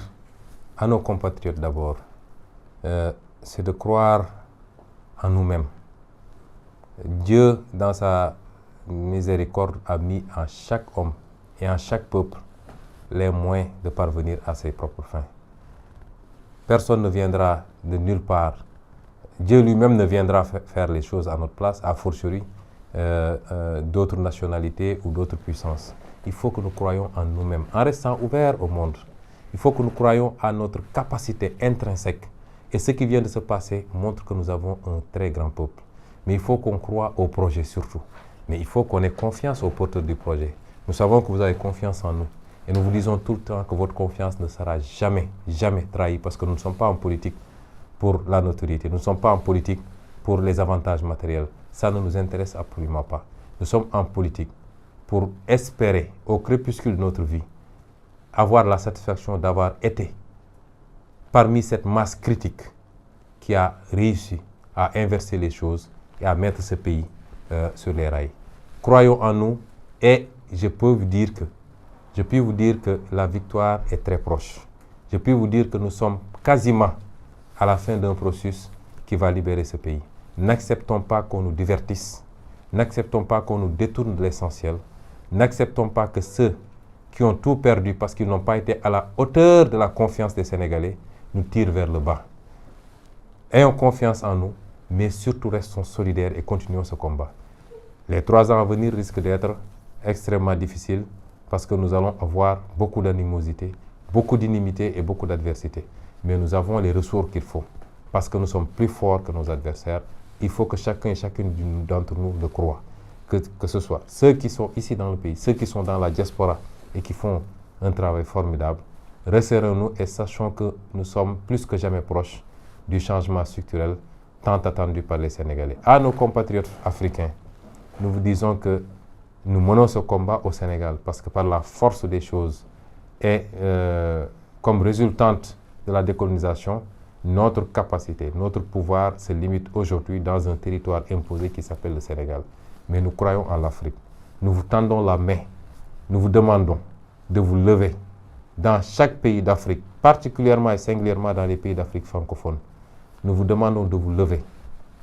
[SPEAKER 3] à nos compatriotes d'abord, c'est de croire en nous-mêmes. Dieu, dans sa miséricorde, a mis en chaque homme et en chaque peuple les moyens de parvenir à ses propres fins. Personne ne viendra de nulle part. Dieu lui-même ne viendra faire les choses à notre place, a fortiori d'autres nationalités ou d'autres puissances. Il faut que nous croyions en nous-mêmes, en restant ouverts au monde. Il faut que nous croyions à notre capacité intrinsèque. Et ce qui vient de se passer montre que nous avons un très grand peuple. Mais il faut qu'on croie au projet surtout. Mais il faut qu'on ait confiance aux porteurs du projet. Nous savons que vous avez confiance en nous. Et nous vous disons tout le temps que votre confiance ne sera jamais, jamais trahie parce que nous ne sommes pas en politique pour la notoriété. Nous ne sommes pas en politique pour les avantages matériels. Ça ne nous intéresse absolument pas. Nous sommes en politique pour espérer, au crépuscule de notre vie, avoir la satisfaction d'avoir été parmi cette masse critique qui a réussi à inverser les choses et à mettre ce pays sur les rails. Croyons en nous et je peux vous dire que la victoire est très proche. Je peux vous dire que nous sommes quasiment à la fin d'un processus qui va libérer ce pays. N'acceptons pas qu'on nous divertisse, n'acceptons pas qu'on nous détourne de l'essentiel, n'acceptons pas que ceux qui ont tout perdu parce qu'ils n'ont pas été à la hauteur de la confiance des Sénégalais nous tirent vers le bas. Ayons confiance en nous, mais surtout restons solidaires et continuons ce combat. Les 3 ans à venir risquent d'être extrêmement difficiles parce que nous allons avoir beaucoup d'animosité, beaucoup d'inimité et beaucoup d'adversité. Mais nous avons les ressources qu'il faut parce que nous sommes plus forts que nos adversaires. Il faut que chacun et chacune d'entre nous le croie. Que ce soit ceux qui sont ici dans le pays, ceux qui sont dans la diaspora et qui font un travail formidable. Resserrons-nous et sachons que nous sommes plus que jamais proches du changement structurel tant attendu par les Sénégalais. À nos compatriotes africains, nous vous disons que nous menons ce combat au Sénégal parce que par la force des choses et comme résultante de la décolonisation, notre capacité, notre pouvoir se limite aujourd'hui dans un territoire imposé qui s'appelle le Sénégal. Mais nous croyons en l'Afrique. Nous vous tendons la main. Nous vous demandons de vous lever dans chaque pays d'Afrique, particulièrement et singulièrement dans les pays d'Afrique francophone. Nous vous demandons de vous lever,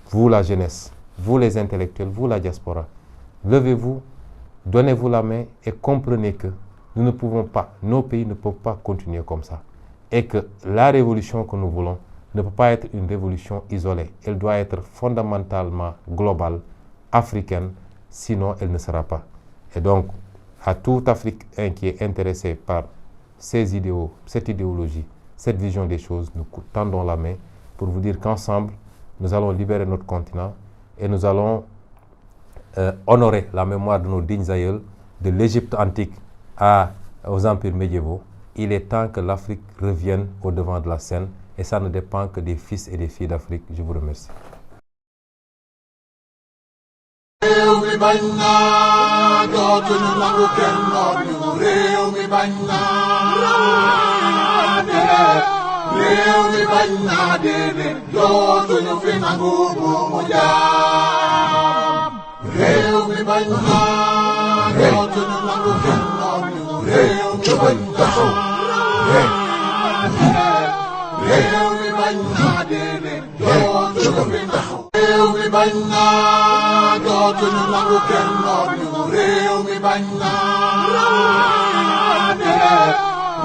[SPEAKER 3] vous la jeunesse, vous les intellectuels, vous la diaspora, levez-vous, donnez-vous la main et comprenez que nous ne pouvons pas, nos pays ne peuvent pas continuer comme ça. Et que la révolution que nous voulons ne peut pas être une révolution isolée. Elle doit être fondamentalement globale, africaine, sinon elle ne sera pas. Et donc, à tout Africain qui est intéressé par ces idéaux, cette idéologie, cette vision des choses, nous tendons la main pour vous dire qu'ensemble, nous allons libérer notre continent et nous allons honorer la mémoire de nos dignes aïeuls, de l'Égypte antique aux empires médiévaux. Il est temps que l'Afrique revienne au devant de la scène et ça ne dépend que des fils et des filles d'Afrique. Je vous remercie.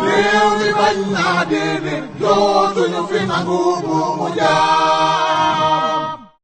[SPEAKER 1] Réew mi bañ naa déedéet dootuñu fi nangu bu mu jaar